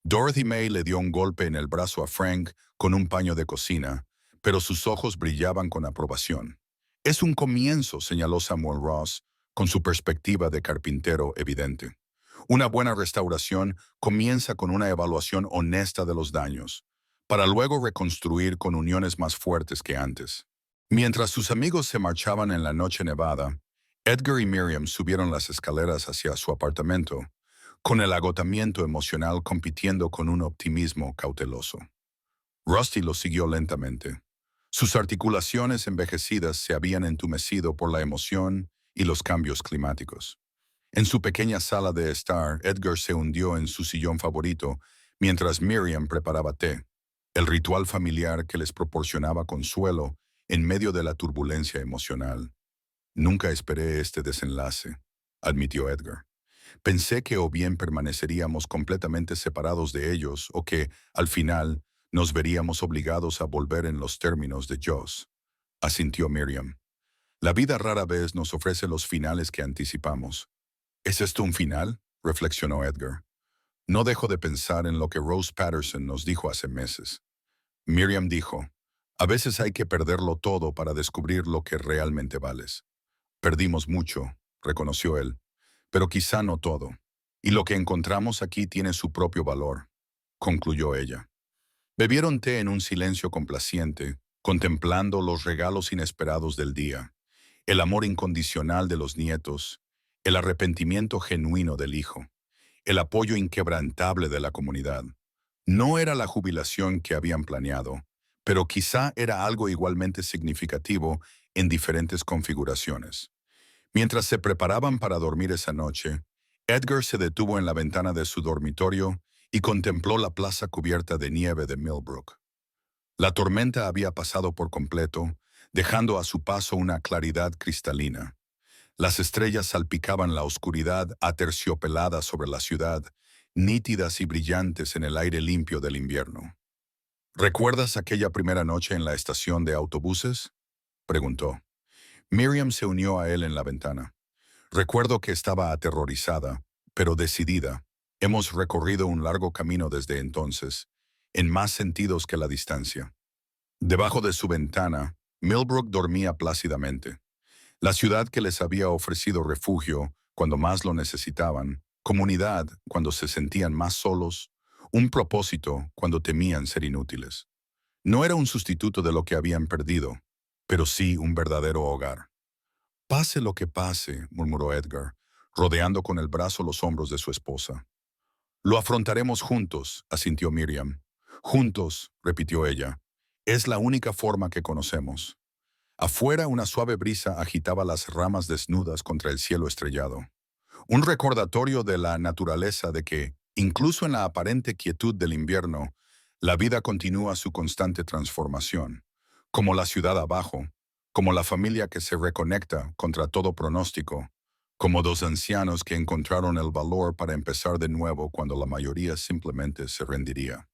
Speaker 1: Dorothy May le dio un golpe en el brazo a Frank con un paño de cocina, pero sus ojos brillaban con aprobación. Es un comienzo, señaló Samuel Ross, con su perspectiva de carpintero evidente. Una buena restauración comienza con una evaluación honesta de los daños, para luego reconstruir con uniones más fuertes que antes. Mientras sus amigos se marchaban en la noche nevada, Edgar y Miriam subieron las escaleras hacia su apartamento, con el agotamiento emocional compitiendo con un optimismo cauteloso. Rusty lo siguió lentamente. Sus articulaciones envejecidas se habían entumecido por la emoción y los cambios climáticos. En su pequeña sala de estar, Edgar se hundió en su sillón favorito mientras Miriam preparaba té, el ritual familiar que les proporcionaba consuelo en medio de la turbulencia emocional. Nunca esperé este desenlace, admitió Edgar. Pensé que o bien permaneceríamos completamente separados de ellos o que, al final, nos veríamos obligados a volver en los términos de Joss. Asintió Miriam. La vida rara vez nos ofrece los finales que anticipamos. ¿Es esto un final?, reflexionó Edgar. No dejo de pensar en lo que Rose Patterson nos dijo hace meses. Miriam dijo, a veces hay que perderlo todo para descubrir lo que realmente vales. Perdimos mucho, reconoció él, pero quizá no todo. Y lo que encontramos aquí tiene su propio valor, concluyó ella. Bebieron té en un silencio complaciente, contemplando los regalos inesperados del día, el amor incondicional de los nietos, el arrepentimiento genuino del hijo, el apoyo inquebrantable de la comunidad. No era la jubilación que habían planeado, pero quizá era algo igualmente significativo en diferentes configuraciones. Mientras se preparaban para dormir esa noche, Edgar se detuvo en la ventana de su dormitorio y contempló la plaza cubierta de nieve de Millbrook. La tormenta había pasado por completo, dejando a su paso una claridad cristalina. Las estrellas salpicaban la oscuridad aterciopelada sobre la ciudad, nítidas y brillantes en el aire limpio del invierno. ¿Recuerdas aquella primera noche en la estación de autobuses?, preguntó. Miriam se unió a él en la ventana. Recuerdo que estaba aterrorizada, pero decidida. Hemos recorrido un largo camino desde entonces, en más sentidos que la distancia. Debajo de su ventana, Millbrook dormía plácidamente. La ciudad que les había ofrecido refugio cuando más lo necesitaban, comunidad cuando se sentían más solos, un propósito cuando temían ser inútiles. No era un sustituto de lo que habían perdido, pero sí un verdadero hogar. Pase lo que pase, murmuró Edgar, rodeando con el brazo los hombros de su esposa. Lo afrontaremos juntos, asintió Miriam. Juntos, repitió ella. Es la única forma que conocemos. Afuera una suave brisa agitaba las ramas desnudas contra el cielo estrellado. Un recordatorio de la naturaleza de que, incluso en la aparente quietud del invierno, la vida continúa su constante transformación, como la ciudad abajo, como la familia que se reconecta contra todo pronóstico, como dos ancianos que encontraron el valor para empezar de nuevo cuando la mayoría simplemente se rendiría.